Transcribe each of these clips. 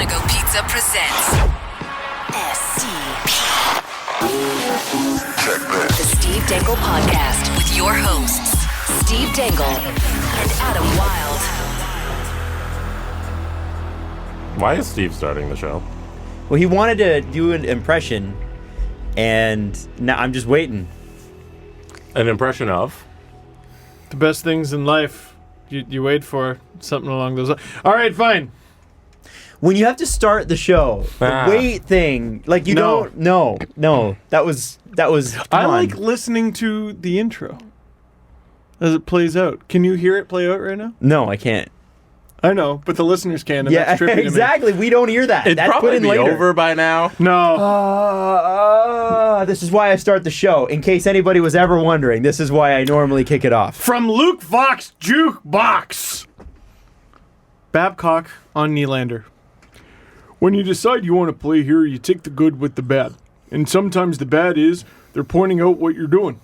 Panago Pizza presents SDP. The Steve Dangle Podcast with your hosts, Steve Dangle and Adam Wilde. Why is Steve starting the show? Well, he wanted to do an impression, and now I'm just waiting. An impression of? The best things in life, you wait for something along those lines. All right, fine. When you have to start the show, the wait thing, like you don't. No, that was. I like listening to the intro as it plays out. Can you hear it play out right now? No, I can't. I know, but the listeners can. And Yeah, that's trippy exactly. We don't hear that. It'd That's probably put in be later. over by now. No. This is why I start the show. In case anybody was ever wondering, this is why I normally kick it off. From Luke Vox Jukebox. Babcock on Nylander. When you decide you want to play here, you take the good with the bad. And sometimes the bad is they're pointing out what you're doing.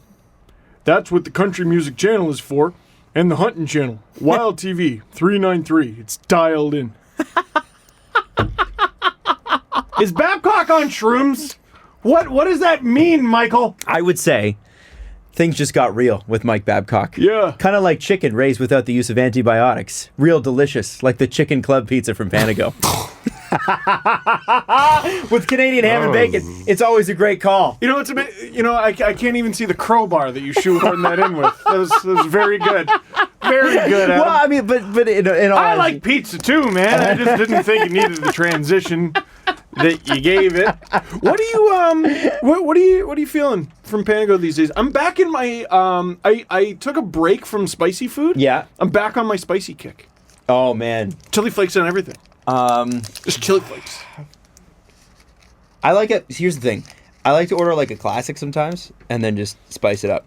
That's what the Country Music Channel is for. And the Hunting Channel. Wild TV 393. It's dialed in. Is Babcock on shrooms? What does that mean, Michael? I would say things just got real with Mike Babcock. Yeah. Kind of like chicken raised without the use of antibiotics. Real delicious, like the Chicken Club pizza from Panago. With Canadian ham and bacon, it's always a great call. You know, it's a bit. You know, I can't even see the crowbar that you shoehorned that in with. That was very good, very good. Adam. Well, I mean, but in all I honesty- like pizza too, man. I just didn't think it needed the transition that you gave it. What do you what are you feeling from Panago these days? I'm back in my I took a break from spicy food. Yeah. I'm back on my spicy kick. Oh man. Chili flakes and everything. Just chili flakes. I like it. Here's the thing. I like to order like a classic sometimes, and then just spice it up.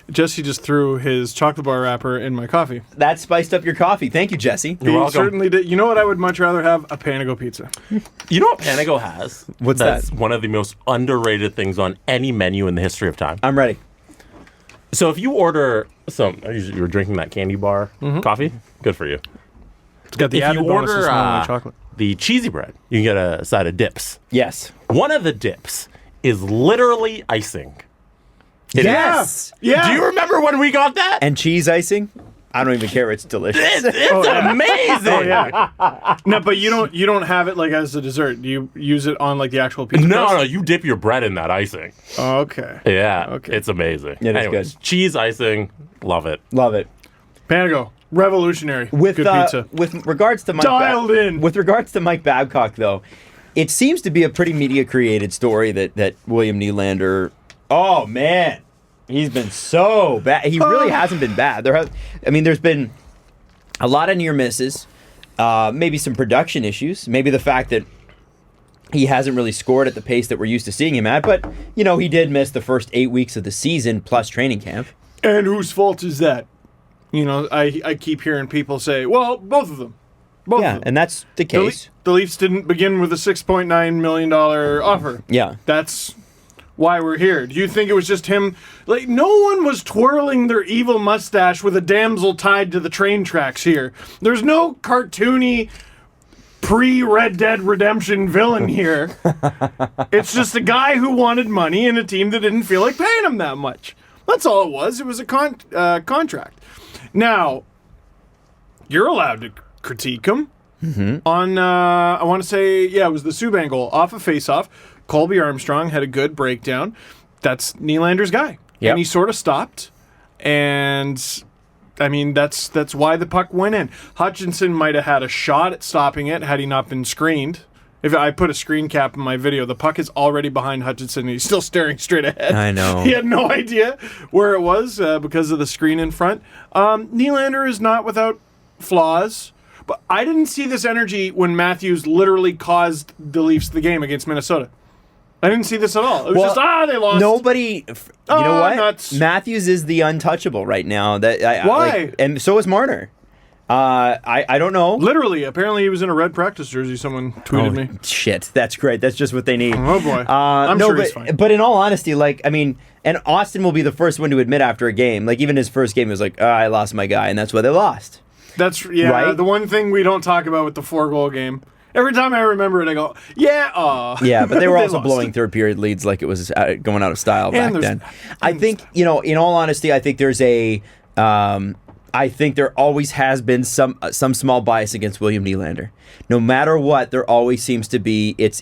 Jesse just threw his chocolate bar wrapper in my coffee. That spiced up your coffee. Thank you, Jesse. You're He welcome. certainly did. You know what I would much rather have? A Panago pizza. You know what Panago has? What's That's that? one of the most underrated things on any menu in the history of time. I'm ready. So if you order you were drinking that candy bar coffee, good for you. It's got the If added you bonus of order smelling like chocolate. the cheesy bread, you can get a side of dips. Yes. One of the dips is literally icing. It Yes. Yeah. Do you remember when we got that? And cheese icing? I don't even care. It's delicious. It's amazing. Oh yeah. No, but you don't have it like as a dessert. Do you use it on like the actual pizza? No, crust? no, you dip your bread in that icing. Oh, okay. Yeah, Okay. it's amazing. It is Anyways, good. cheese icing, love it. Love it. Panago, revolutionary. With good pizza. with regards to Mike Dialed in. With regards to Mike Babcock, though, it seems to be a pretty media-created story that William Nylander. Oh man, he's been so bad. He really hasn't been bad. There's been a lot of near misses, maybe some production issues, maybe the fact that he hasn't really scored at the pace that we're used to seeing him at. But you know, he did miss the first 8 weeks of the season plus training camp. And whose fault is that? You know, I keep hearing people say, well, both of them. Both Yeah, of them. and that's the case. The Leafs didn't begin with a $6.9 million offer. Yeah. That's why we're here. Do you think it was just him? Like, no one was twirling their evil mustache with a damsel tied to the train tracks here. There's no cartoony pre-Red Dead Redemption villain here. It's just a guy who wanted money and a team that didn't feel like paying him that much. That's all it was. It was a contract. Now, you're allowed to critique him. On, I want to say, it was the Subban goal off a face-off. Colby Armstrong had a good breakdown. That's Nylander's guy. Yep. And he sort of stopped. And, I mean, that's why the puck went in. Hutchinson might have had a shot at stopping it had he not been screened. If I put a screen cap in my video, the puck is already behind Hutchinson and he's still staring straight ahead. I know. He had no idea where it was because of the screen in front. Nylander is not without flaws. But I didn't see this energy when Matthews literally caused the Leafs the game against Minnesota. I didn't see this at all. It was just, they lost. Nobody, you know what? Nuts. Matthews is the untouchable right now. Why? And so is Marner. I don't know. Literally, apparently he was in a red practice jersey. Someone tweeted me. Shit, that's great. That's just what they need. Oh boy, I'm sure he's fine. But in all honesty, and Austin will be the first one to admit after a game, even his first game, he was like, I lost my guy, and that's why they lost. That's right? The one thing we don't talk about with the 4-goal game. Every time I remember it, I go, Yeah, but they were also lost. blowing third period leads like it was going out of style back there's- then. I think, in all honesty, I think there's I think there always has been some small bias against William Nylander. No matter what, there always seems to be, it's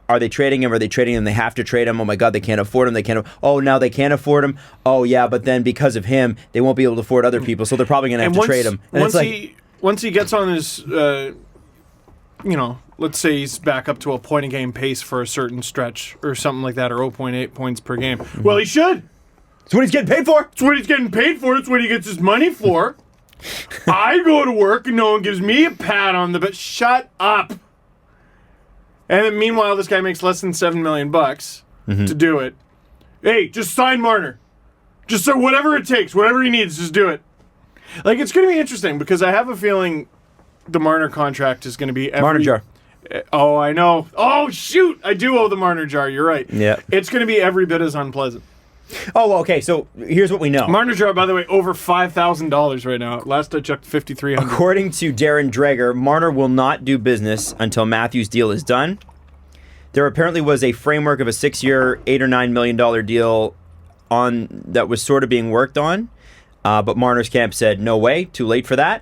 are they trading him? Are they trading him? They have to trade him. Oh my God, they can't afford him. Now they can't afford him. Oh yeah, but then because of him, they won't be able to afford other people, so they're probably going to have to trade him. And once he gets on his, let's say he's back up to a point a game pace for a certain stretch or something like that, or 0.8 points per game. Mm-hmm. Well, he should. It's what he's getting paid for. It's what he's getting paid for. It's what he gets his money for. I go to work and no one gives me a pat on the back. Shut up. And then meanwhile, this guy makes less than $7 million to do it. Hey, just sign Marner. Just so whatever it takes, whatever he needs, just do it. Like, it's going to be interesting because I have a feeling the Marner contract is going to be Marner jar. Oh, I know. Oh, shoot. I do owe the Marner jar. You're right. Yeah. It's going to be every bit as unpleasant. Oh, okay. So here's what we know. Marner jar, by the way, over $5,000 right now. Last I checked, $5,300. According to Darren Dreger, Marner will not do business until Matthews' deal is done. There apparently was a framework of a 6-year, $8 or $9 million deal that was sort of being worked on, but Marner's camp said no way, too late for that.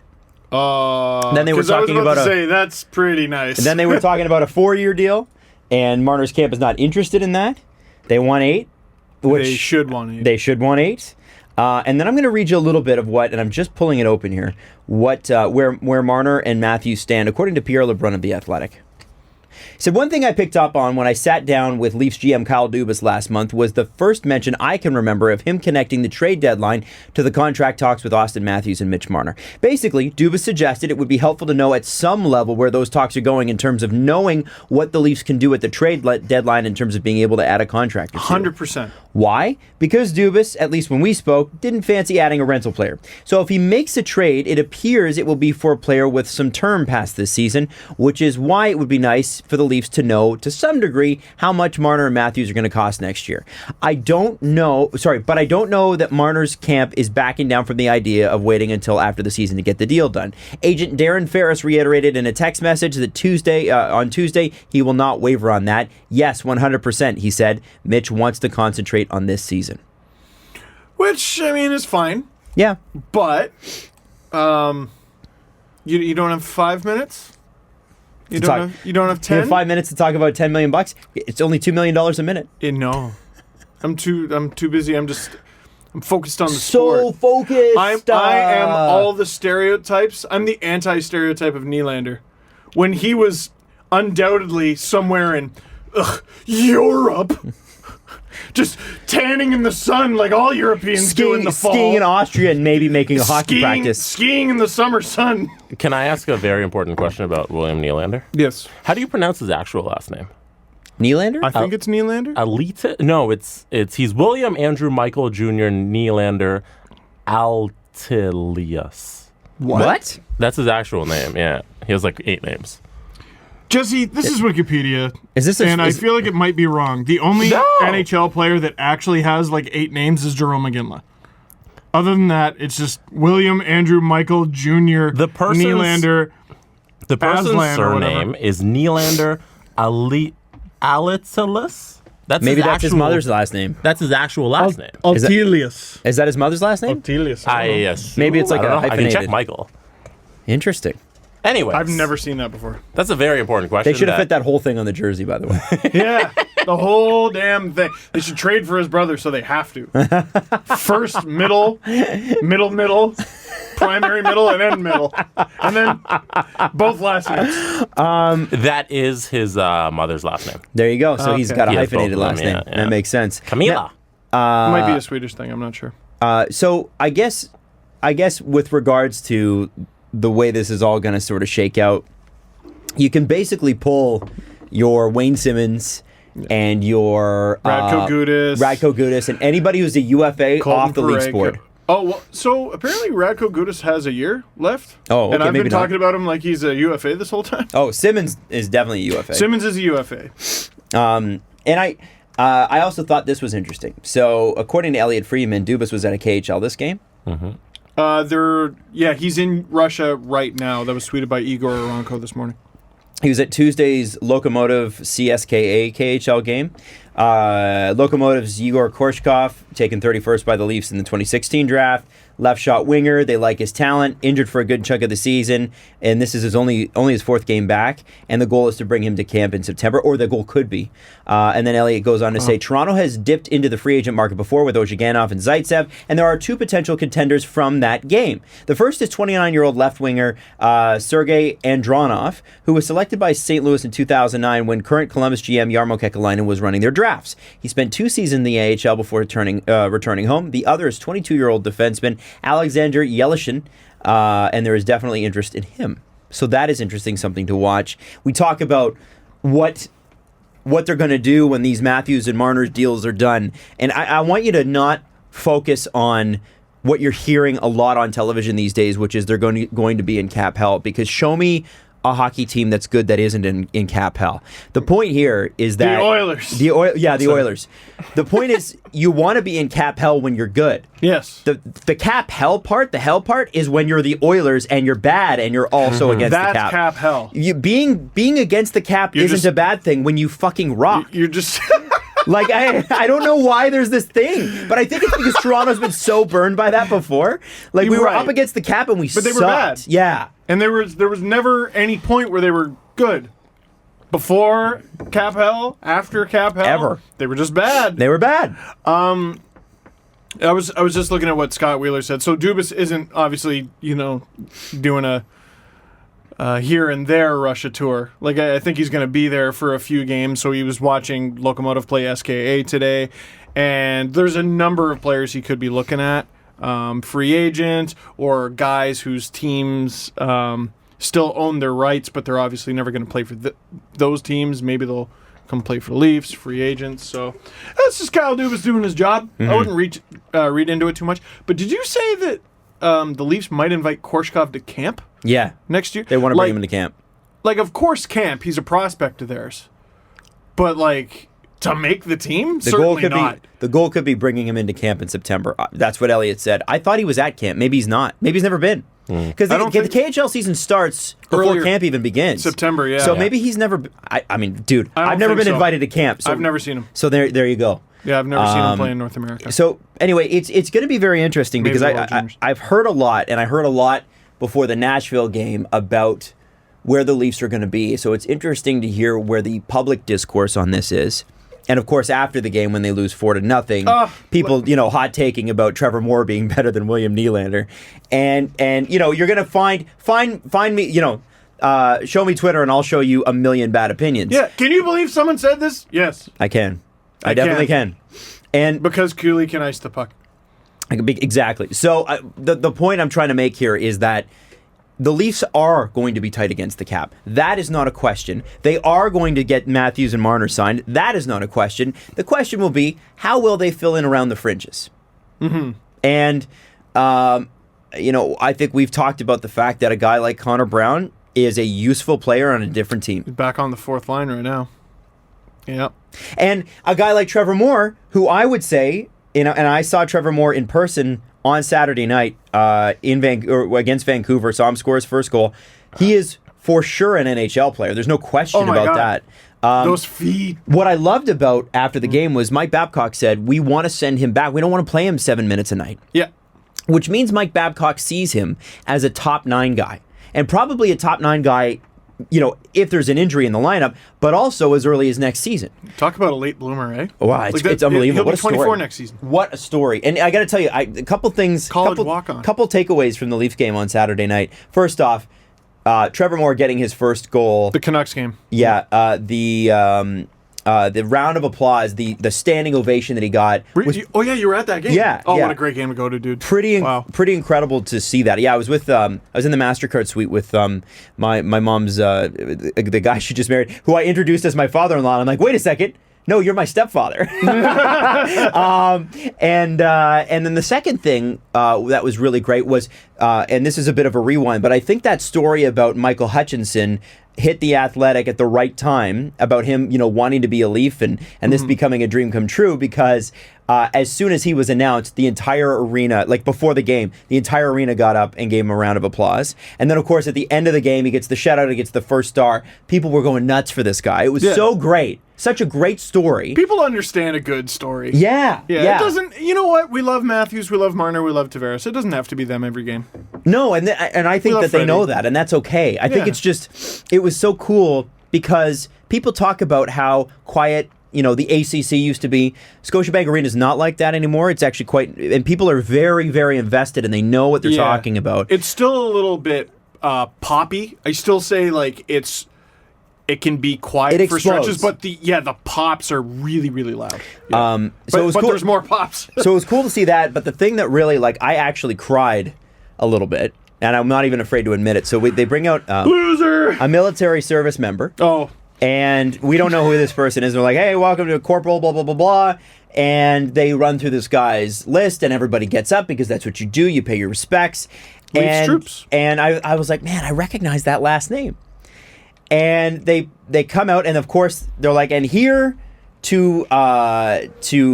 Then they were talking about that's pretty nice. And then they were talking about a 4-year deal, and Marner's camp is not interested in that. They want 8. Which they should want 8. They should want 8. And then I'm going to read you a little bit of what, and I'm just pulling it open here, where Marner and Matthews stand, according to Pierre LeBrun of The Athletic. He said, one thing I picked up on when I sat down with Leafs GM Kyle Dubas last month was the first mention I can remember of him connecting the trade deadline to the contract talks with Austin Matthews and Mitch Marner. Basically, Dubas suggested it would be helpful to know at some level where those talks are going in terms of knowing what the Leafs can do at the trade deadline in terms of being able to add a contract or two. 100%. Why? Because Dubas, at least when we spoke, didn't fancy adding a rental player. So if he makes a trade, it appears it will be for a player with some term past this season, which is why it would be nice for the Leafs to know, to some degree, how much Marner and Matthews are going to cost next year. But I don't know that Marner's camp is backing down from the idea of waiting until after the season to get the deal done. Agent Darren Ferris reiterated in a text message that on Tuesday, he will not waver on that. Yes, 100%, he said. Mitch wants to concentrate on this season. Which, I mean, is fine. Yeah. But, you don't have 5 minutes? You don't have 10? You have 5 minutes to talk about $10 million. It's only $2 million a minute. No. I'm too busy. I'm focused on the so sport. Focused. I am all the stereotypes. I'm the anti-stereotype of Nylander. When he was undoubtedly somewhere in Europe, just tanning in the sun like all Europeans do in the fall. Skiing in Austria and maybe making a hockey practice. Skiing in the summer sun. Can I ask a very important question about William Nylander? Yes. How do you pronounce his actual last name? Nylander? I think it's Nylander. Alita? No, he's William Andrew Michael Jr. Nylander Altilius. What? That's his actual name, yeah. He has like 8 names. Jesse, this is Wikipedia. I feel like it might be wrong. The only NHL player that actually has like 8 names is Jarome Iginla. Other than that, it's just William Andrew Michael Jr. Nylander. The person's Aslan surname is Nylander Alitilis. Maybe that's his mother's last name. That's his actual last name. Altilius. Is that his mother's last name? Altilius. I assume. Maybe it's like a hyphenated. I can check Michael. Interesting. Anyway, I've never seen that before. That's a very important question. They should have fit that whole thing on the jersey, by the way. Yeah, the whole damn thing. They should trade for his brother, so they have to. First, middle, primary middle, and then middle. And then both last names. That is his mother's last name. There you go. So he's got a He has hyphenated both of last them, name. yeah. That makes sense. Camila. Might be a Swedish thing. I'm not sure. So I guess with regards to the way this is all going to sort of shake out, you can basically pull your Wayne Simmons and your Radko Gudas, and anybody who's a UFA off the league board. Oh, well, so apparently Radko Gudas has a year left. Oh, okay, and I've maybe been not. talking about him like he's a UFA this whole time. Oh, Simmons is definitely a UFA. Simmons is a UFA. And I also thought this was interesting. So according to Elliot Friedman, Dubas was at a KHL this game. Mm-hmm. He's in Russia right now. That was tweeted by Igor Aranko this morning. He was at Tuesday's Lokomotiv CSKA KHL game. Lokomotiv's Yegor Korshkov, taken 31st by the Leafs in the 2016 draft. Left shot winger. They like his talent. Injured for a good chunk of the season, and this is his only his fourth game back. And the goal is to bring him to camp in September, or the goal could be. And then Elliott goes on to say, Toronto has dipped into the free agent market before with Ozhiganov and Zaitsev, and there are two potential contenders from that game. The first is 29-year-old left winger Sergei Andronov, who was selected by St. Louis in 2009 when current Columbus GM Jarmo Kekalainen was running their drafts. He spent 2 seasons in the AHL before returning home. The other is 22-year-old defenseman Alexander Yelishin, and there is definitely interest in him. So that is interesting, something to watch. We talk about what they're going to do when these Matthews and Marner's deals are done, and I want you to not focus on what you're hearing a lot on television these days, which is they're going to be in cap hell, because show me a hockey team that's good that isn't in cap hell. The point here is that the Oilers. The Oilers. The point is you want to be in cap hell when you're good. Yes. The cap hell part, the hell part is when you're the Oilers and you're bad and you're also against the cap. That's cap hell. Being against the cap isn't a bad thing when you fucking rock. You're just Like, I don't know why there's this thing, but I think it's because Toronto's been so burned by that before. Like, we were up against the cap and we sucked. But they were bad. Yeah. And there was never any point where they were good. Before cap hell, after cap hell, Ever. They were just bad. They were bad. I was just looking at what Scott Wheeler said. So Dubas isn't obviously, doing a here and there Russia tour. Like, I think he's going to be there for a few games. So he was watching Lokomotiv play SKA today, and there's a number of players he could be looking at. Free agents or guys whose teams still own their rights, but they're obviously never going to play for those teams. Maybe they'll come play for the Leafs, free agents. So that's just Kyle Dubas doing his job. I wouldn't read into it too much. But did you say that the Leafs might invite Korshkov to camp? Yeah. Next year? They want to bring him into camp. Like, of course, camp. He's a prospect of theirs. But, like, to make the team? Certainly not. The goal could be bringing him into camp in September. That's what Elliott said. I thought he was at camp. Maybe he's not. Maybe he's never been. Because the KHL season starts before camp even begins. September, yeah. So maybe he's never... I mean, dude, I've never been invited to camp. So, I've never seen him. So there you go. Yeah, I've never seen him play in North America. So anyway, it's going to be very interesting because I've heard a lot, and I heard a lot before the Nashville game about where the Leafs are going to be. So it's interesting to hear where the public discourse on this is. And of course, after the game when they lose 4-0, people, hot taking about Trevor Moore being better than William Nylander, and you're gonna find me, show me Twitter and I'll show you a million bad opinions. Yeah, can you believe someone said this? Yes, I can. I definitely can. And because Cooley can ice the puck. Exactly. So the point I'm trying to make here is that the Leafs are going to be tight against the cap. That is not a question. They are going to get Matthews and Marner signed. That is not a question. The question will be, how will they fill in around the fringes? Mm-hmm. And, I think we've talked about the fact that a guy like Connor Brown is a useful player on a different team. Back on the fourth line right now. Yeah. And a guy like Trevor Moore, who I would say, and I saw Trevor Moore in person on Saturday night against Vancouver, saw him score his first goal. He is for sure an NHL player. There's no question about that. Those feet. What I loved about after the game was Mike Babcock said, we want to send him back. We don't want to play him 7 minutes a night. Yeah. Which means Mike Babcock sees him as a top 9 guy. And probably a top 9 guy, if there's an injury in the lineup, but also as early as next season. Talk about a late bloomer, eh? Wow, it's unbelievable. He'll be 24 next season. What a story. And I got to tell you, a couple things. College walk-on. Couple takeaways from the Leafs game on Saturday night. First off, Trevor Moore getting his first goal. The Canucks game. Yeah, the round of applause, the standing ovation that he got. You were at that game? Yeah. Oh, what a great game to go to, dude. Pretty incredible to see that. Yeah, I was with I was in the MasterCard suite with my mom's the guy she just married, who I introduced as my father-in-law. And I'm like, wait a second. No, you're my stepfather. And then the second thing that was really great was and this is a bit of a rewind, but I think that story about Michael Hutchinson hit The Athletic at the right time about him, wanting to be a Leaf and this becoming a dream come true, because as soon as he was announced, the entire arena, like before the game, the entire arena got up and gave him a round of applause. And then, of course, at the end of the game, he gets the shutout, he gets the first star. People were going nuts for this guy. It was so great. Such a great story. People understand a good story. Yeah. It doesn't, you know what? We love Matthews, we love Marner, we love Tavares. It doesn't have to be them every game. No, and I think that they know that, and that's okay. I think it's just, it was so cool because people talk about how quiet, the ACC used to be. Scotiabank Arena is not like that anymore. It's actually quite, and people are very, very invested, and they know what they're talking about. It's still a little bit poppy. I still say, like, it can be quiet for stretches, but the pops are really, really loud. Yeah. So it was cool. There's more pops. So it was cool to see that, but the thing that really, I actually cried a little bit, and I'm not even afraid to admit it. So they bring out Loser! A military service member. Oh. And we don't know who this person is. They're like, hey, welcome to Corporal, blah, blah, blah, blah. And they run through this guy's list, and everybody gets up because that's what you do. You pay your respects. Leafs troops. And I was like, man, I recognize that last name. And they come out, and of course they're like, and here to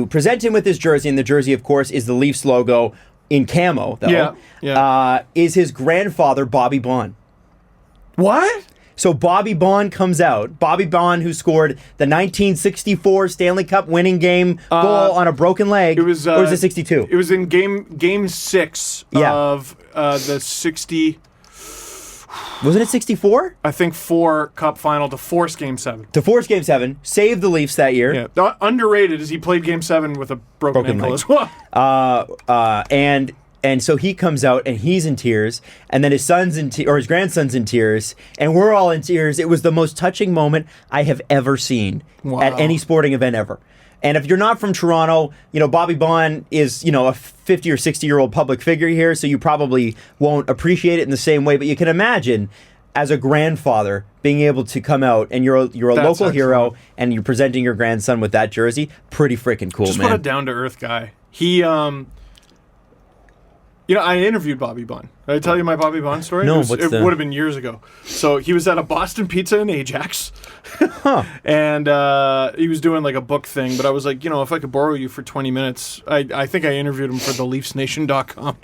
present him with his jersey, and the jersey, of course, is the Leafs logo in camo, though. Is his grandfather, Bobby Baun. What? So Bobby Baun comes out. Bobby Baun, who scored the 1964 Stanley Cup winning game goal on a broken leg. It was, or was it 62? It was in game 6 of the 60. Wasn't it 64? I think 4 Cup final to force Game 7. To force Game 7. Saved the Leafs that year. Yeah. Underrated is he played Game 7 with a broken ankle leg as well. And so he comes out and he's in tears, and then his son's or his grandson's in tears, and we're all in tears. It was the most touching moment I have ever seen at any sporting event ever. And if you're not from Toronto, Bobby Baun is, a 50 or 60-year-old public figure here, so you probably won't appreciate it in the same way. But you can imagine, as a grandfather, being able to come out and you're a local hero, and you're presenting your grandson with that jersey. Pretty freaking cool, man. Just what a down-to-earth guy. He, I interviewed Bobby Baun. Did I tell you my Bobby Baun story? No, it would have been years ago. So he was at a Boston Pizza in Ajax. And he was doing like a book thing, but I was like, if I could borrow you for 20 minutes. I think I interviewed him for the LeafsNation.com.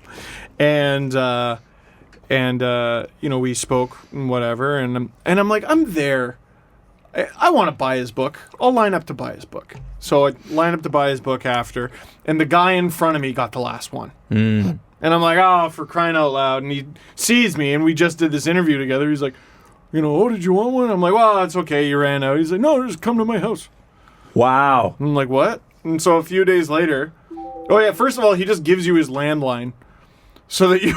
And we spoke and whatever, and I'm like, I'm there. I want to buy his book. I'll line up to buy his book. So I line up to buy his book after, and the guy in front of me got the last one. And I'm like, oh, for crying out loud. And he sees me, and we just did this interview together. He's like, oh, did you want one? I'm like, well, it's okay. You ran out. He's like, no, just come to my house. Wow. I'm like, what? And so a few days later, first of all, he just gives you his landline so that you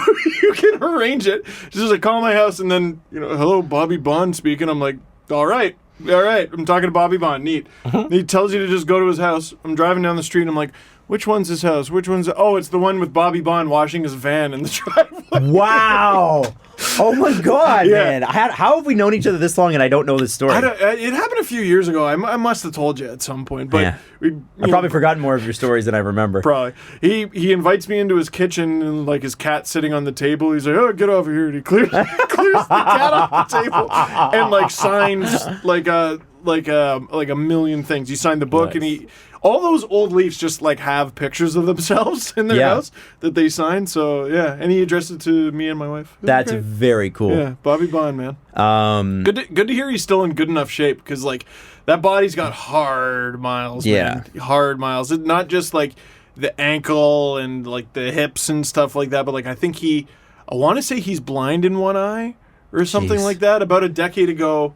can arrange it. Just like, call my house, and then, hello, Bobby Baun speaking. I'm like, all right. I'm talking to Bobby Baun. Neat. He tells you to just go to his house. I'm driving down the street, and I'm like, which one's his house? Which one's... Oh, it's the one with Bobby Baun washing his van in the driveway. Wow. Oh, my God, man. How have we known each other this long and I don't know this story? It happened a few years ago. I must have told you at some point. But I've probably forgotten more of your stories than I remember. Probably. He invites me into his kitchen, and like his cat sitting on the table. He's like, oh, get over here. And he clears the cat off the table and like signs like a million things. He signed the book, and all those old Leafs just like have pictures of themselves in their house that they signed. So and he addressed it to me and my wife. That's very cool. Yeah, Bobby Baun, man. Good to hear he's still in good enough shape, because like that body's got hard miles. Man. Hard miles. It's not just like the ankle and like the hips and stuff like that, but like I want to say he's blind in one eye or something like that. About a decade ago,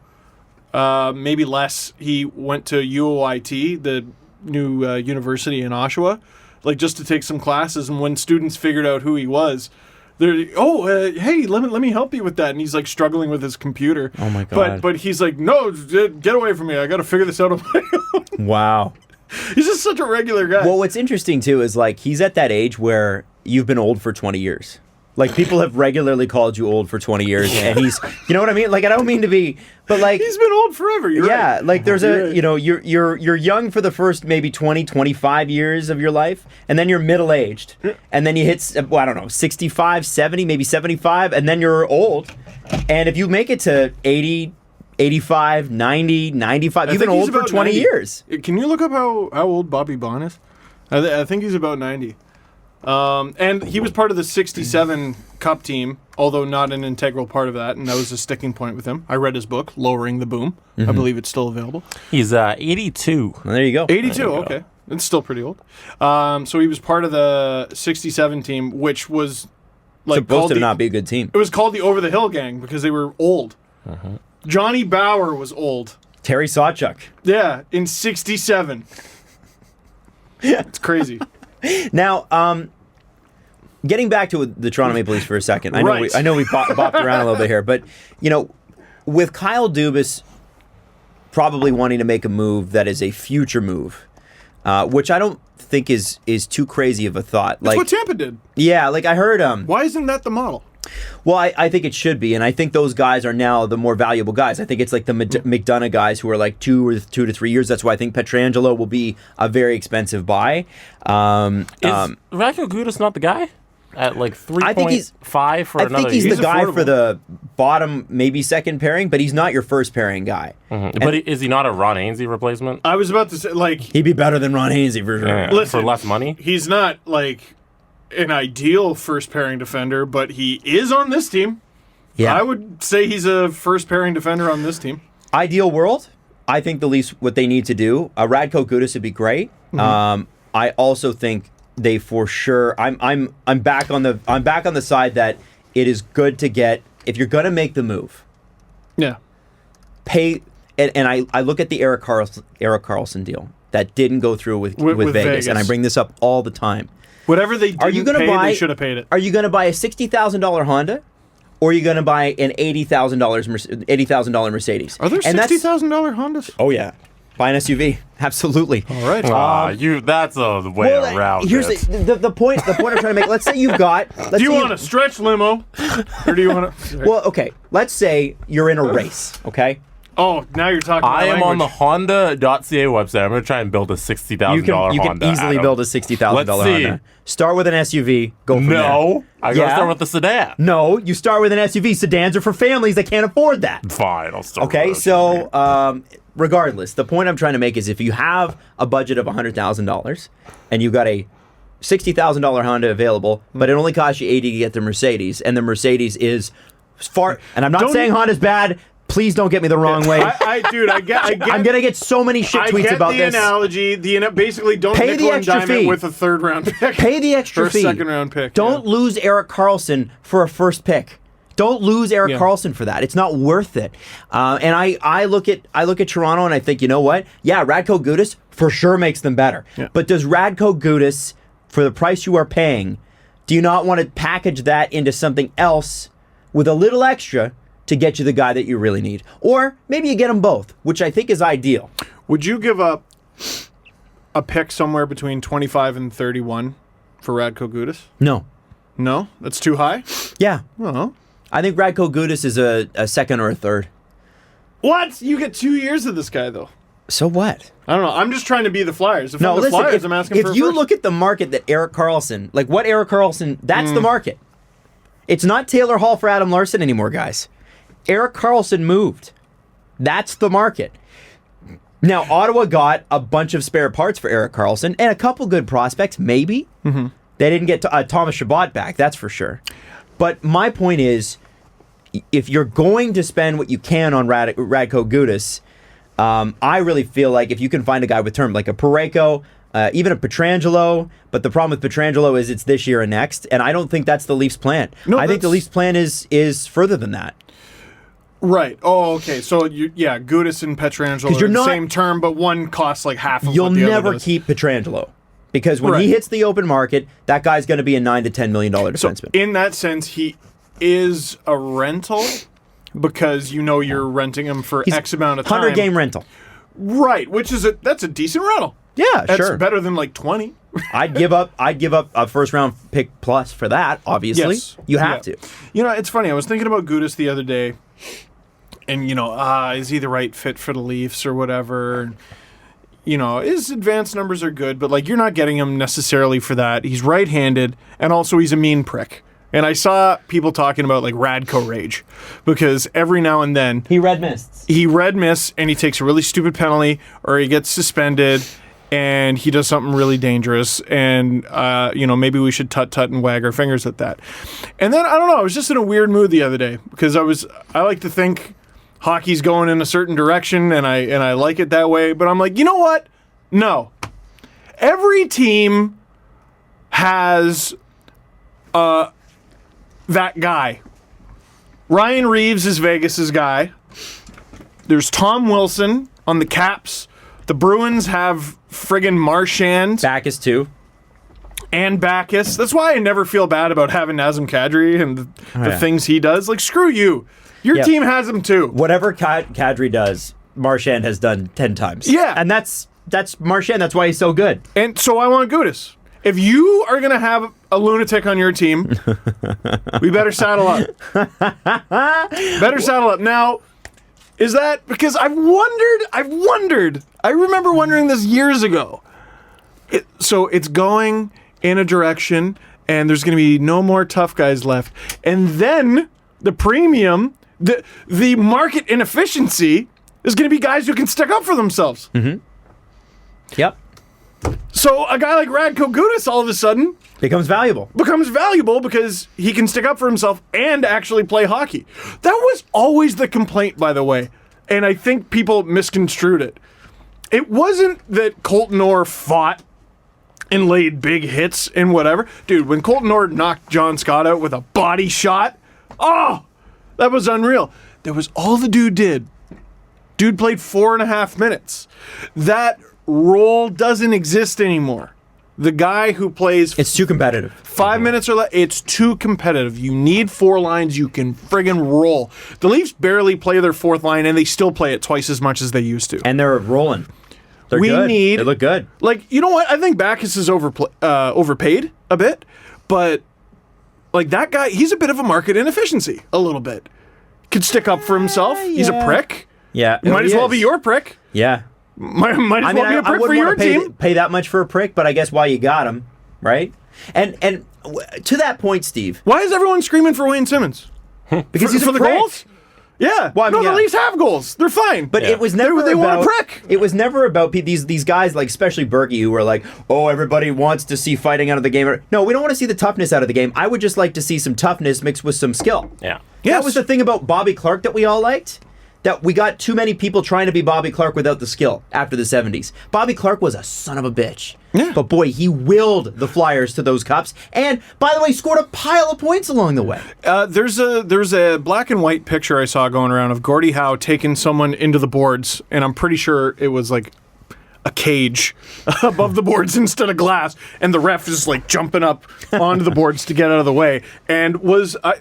maybe less, he went to UOIT, the new university in Oshawa, like just to take some classes. And when students figured out who he was, they're hey, let me help you with that. And he's like struggling with his computer. Oh my God. But he's like, no, get away from me. I got to figure this out on my own. Wow. He's just such a regular guy. Well, what's interesting too is like he's at that age where you've been old for 20 years. Like, people have regularly called you old for 20 years, and he's, you know what I mean? Like, I don't mean to be, but like, He's been old forever. You're yeah, right. like there's You're a, right. you know, you're young for the first maybe 20, 25 years of your life, and then you're middle-aged, and then you hit, well, I don't know, 65, 70, maybe 75, and then you're old. And if you make it to 80, 85, 90, 95, you've been think he's old for about 20 90. years. Can you look up how old Bobby Baun is? I think he's about 90. And he was part of the 67 Cup team, although not an integral part of that, and that was a sticking point with him. I read his book, Lowering the Boom. I believe it's still available. He's 82. Well, there you go. 82, okay. It's still pretty old. So he was part of the 67 team, which was like Supposed to not be a good team. It was called the Over the Hill Gang because they were old. Johnny Bauer was old. Terry Sawchuk. Yeah, in 67. It's crazy. Now, getting back to the Toronto Maple Leafs for a second. Right. I know we bopped around a little bit here, but, you know, with Kyle Dubas probably wanting to make a move that is a future move, which I don't think is too crazy of a thought. That's what Tampa did. Yeah, like I heard. Why isn't that the model? Well, I think it should be, and I think those guys are now the more valuable guys. I think it's like the McDonough guys who are like 2 to 3 years. That's why I think Pietrangelo will be a very expensive buy. Is Radko Gudas not the guy? At like 3.5 for I another think he's year? the guy affordable. for the bottom, maybe second pairing, but he's not your first pairing guy. But is he not a Ron Hainsey replacement? I was about to say, like, He'd be better than Ron Hainsey for sure. Yeah, Listen, for less money? he's not, like, an ideal first pairing defender, but he is on this team. Yeah. I would say he's a first pairing defender on this team. Ideal world, I think the Leafs, what they need to do, Radko Gudas would be great. I also think they for sure. I'm back on the side that it is good to get, if you're going to make the move, Yeah. pay. And I look at the Erik Karlsson deal that didn't go through with Vegas, and I bring this up all the time. Whatever they Are you didn't going to pay, buy? they should have paid it. Are you going to buy a $60,000 Honda, or are you going to buy an $80,000 Mercedes? Are there And that's- $60,000 Hondas? Oh yeah, buy an SUV. Absolutely. All right. That's the way around here's it. the point. The point I'm trying to make. Let's say you've got. Do you want a stretch limo? Or do you want to... Well, okay. Let's say you're in a race. Okay. Oh, now you're talking I my am on the language. Honda.ca website. I'm going to try and build a $60,000 You can Honda. easily Adam. build a $60,000 Let's see. Honda. Start with an SUV. Go from there. No. I got to Yeah? start with the sedan. No, you start with an SUV. Sedans are for families that can't afford that. Fine. I'll start Okay, with so regardless, the point I'm trying to make is if you have a budget of $100,000 and you've got a $60,000 Honda available, but it only costs you $80 to get the Mercedes, and the Mercedes is far. And I'm not saying Honda's bad. Please don't get me the wrong way. I get. I'm gonna get so many shit tweets about the this. Analogy. Basically, don't Pay nickel the and extra dime fee. it with a third round pick. Pay the extra or a fee. second round pick. Don't lose Erik Karlsson for a first pick. Don't lose Erik Yeah. Karlsson for that. It's not worth it. And I look at Toronto and I think, you know what? Yeah, Radko Gudas for sure makes them better. Yeah. But does Radko Gudas, for the price you are paying, do you not want to package that into something else with a little extra to get you the guy that you really need? Or maybe you get them both, which I think is ideal. Would you give up a pick somewhere between 25 and 31 for Radko Gudas? No. No, that's too high. Yeah. Oh. I think Radko Gudas is a second or a third. What? You get 2 years of this guy though. So what? I don't know. I'm just trying to be the Flyers. If I'm the listen, Flyers, I'm asking for a if you first. look at the market that Erik Karlsson, like what Erik Karlsson, that's the market. It's not Taylor Hall for Adam Larson anymore, guys. Erik Karlsson moved. That's the market. Now, Ottawa got a bunch of spare parts for Erik Karlsson and a couple good prospects, maybe. Mm-hmm. They didn't get Thomas Chabot back, that's for sure. But my point is, if you're going to spend what you can on Radko Gudas, I really feel like if you can find a guy with term, like a Parayko, even a Pietrangelo, but the problem with Pietrangelo is it's this year and next, and I don't think that's the Leafs' plan. No, I think the Leafs' plan is further than that. Right. Oh, okay. So, Gudas and Pietrangelo you're are the not- same term, but one costs like half of You'll what the never other does. keep Pietrangelo because when Right. he hits the open market, that guy's going to be a $9 to $10 million So, defenseman. in that sense, he is a rental because you're renting him for X amount of time. 100-game rental. Right, which is that's a decent rental. Yeah, That's sure. better than like 20. I'd give up a first round pick plus for that, obviously. Yes. You have to. You know, it's funny. I was thinking about Gudas the other day, and, you know, is he the right fit for the Leafs or whatever? And, you know, his advanced numbers are good, but, like, you're not getting him necessarily for that. He's right-handed, and also he's a mean prick. And I saw people talking about, like, Radko rage, because every now and then He red mists. he red miss and he takes a really stupid penalty, or he gets suspended and he does something really dangerous, and you know, maybe we should tut and wag our fingers at that. And then I don't know, I was just in a weird mood the other day, because I like to think hockey's going in a certain direction, and I like it that way, but I'm like, you know what? No. Every team has that guy. Ryan Reeves is Vegas's guy. There's Tom Wilson on the Caps. The Bruins have friggin' Marchand. Backus too. And Backus. That's why I never feel bad about having Nazem Kadri and the things he does. Like, screw you. Your team has him too. Whatever Kadri does, Marchand has done 10 times. Yeah. And that's Marchand. That's why he's so good. And so I want Gudas. If you are going to have a lunatic on your team, we better saddle up. Better saddle up. Now, is that because I've wondered. I remember wondering this years ago. So it's going in a direction, and there's going to be no more tough guys left. And then the premium, the market inefficiency is going to be guys who can stick up for themselves. Mm-hmm. Yep. So a guy like Radko Gudas all of a sudden becomes valuable because he can stick up for himself and actually play hockey. That was always the complaint, by the way, and I think people misconstrued it. It wasn't that Colton Orr fought and laid big hits and whatever. Dude, when Colton Orr knocked John Scott out with a body shot, oh, that was unreal. That was all the dude did. Dude played 4.5 minutes. That role doesn't exist anymore. The guy who plays... It's too competitive. 5 minutes or less, it's too competitive. You need 4 lines, you can friggin' roll. The Leafs barely play their 4th line, and they still play it twice as much as they used to. And they're rolling. They're good. They look good. Like, you know what? I think Backus is overpaid a bit, but like that guy, he's a bit of a market inefficiency, a little bit. Could stick up for himself. Yeah. He's a prick. Yeah. Might as well be your prick. Yeah. Might as well be a prick for your team. Pay that much for a prick, but I guess why you got him, right? And to that point, Steve. Why is everyone screaming for Wayne Simmons? Because he's for a the prick. goals? Yeah. Well, I mean, the Leafs have goals. They're fine. But it was never they about... want a prick. It was never about these guys, like especially Berkey, who were like, oh, everybody wants to see fighting out of the game. No, we don't want to see the toughness out of the game. I would just like to see some toughness mixed with some skill. Yeah. That was the thing about Bobby Clark that we all liked. That we got too many people trying to be Bobby Clark without the skill after the 70s. Bobby Clark was a son of a bitch. Yeah. But boy, he willed the Flyers to those cups. And, by the way, scored a pile of points along the way. There's a black and white picture I saw going around of Gordie Howe taking someone into the boards, and I'm pretty sure it was like a cage above the boards instead of glass, and the ref is like jumping up onto the boards to get out of the way. And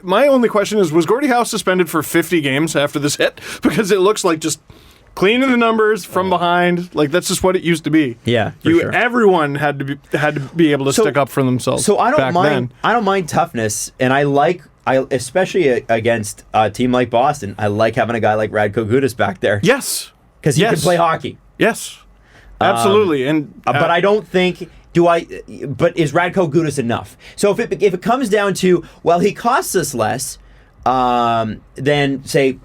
my only question is, was Gordie Howe suspended for 50 games after this hit? Because it looks like just cleaning the numbers from behind. Like, that's just what it used to be. Yeah, for sure. Everyone had to be able to stick up for themselves. So I don't mind. I don't mind toughness, and I especially against a team like Boston. I like having a guy like Radko Gudas back there. Yes, because he can play hockey. Yes. Absolutely, but I don't think. But is Radko Gudas enough? So if it comes down to, well, he costs us less, then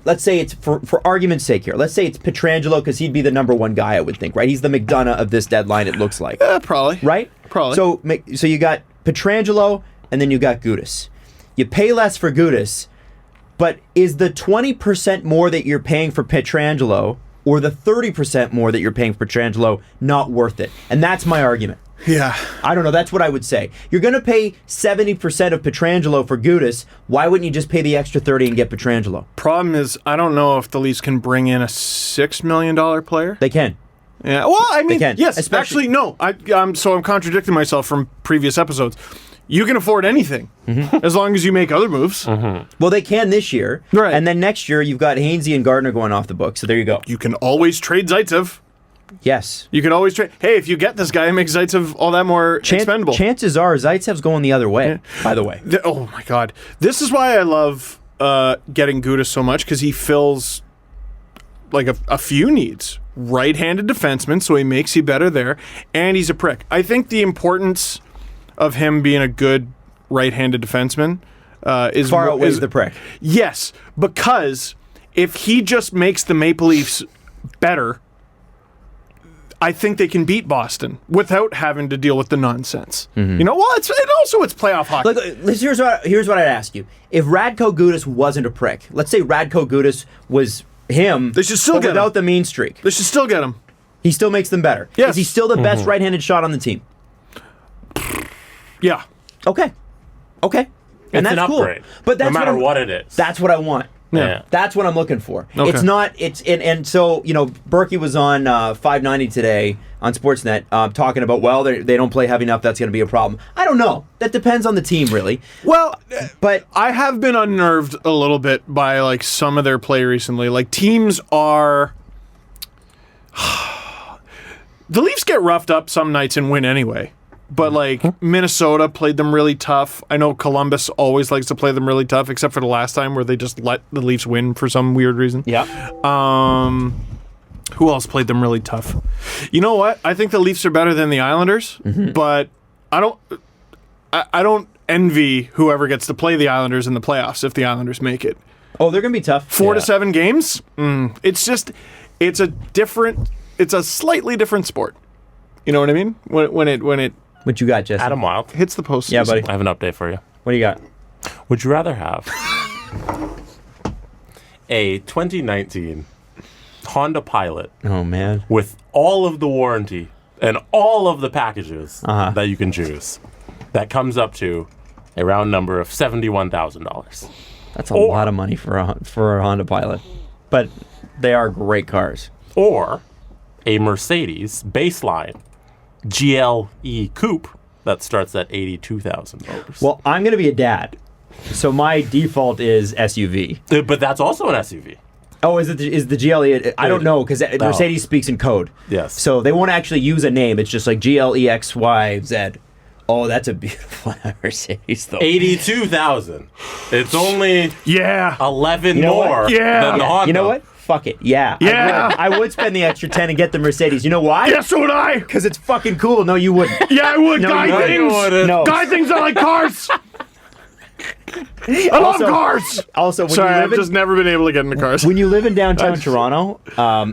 let's say it's for argument's sake here. Let's say it's Pietrangelo because he'd be the number 1 guy, I would think, right? He's the McDonough of this deadline. It looks like probably right. Probably. So you got Pietrangelo and then you got Gudas. You pay less for Gudas, but is the 20% more that you're paying for Pietrangelo or the 30% more that you're paying for Pietrangelo not worth it? And that's my argument. Yeah. I don't know. That's what I would say. You're going to pay 70% of Pietrangelo for Gudas. Why wouldn't you just pay the extra 30 and get Pietrangelo? Problem is, I don't know if the Leafs can bring in a $6 million player. They can. Yeah. Well, I mean, yes. Especially, actually, no. I'm contradicting myself from previous episodes. You can afford anything as long as you make other moves. Mm-hmm. Well, they can this year. Right. And then next year, you've got Hainsey and Gardner going off the book. So there you go. You can always trade Zaitsev. Yes. You can always trade. Hey, if you get this guy, it makes Zaitsev all that more expendable. Chances are Zaitsev's going the other way, by the way. Oh, my God. This is why I love getting Gudas so much, because he fills like a few needs. Right-handed defenseman, so he makes you better there, and he's a prick. I think the importance of him being a good right-handed defenseman is far outweighs the prick. Yes, because if he just makes the Maple Leafs better, I think they can beat Boston without having to deal with the nonsense. You know, well, it's playoff hockey. Look, here's what I'd ask you: if Radko Gudas wasn't a prick, let's say Radko Gudas was him, they should still get without him. the mean streak. They should still get him. He still makes them better. Yes. Is he still the best right-handed shot on the team? Yeah. Okay. And It's that's an cool. upgrade. But that's no matter what, what it is. That's what I want. Yeah. That's what I'm looking for. Okay. It's not. It's and so Berkey was on 590 today on Sportsnet talking about they don't play heavy enough. That's going to be a problem. I don't know. That depends on the team, really. Well, But I have been unnerved a little bit by like some of their play recently. Like teams are. The Leafs get roughed up some nights and win anyway. But like Minnesota played them really tough. I know Columbus always likes to play them really tough, except for the last time where they just let the Leafs win for some weird reason. yeah, Who else played them really tough? You know what? I think the Leafs are better than the Islanders, but I don't envy whoever gets to play the Islanders in the playoffs if the Islanders make it. oh, they're going to be tough. 4 to 7 games. It's a slightly different sport. You know what I mean? When it What you got, Jesse? Adam Wild, hits the post. Yeah, buddy. I have an update for you. What do you got? Would you rather have a 2019 Honda Pilot Oh man. with all of the warranty and all of the packages Uh-huh. that you can choose that comes up to a round number of $71,000? That's a lot of money for a Honda Pilot, but they are great cars. Or a Mercedes baseline GLE Coupe that starts at $82,000. Well, I'm going to be a dad, so my default is SUV. But that's also an SUV. Oh, is the GLE? I don't know because Mercedes speaks in code. Yes. So they won't actually use a name. It's just like GLEXYZ. Oh, that's a beautiful Mercedes, though. 82,000. It's only Yeah. 11 You know what? more Yeah. than the Honda. You know what? Fuck it. Yeah. Yeah. I would spend the extra 10 and get the Mercedes. You know why? Yeah, so would I. Because it's fucking cool. No, you wouldn't. Yeah, I would. No, Guy you wouldn't. things. wouldn't. No. Guy things are like cars. I love cars. Also, when Sorry, you I've live just never been able to get into cars. when you live in downtown Toronto,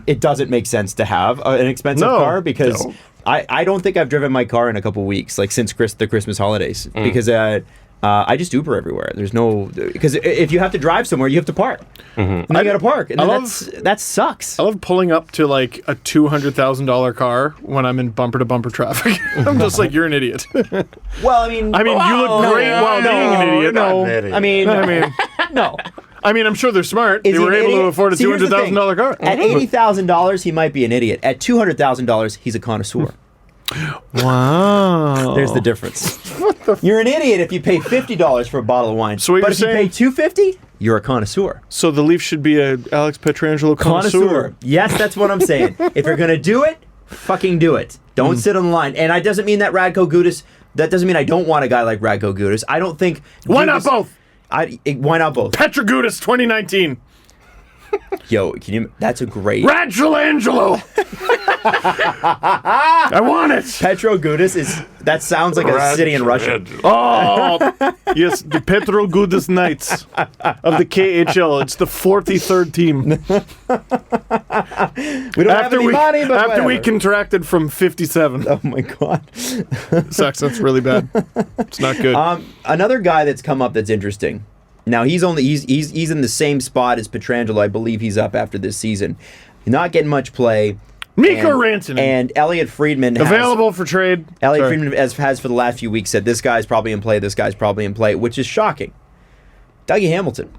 it doesn't make sense to have an expensive No. car because No. I don't think I've driven my car in a couple weeks, like since the Christmas holidays, because I just Uber everywhere. There's no because if you have to drive somewhere, you have to park. And I got to park, and then that sucks. I love pulling up to like a $200,000 car when I'm in bumper to bumper traffic. I'm just like, you're an idiot. Well, I mean, you look great while being an idiot. No, Not an idiot. I mean, no. I'm sure they're smart. Is They he were an able to idiot? afford a See, here's the thing. $200,000 car. At $80,000, he might be an idiot. At $200,000, he's a connoisseur. Wow. There's the difference. You're an idiot if you pay $50 for a bottle of wine. So what but you're if you pay $250, you're a connoisseur. So the Leafs should be a Alex Pietrangelo connoisseur. Yes, that's what I'm saying. If you're gonna do it, fucking do it. Don't sit on the line. And I doesn't mean that Radko Gudas. That doesn't mean I don't want a guy like Radko Gudas. I don't think. Why not Gudas- both? Why not both? Petra Gudas 2019. Yo, can you? That's a great. Radulangelo. I want it. Petro Gudas is. That sounds like a city in Russia. Oh, yes, the Petro Gudas Knights of the KHL. It's the 43rd team. We don't have any money, but after we whatever. contracted from 57. Oh my god. Sucks. That's really bad. It's not good. Another guy that's come up that's interesting. Now he's in the same spot as Pietrangelo. I believe he's up after this season. Not getting much play. Mikko and, Rantanen. And Elliot Friedman Available for trade. Elliot Friedman has for the last few weeks said this guy's probably in play, this guy's probably in play, which is shocking. Dougie Hamilton.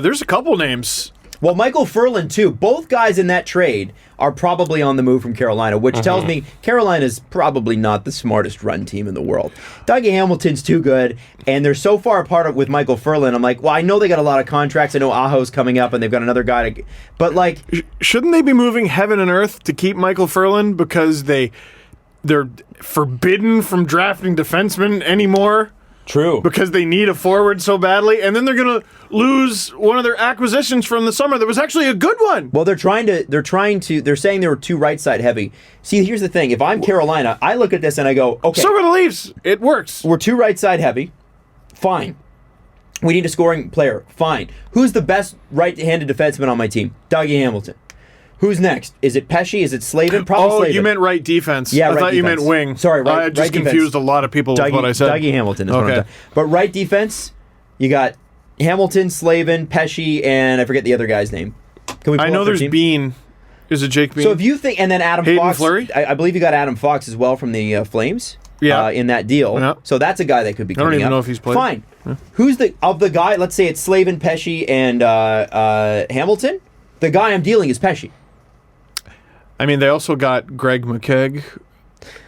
There's a couple names. Well, Michael Furlan, too. Both guys in that trade are probably on the move from Carolina, which tells me Carolina's probably not the smartest run team in the world. Dougie Hamilton's too good, and they're so far apart with Michael Furlan. I'm like, well, I know they got a lot of contracts. I know Aho's coming up, and they've got another guy to... But, like... Shouldn't they be moving heaven and earth to keep Michael Furlan because they're forbidden from drafting defensemen anymore? True. Because they need a forward so badly, and then they're going to lose one of their acquisitions from the summer that was actually a good one. Well, they're saying they were too right side heavy. See, here's the thing. If I'm Carolina, I look at this and I go, okay. So are the Leafs. It works. We're too right side heavy. Fine. We need a scoring player. Fine. Who's the best right-handed defenseman on my team? Dougie Hamilton. Who's next? Is it Pesce? Is it Slavin? Probably Slavin. You meant right defense. Yeah, I right thought you defense. meant wing. Sorry, right I just right confused defense. a lot of people with what I said. Dougie Hamilton is what I'm talking. But right defense, you got Hamilton, Slavin, Pesce, and I forget the other guy's name. Can we? I know there's team? Bean. Is it Jake Bean? So if you think, and then Adam Hayden Fox, Fleury? I believe you got Adam Fox as well from the Flames. Yeah. In that deal. Yeah. So that's a guy that could be coming I don't even up. know if he's played. Fine. Yeah. Who's the guy? Let's say it's Slavin, Pesce, and Hamilton. The guy I'm dealing is Pesce. I mean, they also got Greg McKegg,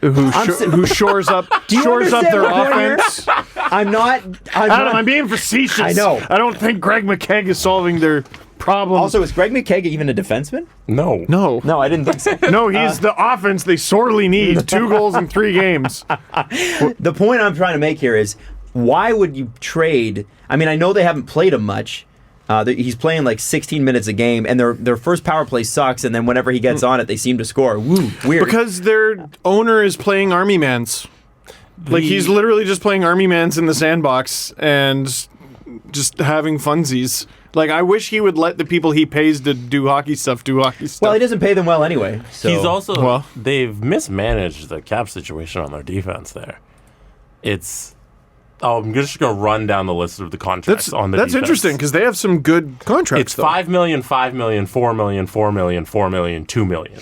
who shores up their offense. I'm being facetious. I know. I don't think Greg McKegg is solving their problem. Also, is Greg McKegg even a defenseman? No. No, I didn't think so. No, he's the offense they sorely need. 2 goals in 3 games. The point I'm trying to make here is, why would you trade? I mean, I know they haven't played him much. He's playing like 16 minutes a game, and their first power play sucks, and then whenever he gets on it, they seem to score. Woo, weird. Because their owner is playing Army Mans. Like, he's literally just playing Army Mans in the sandbox and just having funsies. Like, I wish he would let the people he pays to do hockey stuff do hockey stuff. Well, he doesn't pay them well anyway. So. He's also... they've mismanaged the cap situation on their defense there. I'm just going to run down the list of the contracts on the defense. That's interesting, because they have some good contracts, It's $5 million, $5 million, $4 million, $4 million, $4 million, $2 million.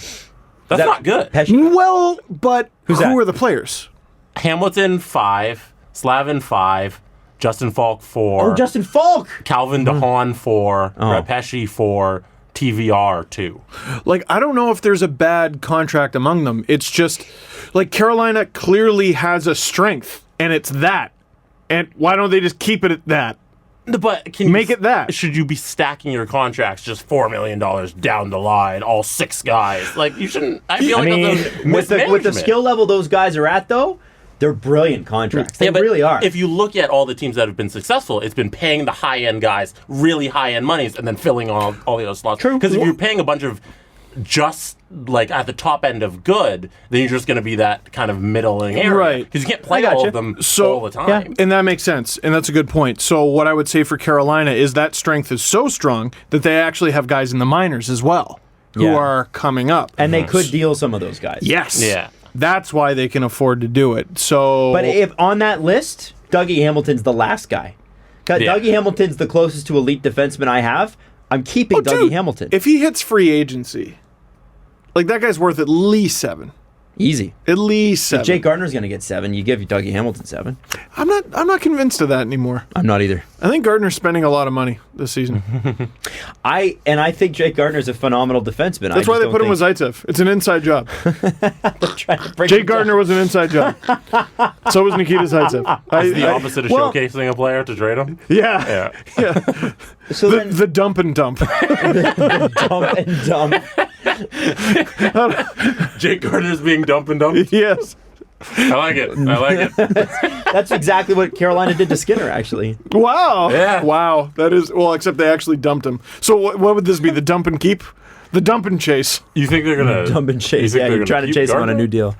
That's not good. Pesce? Well, but who that? are the players? Hamilton, 5. Slavin, 5. Justin Falk, 4. Oh, Justin Falk! Calvin DeHaan, 4. Pesce, 4. TVR, 2. Like, I don't know if there's a bad contract among them. It's just, like, Carolina clearly has a strength, and it's that. And why don't they just keep it at that? But can you make it that? Should you be stacking your contracts just $4 million down the line, all 6 guys? Like, you shouldn't. I feel with the skill level those guys are at, though, they're brilliant contracts. They really are. If you look at all the teams that have been successful, it's been paying the high end guys really high end monies and then filling all the other slots. True. Because if you're paying a bunch of just like at the top end of good, then you're just going to be that kind of middling area. Right. Because you can't play all of them all the time. Yeah. And that makes sense. And that's a good point. So what I would say for Carolina is that strength is so strong that they actually have guys in the minors as well who are coming up. And they could deal some of those guys. Yes. Yeah. That's why they can afford to do it. So, but if on that list, Dougie Hamilton's the last guy. Dougie Hamilton's the closest to elite defenseman I have. I'm keeping Dougie Hamilton. If he hits free agency, like, that guy's worth at least 7. Easy. At least 7. If Jake Gardner's going to get 7. You give Dougie Hamilton 7. I'm not convinced of that anymore. I'm not either. I think Gardner's spending a lot of money this season. I think Jake Gardner's a phenomenal defenseman. That's why they put him with Zaitsev. It's an inside job. Jake Gardner was an inside job. So was Nikita Zaitsev. It's the opposite of showcasing a player to trade him. Yeah. So the dump and dump. The dump and dump. Jake Gardner's being dump and dumped? Yes. I like it. That's exactly what Carolina did to Skinner, actually. Wow. Yeah. Wow. That is, well, except they actually dumped him. So what would this be? The dump and keep? The dump and chase. You think they're going to... Dump and chase. Yeah, you're trying to chase him on a new deal.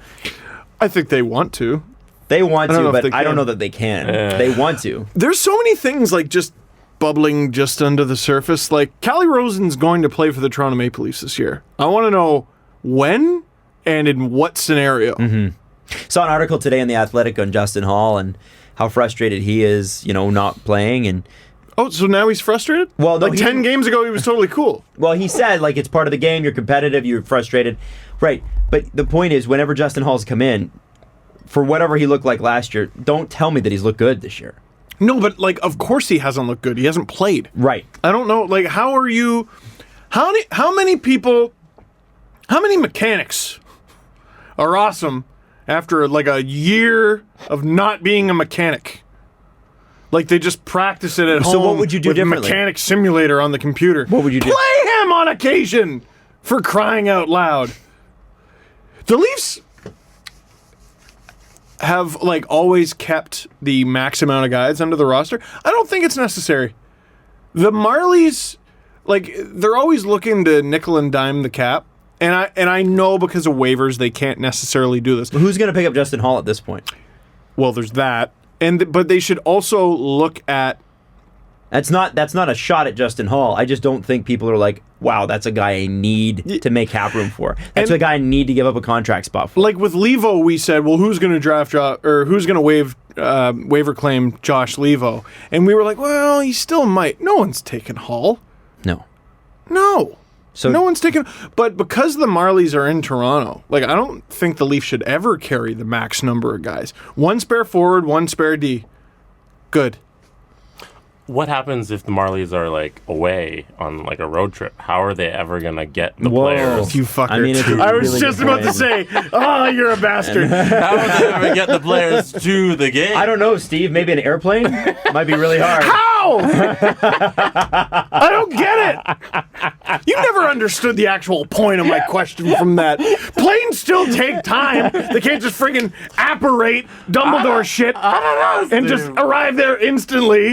I think they want to. They want to, but I don't can. know that they can. They want to. There's so many things, like, just bubbling just under the surface. Like, Callie Rosen's going to play for the Toronto Maple Leafs this year. I want to know when and in what scenario. Saw an article today in The Athletic on Justin Hall and how frustrated he is, not playing. And oh, so now he's frustrated? Well, no, like 10 games ago, he was totally cool. Well, he said, like, it's part of the game. You're competitive. You're frustrated. Right. But the point is, whenever Justin Hall's come in, for whatever he looked like last year, don't tell me that he's looked good this year. No, but, like, of course he hasn't looked good. He hasn't played. Right. I don't know. Like, how are you... How many mechanics are awesome after like a year of not being a mechanic? Like they just practice it at home. So what would you do with differently? Mechanic Simulator on the computer. What would you do? Play him on occasion, for crying out loud. The Leafs have like always kept the max amount of guys under the roster. I don't think it's necessary. The Marlies, like, they're always looking to nickel and dime the cap. And I know because of waivers they can't necessarily do this. Who's going to pick up Justin Hall at this point? Well, there's that. But they should also look at... That's not a shot at Justin Hall. I just don't think people are like, wow, that's a guy I need to make cap room for. That's a guy I need to give up a contract spot for. Like with Levo, we said, well, who's going to who's going to waiver claim Josh Levo? And we were like, well, he still might. No one's taken Hall. No. So no one's taken. But because the Marlies are in Toronto, like I don't think the Leafs should ever carry the max number of guys. One spare forward, one spare D. Good. What happens if the Marlies are like away on like a road trip? How are they ever gonna get the players? You fucker. I mean, it's a I was really just good about to point. say, oh, you're a bastard. How will they ever get the players to the game? I don't know, Steve. Maybe an airplane might be really hard. How? I don't get it. You never understood the actual point of my question from that. Planes still take time. They can't just friggin' apparate Dumbledore shit I don't know, and just Steve. arrive there instantly.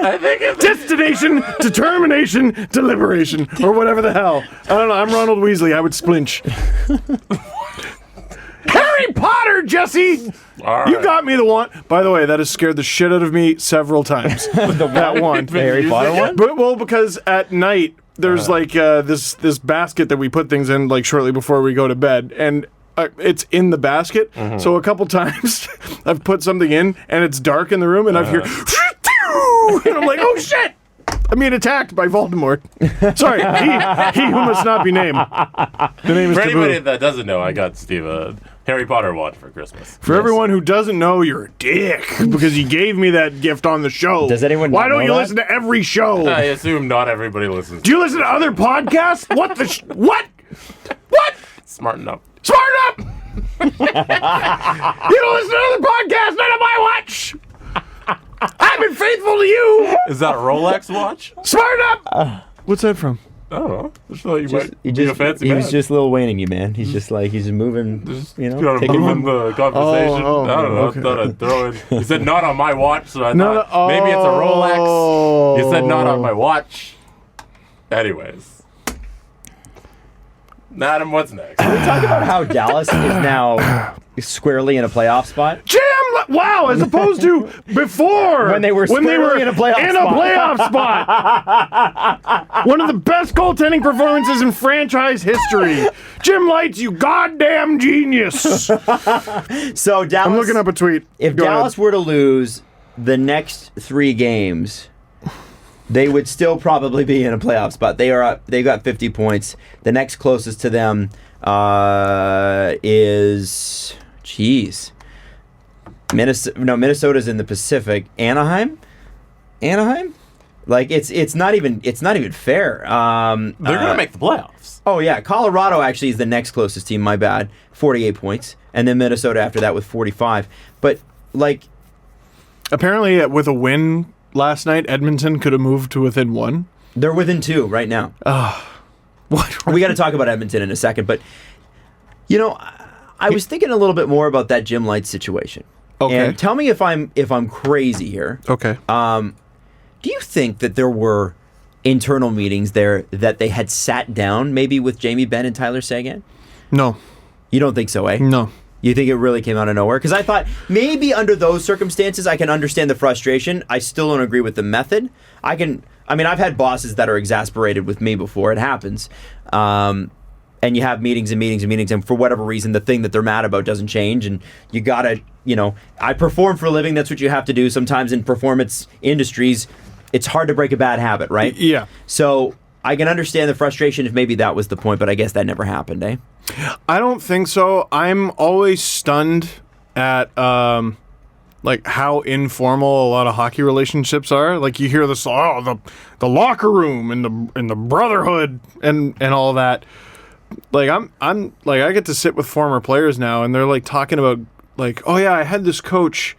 I think it's Destination, determination, deliberation, or whatever the hell. I don't know. I'm Ronald Weasley. I would splinch. Harry Potter, Jesse! all right. You got me the one. By the way, that has scared the shit out of me several times. That one. The Harry Potter one? Well, because at night there's like this basket that we put things in like shortly before we go to bed, and it's in the basket. So a couple times I've put something in, and it's dark in the room, and I've heard, and I'm like, oh shit! I'm being attacked by Voldemort. Sorry, he who must not be named. The name is For anybody Taboo. that doesn't know, I got Steve a Harry Potter watch for Christmas. For everyone who doesn't know, you're a dick because you gave me that gift on the show. Does anyone Why not don't know you that? listen to every show? I assume not everybody listens. Do you listen to other podcasts? What the what? What? Smarten up. Smart up! You don't listen to other podcasts, not on my watch! I've been faithful to you! Is that a Rolex watch? Smart up! What's that from? I don't know. Just thought you might He be a fancy man. was just Lil Wayneing you, man. He's just moving, you know, Trying to taking move in the conversation. Oh, I don't know. okay. Thought I'd throw it. You said not on my watch, so I No, thought maybe it's a Rolex. You said not on Oh. my watch. Anyways. Adam, what's next? Can we talk about how Dallas is now squarely in a playoff spot? Jim! Wow, as opposed to before. When they were squarely in a playoff spot. One of the best goaltending performances in franchise history. Jim Lights, you goddamn genius. So Dallas. I'm looking up a tweet. If Go Dallas ahead. were to lose the next 3 games, they would still probably be in a playoff spot. They got 50 points. The next closest to them is Minnesota's in the Pacific. Anaheim. Like it's not even fair. They're gonna make the playoffs. Oh yeah, Colorado actually is the next closest team. My bad, 48 points, and then Minnesota after that with 45. But like, Apparently, with a win last night, Edmonton could have moved to within 1. they're within 2 right now. What? We got to talk about Edmonton in a second, but you know, I was thinking a little bit more about that Jim Light situation. Okay. And tell me if I'm crazy here. Okay. Do you think that there were internal meetings there that they had sat down maybe with Jamie Benn and Tyler Seguin? No. You don't think so, eh? No. You think it really came out of nowhere? Because I thought maybe under those circumstances I can understand the frustration. I still don't agree with the method. I've had bosses that are exasperated with me before. It happens. And you have meetings and meetings and meetings, and for whatever reason, the thing that they're mad about doesn't change, and you gotta, I perform for a living. That's what you have to do. Sometimes in performance industries, it's hard to break a bad habit, right? Yeah. So I can understand the frustration if maybe that was the point, but I guess that never happened, eh? I don't think so. I'm always stunned at like how informal a lot of hockey relationships are. Like you hear this, the locker room and the brotherhood and all that. Like I'm like I get to sit with former players now, and they're like talking about like, oh yeah, I had this coach.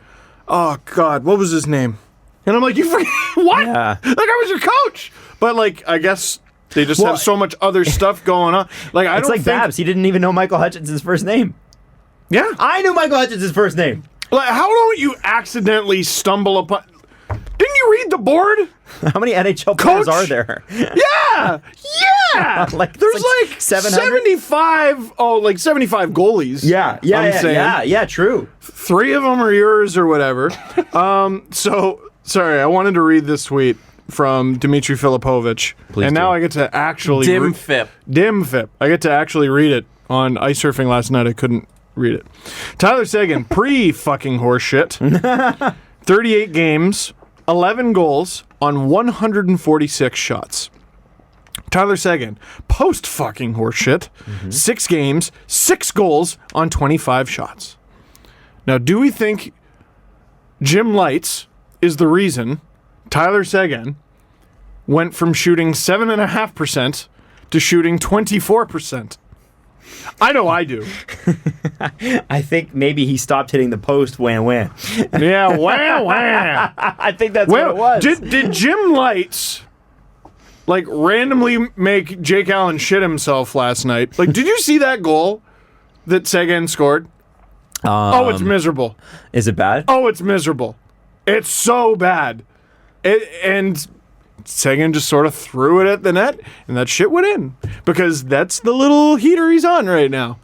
Oh God, what was his name? And I'm like, you forget what? Yeah. Like I was your coach, but like I guess they just have so much other stuff going on. Like I It's don't like think Babs. He didn't even know Michael Hutchinson's first name. Yeah, I knew Michael Hutchinson's first name. like how don't you accidentally stumble upon? Didn't you read the board? How many NHL players Coach? are there? Yeah. Like There's like like 700? 75. Oh, like 75 goalies. Yeah, true. 3 of them are yours or whatever. So sorry, I wanted to read this tweet from Dmitry Filipovich, Please and do. now I get to actually Dimfip. I get to actually read it on ice surfing last night. I couldn't read it. Tyler Seguin, pre-fucking horseshit. 38 games, 11 goals on 146 shots. Tyler Seguin, post-fucking horseshit, 6 games, 6 goals on 25 shots. Now, do we think Jim Lights is the reason Tyler Seguin went from shooting 7.5% to shooting 24%? I know I do. I think maybe he stopped hitting the post wham. Yeah, wah. I think that's what it was. Did Jim Lights like randomly make Jake Allen shit himself last night? Like, did you see that goal that Seguin scored? It's miserable. Is it bad? Oh, it's miserable. It's so bad. And Seguin just sort of threw it at the net, and that shit went in. Because that's the little heater he's on right now.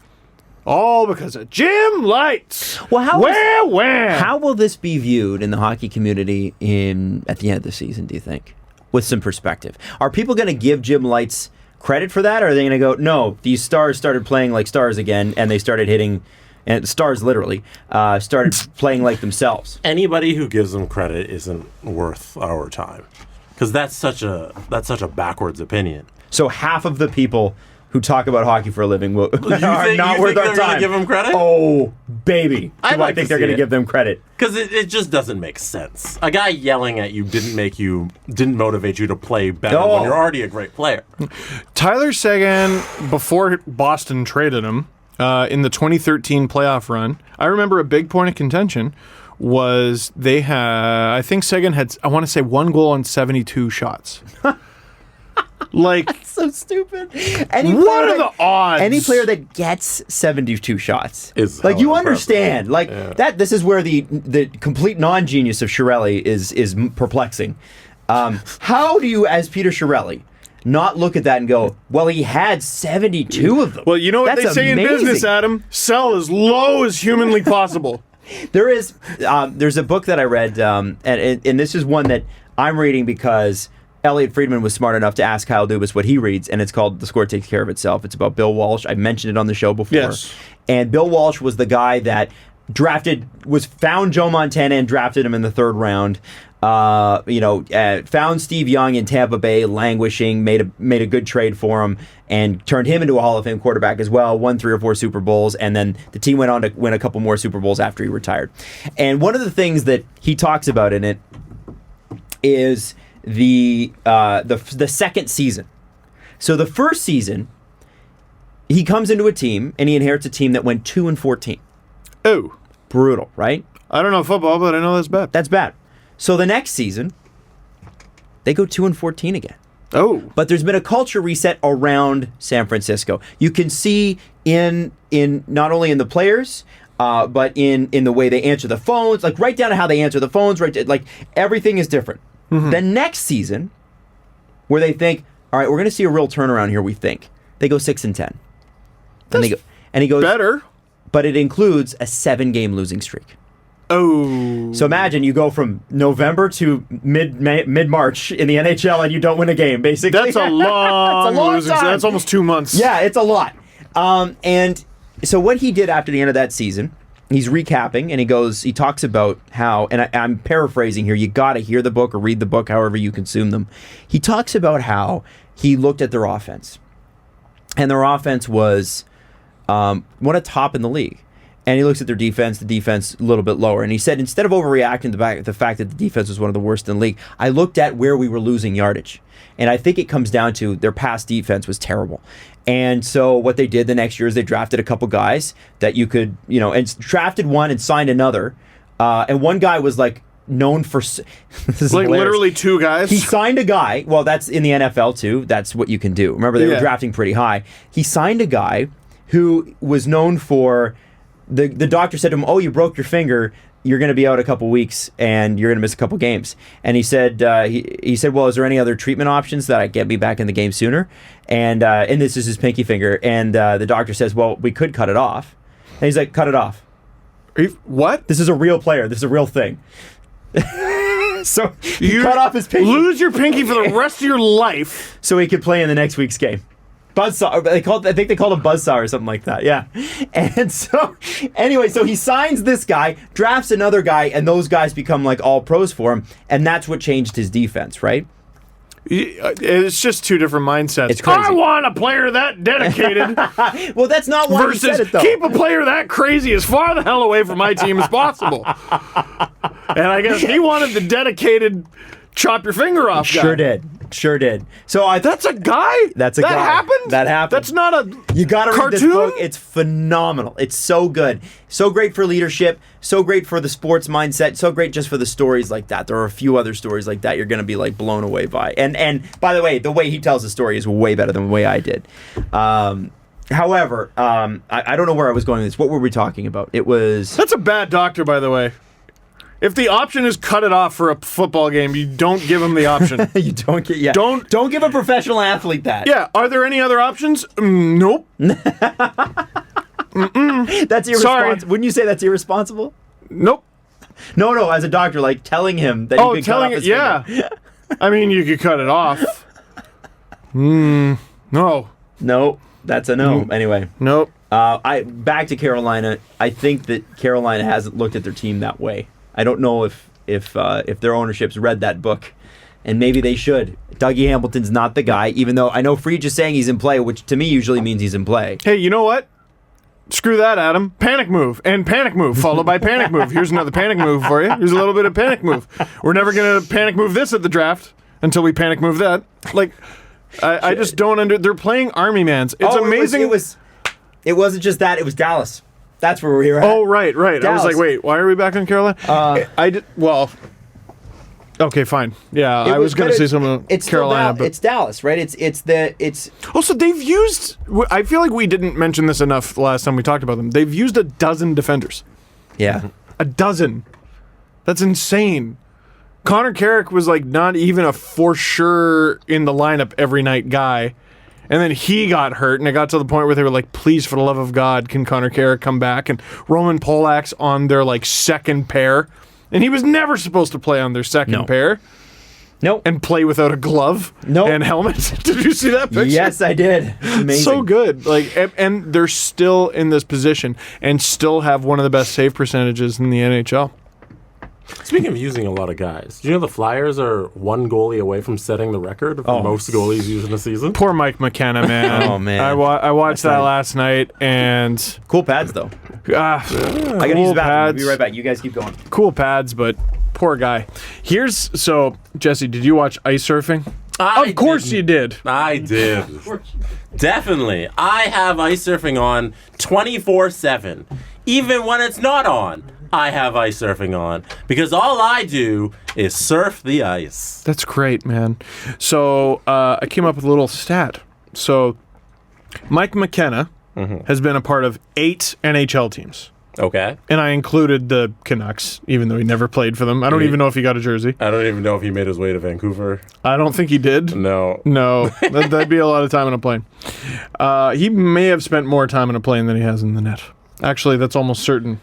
All because of Jim Lights. Well, how how will this be viewed in the hockey community at the end of the season, do you think? With some perspective. Are people going to give Jim Lights credit for that, or are they going to go, no, these stars started playing like stars again, and they started hitting, and stars literally, started playing like themselves? Anybody who gives them credit isn't worth our time. Because that's such a backwards opinion. So half of the people who talk about hockey for a living are not worth our they're time. Going to give them credit? Oh, baby. I think they're going to give them credit. Because it just doesn't make sense. A guy yelling at you didn't motivate you to play better when you're already a great player. Tyler Seguin, before Boston traded him in the 2013 playoff run, I remember a big point of contention was I think Seguin had, I want to say, 1 goal on 72 shots. Like, So stupid. what are the odds? Any player that gets 72 shots Is like, you hella understand, impressive. like that. This is where the complete non-genius of Chiarelli is perplexing. How do you, as Peter Chiarelli, not look at that and go, well, he had 72 of them? Well, you know what That's they say amazing. in business, Adam? Sell as low as humanly possible. There's a book that I read, and this is one that I'm reading because Elliot Friedman was smart enough to ask Kyle Dubas what he reads, and it's called The Score Takes Care of Itself. It's about Bill Walsh. I mentioned it on the show before. Yes. And Bill Walsh was the guy that found Joe Montana and drafted him in the 3rd round. Found Steve Young in Tampa Bay languishing, made a good trade for him, and turned him into a Hall of Fame quarterback as well, won 3 or 4 Super Bowls, and then the team went on to win a couple more Super Bowls after he retired. And one of the things that he talks about in it is the second season. So the first season, he comes into a team, and he inherits a team that went 2-14. Oh. Brutal, right? I don't know football, but I know that's bad. That's bad. So the next season, they go 2-14 again. Oh. But there's been a culture reset around San Francisco. You can see in not only in the players, but in the way they answer the phones, like right down to how they answer the phones, right? Like everything is different. Mm-hmm. The next season, where they think, all right, we're going to see a real turnaround here. We think they go 6-10, and he goes better, but it includes a 7-game losing streak. Oh. So imagine you go from November to mid-March in the NHL and you don't win a game, basically. That's a long losing streak. That's almost 2 months. Yeah, it's a lot. And so what he did after the end of that season, he's recapping, and he talks about how, and I'm paraphrasing here, you got to hear the book or read the book, however you consume them. He talks about how he looked at their offense, and their offense was one of top in the league. and he looks at their defense, the defense a little bit lower. And he said, instead of overreacting to the fact that the defense was one of the worst in the league, I looked at where we were losing yardage. And I think it comes down to their pass defense was terrible. And so what they did the next year is they drafted a couple guys that you could, and drafted one and signed another. And one guy was like known for... This is like hilarious. literally two guys? He signed a guy. Well, that's in the NFL too. That's what you can do. Remember, they were drafting pretty high. He signed a guy who was known for... The doctor said to him, "Oh, you broke your finger. You're going to be out a couple weeks, and you're going to miss a couple games." And he said, "He said, well, is there any other treatment options that I get me back in the game sooner?" And this is his pinky finger. And the doctor says, "Well, we could cut it off." And he's like, "Cut it off." What? This is a real player. This is a real thing. So he cut off his pinky. Lose your pinky for the rest of your life, so he could play in the next week's game. Buzzsaw. I think they called him Buzzsaw or something like that. Yeah. And so, anyway, so he signs this guy, drafts another guy, and those guys become like all pros for him, and that's what changed his defense, right? It's just two different mindsets. It's crazy. I want a player that dedicated. Well, that's not why he said versus it, though. keep a player that crazy as far the hell away from my team as possible. And I guess he wanted the dedicated chop your finger off guy. Sure did. So That's a guy? That's a that guy. Happened? That happened. That's not a You gotta read this cartoon? book. It's phenomenal. It's so good. So great for leadership. So great for the sports mindset. So great just for the stories like that. There are a few other stories like that you're going to be like blown away by. And by the way he tells the story is way better than the way I did. However, I don't know where I was going with this. What were we talking about? It was... That's a bad doctor, by the way. If the option is cut it off for a football game, you don't give him the option. You don't get... Yeah. Don't give a professional athlete that. Yeah. Are there any other options? Nope. That's irresponsible. Sorry. Wouldn't you say that's irresponsible? Nope. No, as a doctor, like telling him that he could cut off his finger. I mean, you could cut it off. No. No, that's a no. Anyway. Nope. Back to Carolina. I think that Carolina hasn't looked at their team that way. I don't know if their ownership's read that book, and maybe they should. Dougie Hamilton's not the guy, even though I know Friedge is saying he's in play, which to me usually means he's in play. Hey, you know what? Screw that, Adam. Panic move, and panic move, followed by panic move. Here's another panic move for you. Here's a little bit of panic move. We're never going to panic move this at the draft until we panic move that. Like, I just don't they're playing Army Mans. It's amazing. It wasn't just that. It was Dallas. That's where we were at. Oh, right. Dallas. I was like, wait, why are we back on Carolina? Okay, fine. Yeah, I was going to say something about Carolina. But it's Dallas, right? It's also, they've used... I feel like we didn't mention this enough the last time we talked about them. They've used a dozen defenders. Yeah. A dozen. That's insane. Connor Carrick was like not even a for sure in the lineup every night guy. And then he got hurt, and it got to the point where they were like, please, for the love of God, can Connor Carrick come back? And Roman Polak's on their like second pair. And he was never supposed to play on their second pair. Nope. And play without a glove and helmet. Did you see that picture? Yes, I did. Amazing. So good. Like, and they're still in this position and still have one of the best save percentages in the NHL. Speaking of using a lot of guys, do you know the Flyers are one goalie away from setting the record for most goalies used in a season? Poor Mike McKenna, man. Oh, man. I watched that last night, and... Cool pads, though. I gotta use the bathroom. I'll be right back. You guys keep going. Cool pads, but poor guy. So, Jesse, did you watch ice surfing? Of course you did. I did. Definitely. I have ice surfing on 24/7. Even when it's not on, I have ice surfing on. Because all I do is surf the ice. That's great, man. So, I came up with a little stat. So, Mike McKenna has been a part of 8 NHL teams. Okay. And I included the Canucks, even though he never played for them. I don't even know if he got a jersey. I don't even know if he made his way to Vancouver. I don't think he did. No. That'd be a lot of time on a plane. He may have spent more time on a plane than he has in the net. Actually, that's almost certain.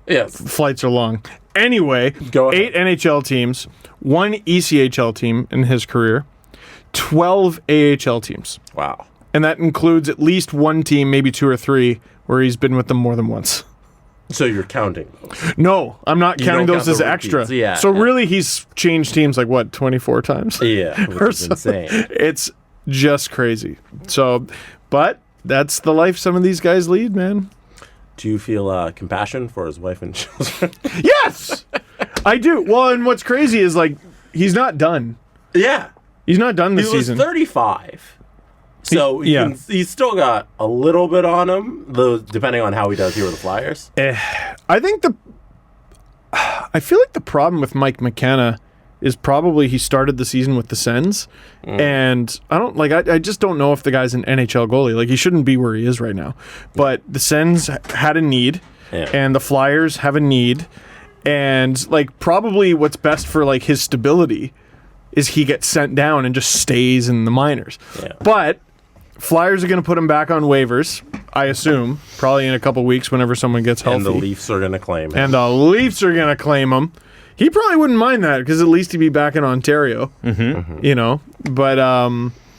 Yes. Flights are long. Anyway, Go ahead. 8 NHL teams, 1 ECHL team in his career, 12 AHL teams. Wow. And that includes at least 1 team, maybe 2 or 3, where he's been with them more than once. So you're counting those? No, I'm not counting don't those count as the extra. repeats. Yeah. So really, he's changed teams like, what, 24 times? Yeah, which is insane. It's just crazy. So, but that's the life some of these guys lead, man. Do you feel compassion for his wife and children? Yes, I do. Well, and what's crazy is like he's not done. Yeah. He's not done this He was season. 35. So he's still got a little bit on him, though, depending on how he does here with the Flyers. I feel like the problem with Mike McKenna is probably he started the season with the Sens, and I just don't know if the guy's an NHL goalie. Like, he shouldn't be where he is right now. But the Sens had a need, and the Flyers have a need, and like probably what's best for like his stability is he gets sent down and just stays in the minors. Yeah. But Flyers are going to put him back on waivers, I assume, probably in a couple weeks whenever someone gets healthy. And the Leafs are going to claim him. And the Leafs are going to claim him. He probably wouldn't mind that because at least he'd be back in Ontario. Mm-hmm. You know, but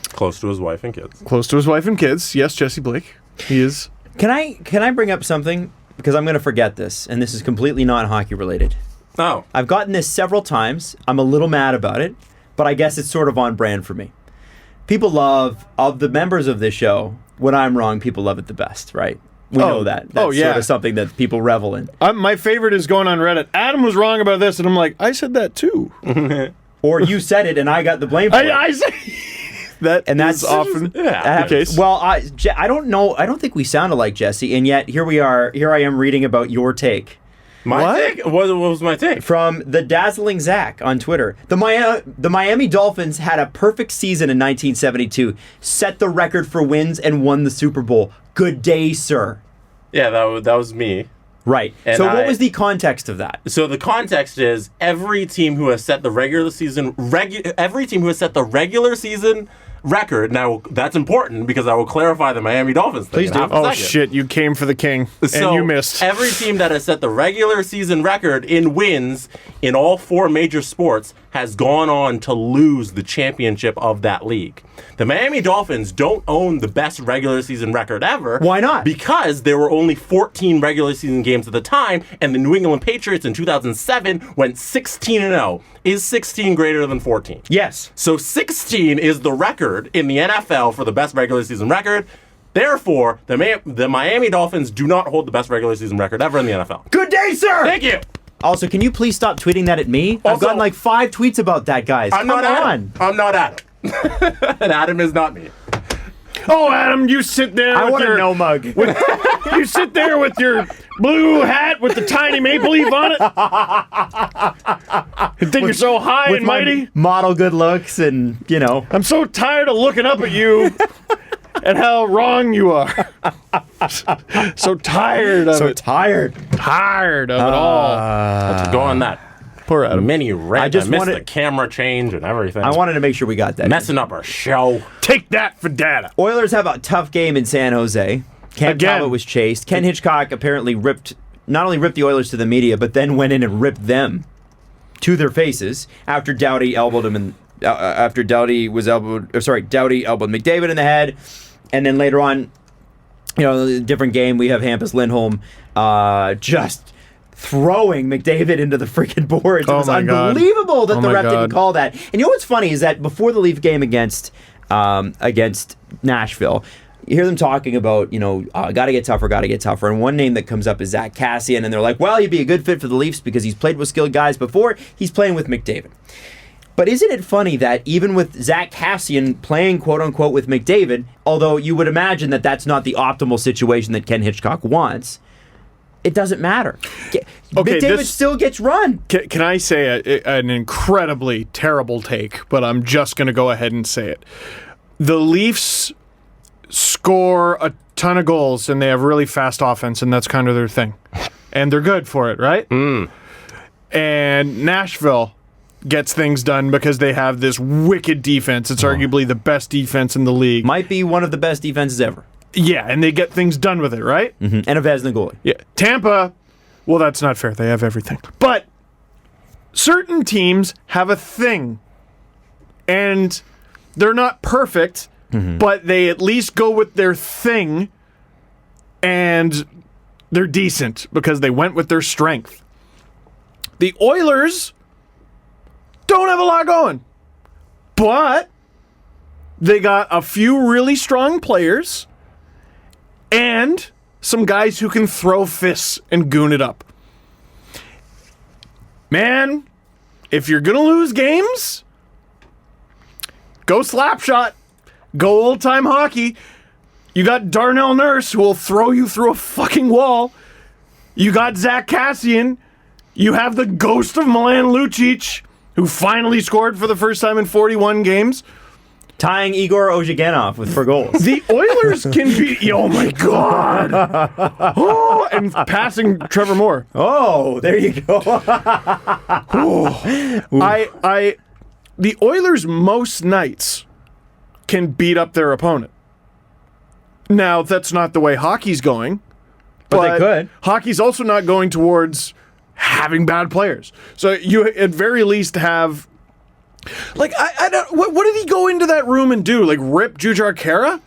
close to his wife and kids. Close to his wife and kids. Yes, Jesse Blake. He is. Can I bring up something? Because I'm going to forget this, and this is completely not hockey related. Oh. I've gotten this several times. I'm a little mad about it, but I guess it's sort of on brand for me. People love, of the members of this show, when I'm wrong, people love it the best, right? We know that. That's sort of something that people revel in. My favorite is going on Reddit. Adam was wrong about this, and I'm like, I said that too. Or you said it, and I got the blame for it. I said that, and that's often the case. Well, I don't know. I don't think we sounded like Jesse, and yet here we are. Here I am reading about your take. My take? What was my take? From the Dazzling Zach on Twitter. The Miami Dolphins had a perfect season in 1972, set the record for wins, and won the Super Bowl. Good day, sir. Yeah, that was me. Right. And so what was the context of that? So the context is every team who has set the regular season record. Now, that's important because I will clarify the Miami Dolphins thing. Please do. Oh, shit. You came for the king, and you missed. Every team that has set the regular season record in wins in all 4 major sports has gone on to lose the championship of that league. The Miami Dolphins don't own the best regular season record ever. Why not? Because there were only 14 regular season games at the time, and the New England Patriots in 2007 went 16-0. Is 16 greater than 14? Yes. So 16 is the record in the NFL for the best regular season record. Therefore, the Miami Dolphins do not hold the best regular season record ever in the NFL. Good day, sir! Thank you! Also, can you please stop tweeting that at me? I've gotten like 5 tweets about that, guys. I'm not Adam. And Adam is not me. Oh, Adam, you sit there. I want a no mug. You sit there with your blue hat with the tiny maple leaf on it. You think you're so high and mighty? Model good looks and, you know. I'm so tired of looking up at you and how wrong you are. So tired of it. Tired of it all. Let's go on that. Poor Adam. Mini rant. I missed the camera change and everything. I wanted to make sure we got that. Messing up our show. Take that for data. Oilers have a tough game in San Jose. Cam Talbot was chased. Ken Hitchcock apparently not only ripped the Oilers to the media, but then went in and ripped them to their faces after Doughty elbowed him and Doughty elbowed McDavid in the head, and then later on, you know, a different game, we have Hampus Lindholm just throwing McDavid into the freaking boards. It was unbelievable that the ref didn't call that. And you know what's funny is that before the Leaf game against Nashville, you hear them talking about, you know, got to get tougher. And one name that comes up is Zach Kassian. And they're like, well, he'd be a good fit for the Leafs because he's played with skilled guys before. He's playing with McDavid. But isn't it funny that even with Zach Kassian playing, quote-unquote, with McDavid, although you would imagine that that's not the optimal situation that Ken Hitchcock wants, it doesn't matter. McDavid still gets run. Can I say an incredibly terrible take, but I'm just going to go ahead and say it. The Leafs score a ton of goals, and they have really fast offense, and that's kind of their thing. And they're good for it, right? And Nashville gets things done because they have this wicked defense. It's arguably the best defense in the league. Might be one of the best defenses ever. Yeah, and they get things done with it, right? And a Vezina goalie. Yeah. Tampa, well, that's not fair. They have everything. But certain teams have a thing, and they're not perfect, but they at least go with their thing, and they're decent because they went with their strength. The Oilers don't have a lot going, but they got a few really strong players, and some guys who can throw fists and goon it up. Man, if you're going to lose games, go slap shot. Go old-time hockey. You got Darnell Nurse, who will throw you through a fucking wall. You got Zach Kassian. You have the ghost of Milan Lucic, who finally scored for the first time in 41 games. Tying Igor Ozhiganov for goals. The Oilers can beat... Oh, my God. Oh, and passing Trevor Moore. Oh, there you go. The Oilers most nights can beat up their opponent. Now, that's not the way hockey's going. But they could. Hockey's also not going towards having bad players. So you at very least have... Like, I don't... What did he go into that room and do? Like, rip Jujhar Khaira?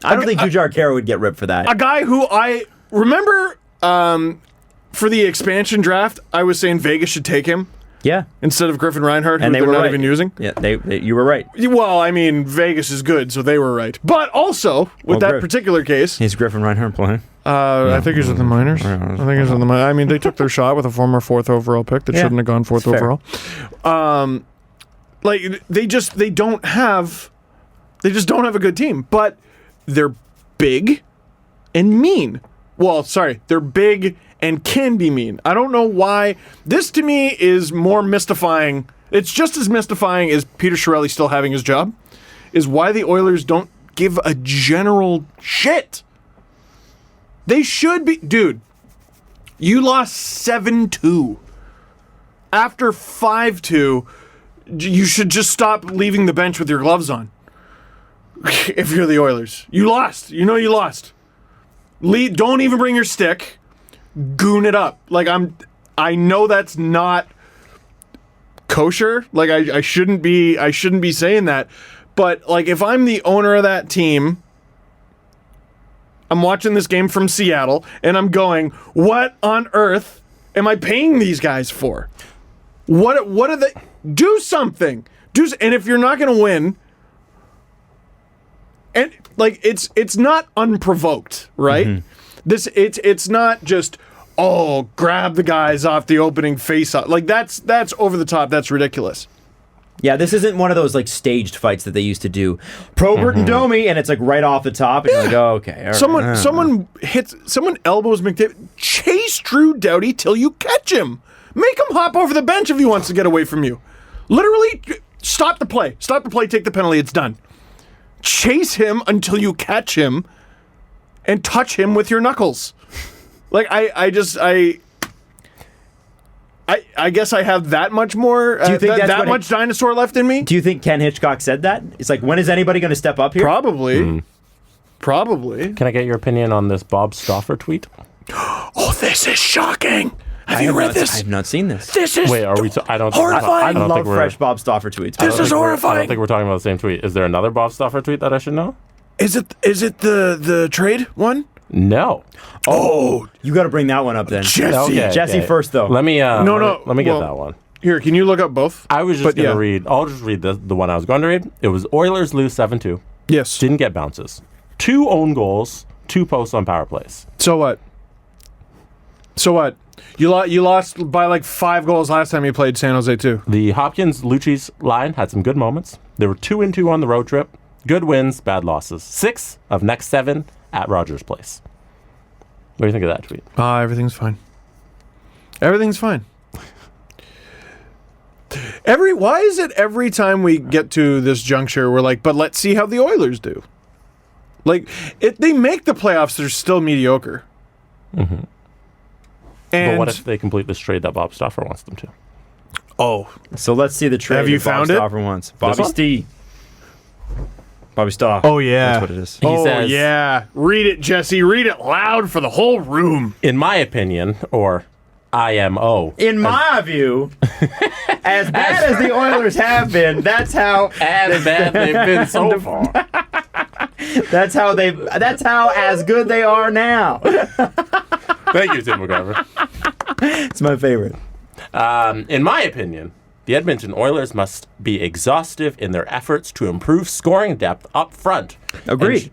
I don't think Jujhar Khaira would get ripped for that. A guy who I... Remember, for the expansion draft, I was saying Vegas should take him? Yeah. Instead of Griffin Reinhart, who And they they're were not right. even using? Yeah, you were right. Well, I mean, Vegas is good, so they were right. But also, with that particular case... Is Griffin Reinhart playing? I think he's with the Miners. I mean, they took their shot with a former 4th overall pick that shouldn't have gone 4th overall. Like, they just don't have a good team. But they're big and mean. Well, sorry, they're big and can be mean. I don't know why. This, to me, is more mystifying. It's just as mystifying as Peter Chiarelli still having his job, is why the Oilers don't give a general shit. They should be... Dude, you lost 7-2. After 5-2, you should just stop leaving the bench with your gloves on. If you're the Oilers. You lost. You know you lost. Don't even bring your stick. Goon it up. Like, I know that's not kosher. Like, I shouldn't be saying that. But, like, if I'm the owner of that team... I'm watching this game from Seattle, and I'm going, what on earth am I paying these guys for? What are they... Do something! And if you're not going to win... And, like, it's not unprovoked, right? Mm-hmm. It's not just, grab the guys off the opening face-off. Like, that's over the top. That's ridiculous. Yeah, this isn't one of those like staged fights that they used to do. Probert and Domi, and it's like right off the top, and you're like, oh, okay. All right. Someone elbows McDavid. Chase Drew Doughty till you catch him. Make him hop over the bench if he wants to get away from you. Literally, stop the play. Stop the play, take the penalty, it's done. Chase him until you catch him and touch him with your knuckles. Like, I guess I have that much more. Do you think that much dinosaur left in me? Do you think Ken Hitchcock said that? It's like, when is anybody going to step up here? Probably. Probably. Can I get your opinion on this Bob Stauffer tweet? Oh, this is shocking. Have you read this? I have not seen this. This is Wait, are we? I don't. I don't love think fresh Bob Stauffer tweets. This is horrifying. I don't think we're talking about the same tweet. Is there another Bob Stauffer tweet that I should know? Is it the trade one? No. Oh, you got to bring that one up then. Jesse first though. Let me. Let me get that one. Here, can you look up both? I was just going to read. I'll just read the one I was going to read. It was Oilers lose 7-2. Yes. Didn't get bounces. 2 own goals. 2 posts on power plays. So what? You lost by like 5 goals last time you played San Jose too. The Hopkins-Lucic line had some good moments. They were 2-2 on the road trip. Good wins, bad losses. 6 of next 7 at Rogers Place. What do you think of that tweet? Everything's fine. Everything's fine. Why is it every time we get to this juncture we're like, but let's see how the Oilers do? Like, they make the playoffs, they're still mediocre. Mm-hmm. But what if they complete this trade that Bob Stauffer wants them to? Oh. So let's see the trade Have you that found Bob it? Stauffer wants. Bobby Stauffer. Oh, yeah. That's what it is. He says, yeah. Read it, Jesse. Read it loud for the whole room. In my opinion, or IMO. In my view, as bad as the Oilers have been, that's how as bad they've been so far. That's how as good they are now. Thank you, Tim McGovern. It's my favorite. In my opinion, the Edmonton Oilers must be exhaustive in their efforts to improve scoring depth up front. Agreed.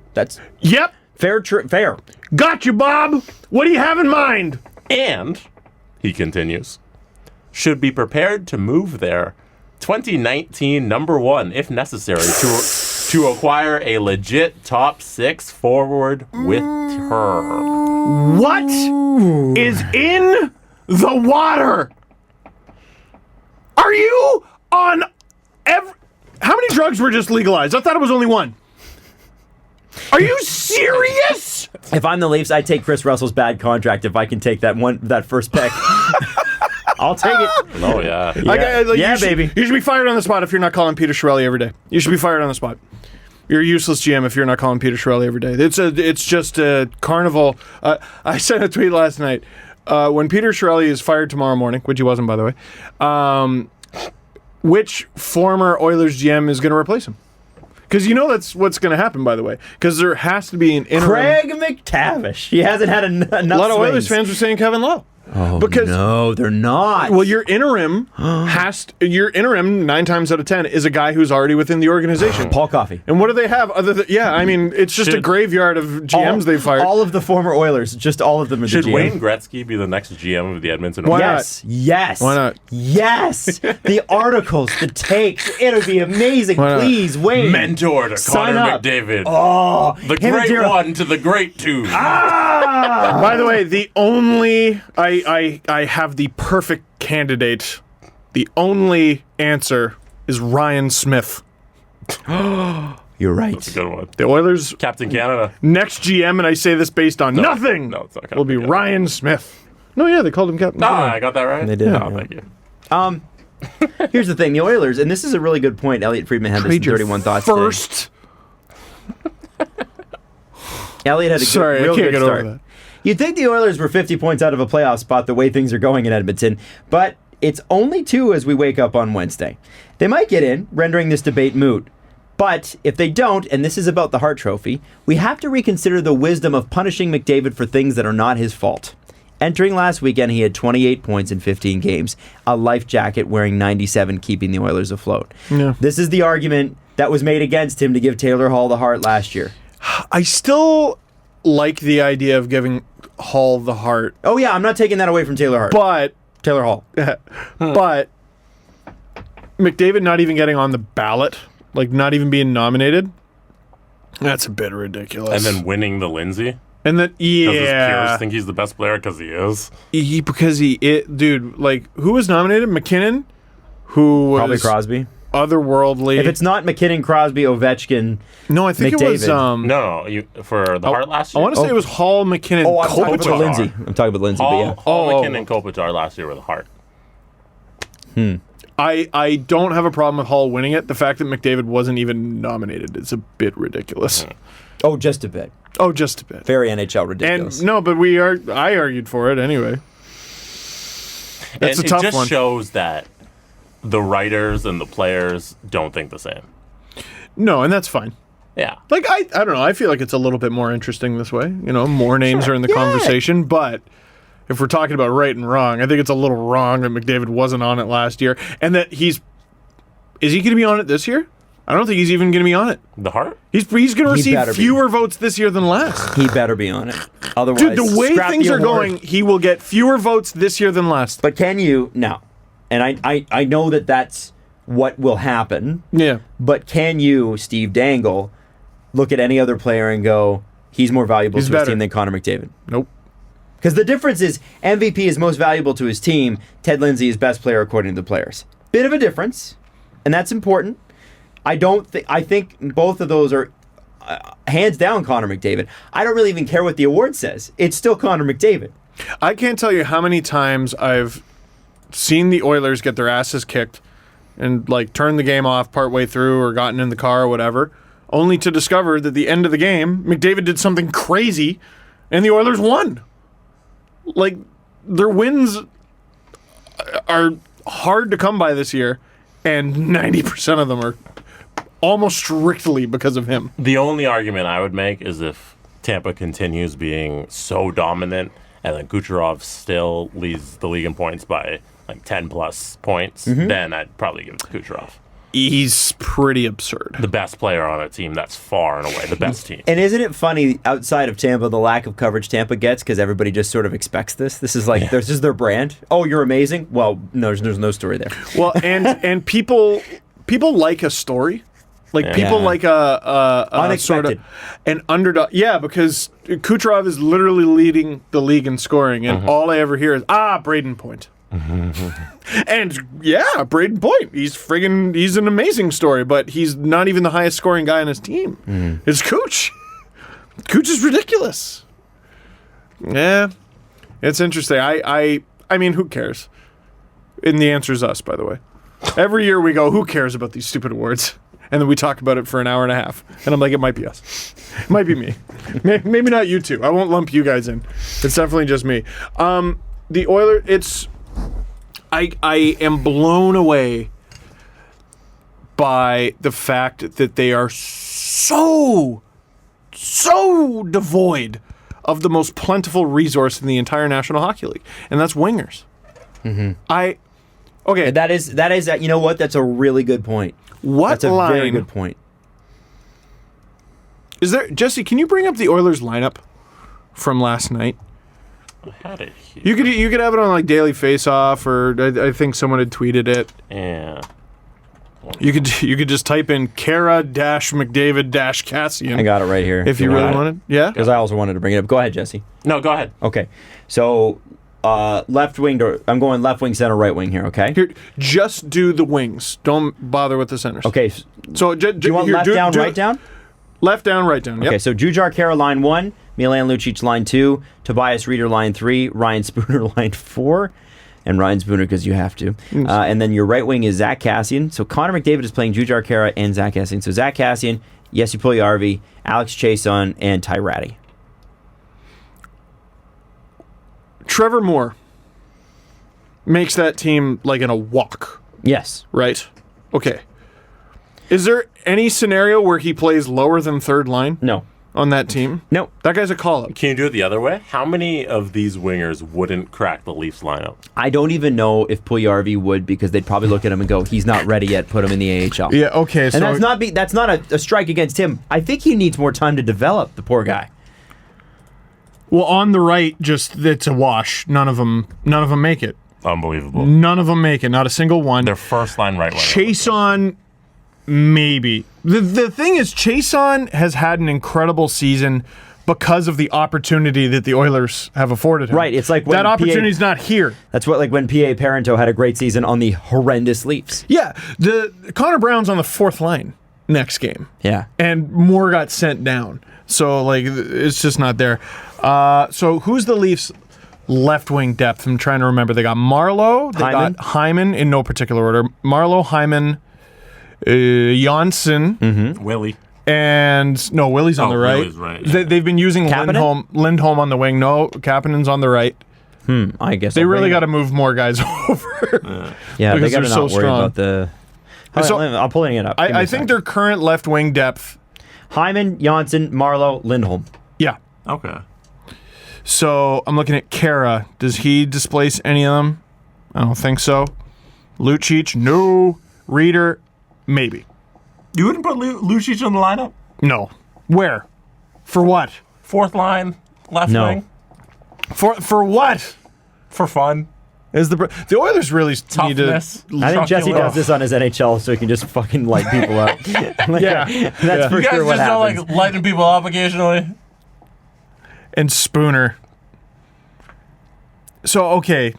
Yep. Fair. Got you, Bob. What do you have in mind? And, he continues, should be prepared to move their 2019 number one, if necessary, to acquire a legit top 6 forward with her. What is in the water? Are you on How many drugs were just legalized? I thought it was only one. Are you serious? If I'm the Leafs, I'd take Chris Russell's bad contract if I can take that first pick. I'll take it. Oh, yeah. Baby. You should be fired on the spot if you're not calling Peter Chiarelli every day. You should be fired on the spot. You're a useless GM if you're not calling Peter Chiarelli every day. It's just a carnival. I sent a tweet last night. When Peter Chiarelli is fired tomorrow morning, which he wasn't, by the way, which former Oilers GM is going to replace him? Because you know that's what's going to happen, by the way. Because there has to be an interim. Craig McTavish. He hasn't had enough A lot of swings. Oilers fans were saying Kevin Lowe. Oh, because no, they're not. Well, your interim 9 times out of 10 is a guy who's already within the organization. Paul Coffey. And what do they have other than it's just a graveyard of GMs they've fired. All of the former Oilers, just all of them are Should the GM. Wayne Gretzky be the next GM of the Edmonton Why Oilers? not? Yes. Why not? Yes. The articles, the takes, it'll be amazing. Why not? Please, Wayne. Mentor to Sign Connor up. McDavid. Oh, The him and great Gerald- one to the great two. By the way, the only I have the perfect candidate. The only answer is Ryan Smith. You're right. Good one. The Oilers' Captain Canada. next GM, and I say this based on nothing. No, it's not will be Captain Canada. Ryan Smith. No, yeah, they called him Captain. Ah, Canada. I got that right? They did, Oh, yeah. thank you. Here's the thing. The Oilers, and this is a really good point. Elliot Friedman had this in Trade your 31 Thoughts today. first. Elliot had a Sorry, real I can't good get start. over that. You'd think the Oilers were 50 points out of a playoff spot the way things are going in Edmonton, but it's only 2 as we wake up on Wednesday. They might get in, rendering this debate moot. But if they don't, and this is about the Hart Trophy, we have to reconsider the wisdom of punishing McDavid for things that are not his fault. Entering last weekend, he had 28 points in 15 games, a life jacket wearing 97, keeping the Oilers afloat. Yeah. This is the argument that was made against him to give Taylor Hall the Hart last year. I still like the idea of giving Hall the Hart, Oh yeah, I'm not taking that away from Taylor Hart. but Taylor Hall. but McDavid not even getting on the ballot, like not even being nominated, that's a bit ridiculous. And then winning the Lindsay. And then Because his yeah, peers think he's the best player because he is. dude, like who was nominated? McKinnon, who was Probably Crosby. otherworldly. If it's not McKinnon, Crosby, Ovechkin, no, I think it was. McDavid. No, for the Hart last I year. want to say it was Hall, McKinnon, I'm talking about Kopitar. Lindsay. I'm talking about Lindsay, but Hall, yeah. Hall Oh. McKinnon, and Kopitar last year with the Hart. I don't have a problem with Hall winning it. The fact that McDavid wasn't even nominated is a bit ridiculous. Oh, just a bit. Oh, just a bit. Very NHL ridiculous. And no, but I argued for it anyway. That's And a tough it just one. shows that the writers and the players don't think the same. No, and that's fine. Yeah. Like I don't know. I feel like it's a little bit more interesting this way. You know, more names are in the conversation. But if we're talking about right and wrong, I think it's a little wrong that McDavid wasn't on it last year, and that is he going to be on it this year? I don't think he's even going to be on it. The Hart? He's going to better receive be. fewer votes this year than last. He better be on it. Otherwise, Dude, the way scrap things the are award. going, he will get fewer votes this year than last. But can you now? And I know that that's what will happen. Yeah. But can you, Steve Dangle, look at any other player and go, he's more valuable He's to his better. team than Connor McDavid? Nope. Because the difference is MVP is most valuable to his team. Ted Lindsay is best player according to the players. Bit of a difference, and that's important. I think both of those are hands down Connor McDavid. I don't really even care what the award says. It's still Connor McDavid. I can't tell you how many times I've seen the Oilers get their asses kicked and like turn the game off partway through or gotten in the car or whatever, only to discover that at the end of the game, McDavid did something crazy and the Oilers won. Like, their wins are hard to come by this year, and 90% of them are almost strictly because of him. The only argument I would make is if Tampa continues being so dominant and then Kucherov still leads the league in points by like 10 plus points, then I'd probably give it to Kucherov. he's pretty absurd. The best player on a team that's far and away the best team. And isn't it funny, outside of Tampa, the lack of coverage Tampa gets because everybody just sort of expects this? This is like, this is their brand. Oh, you're amazing? Well, no, there's no story there. Well, and people like a story. Like, people like a Unexpected. sort of an underdog. Yeah, because Kucherov is literally leading the league in scoring, and all I ever hear is, Braden Point. And yeah, Braden Point. He's an amazing story, but he's not even the highest scoring guy on his team. It's Kuch. Kuch is ridiculous. Yeah, it's interesting. I mean, who cares? And the answer is us, by the way. Every year we go, who cares about these stupid awards? And then we talk about it for an hour and a half. And I'm like, it might be us. It might be me. Maybe not you two. I won't lump you guys in. It's definitely just me. The Oilers, I am blown away by the fact that they are so devoid of the most plentiful resource in the entire National Hockey League. And that's wingers. Okay. That is, you know what? That's a really good point. That's a very good point. Is there, Jesse, can you bring up the Oilers lineup from last night? I had it here. You could have it on like Daily Face-Off, or I think someone had tweeted it. Yeah. You could just type in Kara-McDavid-Cassian. I got it right here. If you really wanted. Yeah? Because I also wanted to bring it up. Go ahead, Jesse. No, go ahead. Okay. So, left wing, I'm going left wing, center, right wing here, okay? Here, just do the wings. Don't bother with the centers. Okay. So do you want left down, right down? Left down, right down. Yep. Okay, so Jujhar Khaira line 1, Milan Lucic line 2, Tobias Reeder line 3, Ryan Spooner line 4, and Ryan Spooner because you have to. And then your right wing is Zach Kassian. So Connor McDavid is playing Jujhar Khaira and Zach Kassian. So Zach Kassian, Jesse Puljujarvi, Alex Chason, and Ty Rattie. Trevor Moore makes that team like in a walk. Yes. Right? Okay. Is there any scenario where he plays lower than third line? No. On that team? No. That guy's a call-up. Can you do it the other way? How many of these wingers wouldn't crack the Leafs lineup? I don't even know if Puljujarvi would, because they'd probably look at him and go, he's not ready yet, put him in the AHL. Yeah, okay. So And that's not a strike against him. I think he needs more time to develop, the poor guy. well, on the right, just it's a wash. None of them make it. Unbelievable. None of them make it. Not a single one. Their first line right winger. Chason, maybe. The thing is, Chason has had an incredible season because of the opportunity that the Oilers have afforded him. Right, it's like when that opportunity's not here. That's what, like when P.A. Parento had a great season on the horrendous Leafs. Yeah, the Connor Brown's on the fourth line next game. Yeah. And Moore got sent down. So, like, it's just not there. So, who's the Leafs' left wing depth? I'm trying to remember. They got Marlowe. They got Hyman in no particular order. Marlowe, Hyman, Janssen. Willie. And, no, Willie's on the right. Willie's right, yeah. They've been using Lindholm on the wing. No, Kapanen's on the right. I guess They really got to move more guys over. Yeah, they because got they're to not so worry strong. about the... So- I'm pulling it up. Give me I a think sec. their current left wing depth, Hyman, Janssen, Marlowe, Lindholm. yeah. Okay. So I'm looking at Kara. Does he displace any of them? I don't think so. Lucic, no. Reeder, maybe. You wouldn't put Lucic in the lineup? No. Where? For what? Fourth line, left No. wing? For what? For fun. Is the Oilers really need to? Toughness. I think Jesse Truculent. does this on his NHL so he can just fucking light people up. Like, Yeah. That's for You guys sure what just don't happens. like lighting people up occasionally? And Spooner. So okay.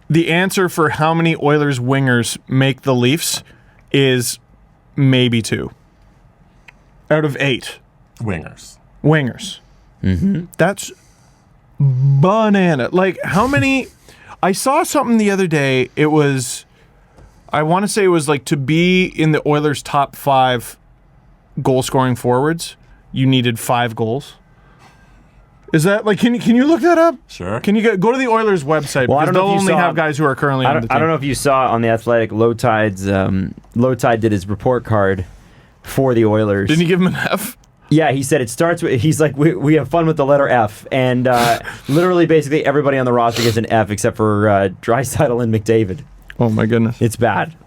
The answer for how many Oilers wingers make the Leafs is maybe 2 out of 8 Wingers. wingers. That's banana. Like, how many? I saw something the other day. It was, I want to say it was like, to be in the Oilers' top 5 goal scoring forwards, you needed 5 goals. Is that like? Can you look that up? Sure. Can you go to the Oilers website? Well, I Because don't know they'll if you only saw- have guys who are currently on the team. I don't know if you saw on the Athletic, Low Tide did his report card for the Oilers. Didn't you give him an F? Yeah, he said it starts with, he's like, we have fun with the letter F. And literally, basically, everybody on the roster gets an F except for Draisaitl and McDavid. Oh my goodness. It's bad.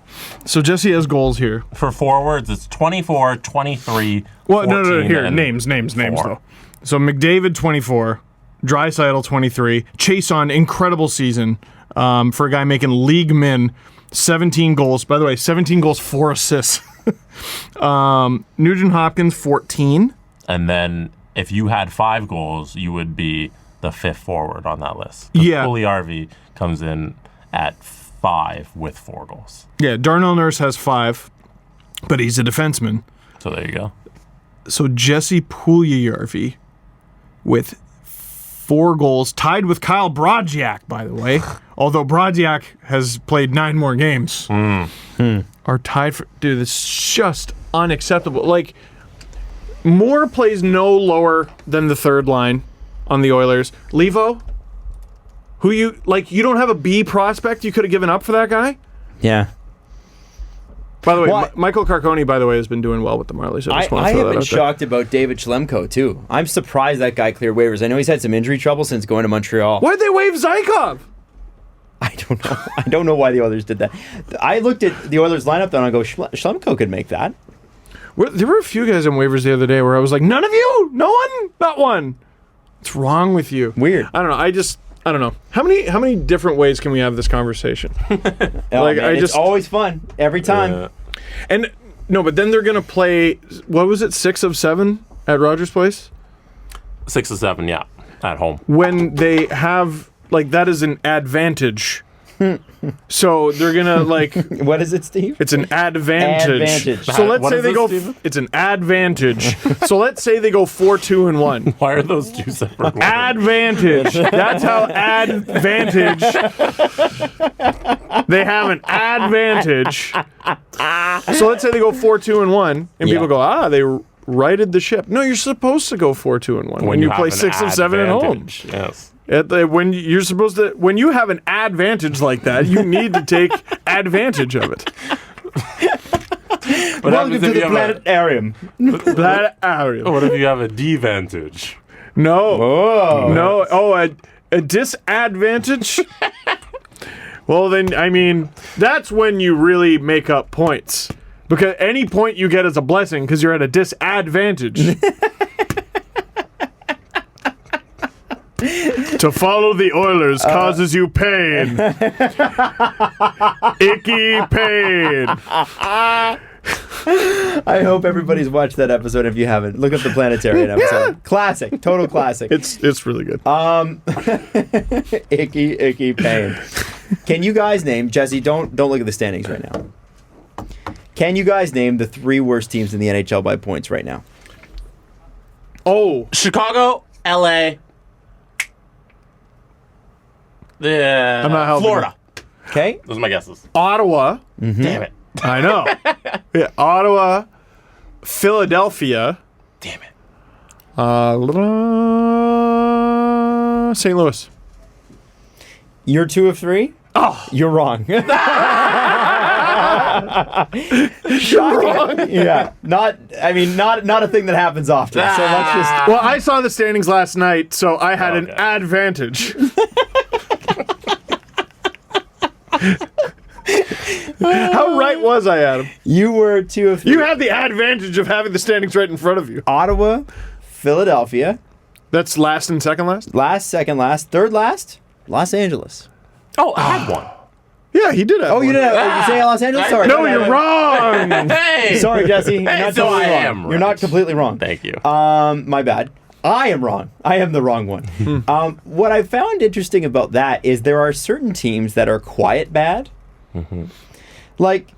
So Jesse has goals here. For forwards, it's 24, 23, Well, no. 14, Here, and names 4. though. So McDavid 24, Draisaitl 23, Chason incredible season for a guy making league min, 17 goals. By the way, 17 goals, 4 assists. Nugent Hopkins 14. And then if you had 5 goals, you would be the 5th forward on that list. Yeah. Puljujärvi comes in at 5 with 4 goals. Yeah, Darnell Nurse has 5, but he's a defenseman. So there you go. So Jesse Puljujärvi with 4 goals, tied with Kyle Brodziak, by the way. Although Brodziak has played 9 more games. Are tied for... Dude, this is just unacceptable. Like, Moore plays no lower than the third line on the Oilers. Levo, who you don't have a B prospect you could have given up for that guy? Yeah. By the way, Well, Michael Carcone, by the way, has been doing well with the Marlies. So I just want I to throw have that been out there. shocked about David Schlemko, too. I'm surprised that guy cleared waivers. I know he's had some injury trouble since going to Montreal. Why'd they waive Zykov? I don't know. I don't know why the Oilers did that. I looked at the Oilers lineup, and I go, Schlemko could make that. There were a few guys on waivers the other day where I was like, none of you? No one? Not one. What's wrong with you? Weird. I don't know. I don't know. How many different ways can we have this conversation? Oh, man, it's always fun. Every time. Yeah. And no, but then they're going to play, what was it, 6 of 7 at Rogers Place? 6 of 7, yeah, at home. When they have, like, that is an advantage. So they're going to, like... What is it, Steve? It's an advantage. Advantage. So let's What say is they this, go... Steven? It's an advantage. So let's say they go 4-2-1. Why are those 2 separate words? Advantage. That's how advantage. They have an advantage. So let's say they go 4-2-1, and Yeah. people go, they righted the ship. No, you're supposed to go 4-2-1 when you have play an 6 of 7 at home. advantage. Yes. When you have an advantage like that, you need to take advantage of it. What Welcome happens to if the you have planetarium. That area. what if you have a D-vantage? No. Oh. No. Oh, a disadvantage? Well, then, I mean, that's when you really make up points. Because any point you get is a blessing because you're at a disadvantage. To follow the Oilers causes you pain. Icky pain. I hope everybody's watched that episode. If you haven't, look up the planetarium episode. Classic. Total classic. It's really good. Icky pain. Can you guys name, Jesse, don't look at the standings right now. Can you guys name the 3 worst teams in the NHL by points right now? Oh, Chicago, LA, I'm not helping Florida. Okay. Those are my guesses. Ottawa. Damn it. I know. Yeah, Ottawa, Philadelphia, Damn it. St. Louis. You're 2 of 3? Oh, You're wrong. Shocking. Yeah. Not a thing that happens often. So let's just well, I saw the standings last night, so I had an Okay. advantage. How right was I, Adam? you were 2 of 3. You have the advantage of having the standings right in front of you. Ottawa, Philadelphia, That's last and second last? last, second last, third last, Los Angeles. Oh, I had one. Yeah, he did have Oh, you one. did you say Los Angeles? Sorry. No, you're wrong. Hey! Sorry, Jesse. You're Hey, not so totally I wrong. am You're right. not completely wrong. Thank you. My bad. I am wrong. I am the wrong one. What I found interesting about that is there are certain teams that are quiet bad. Like,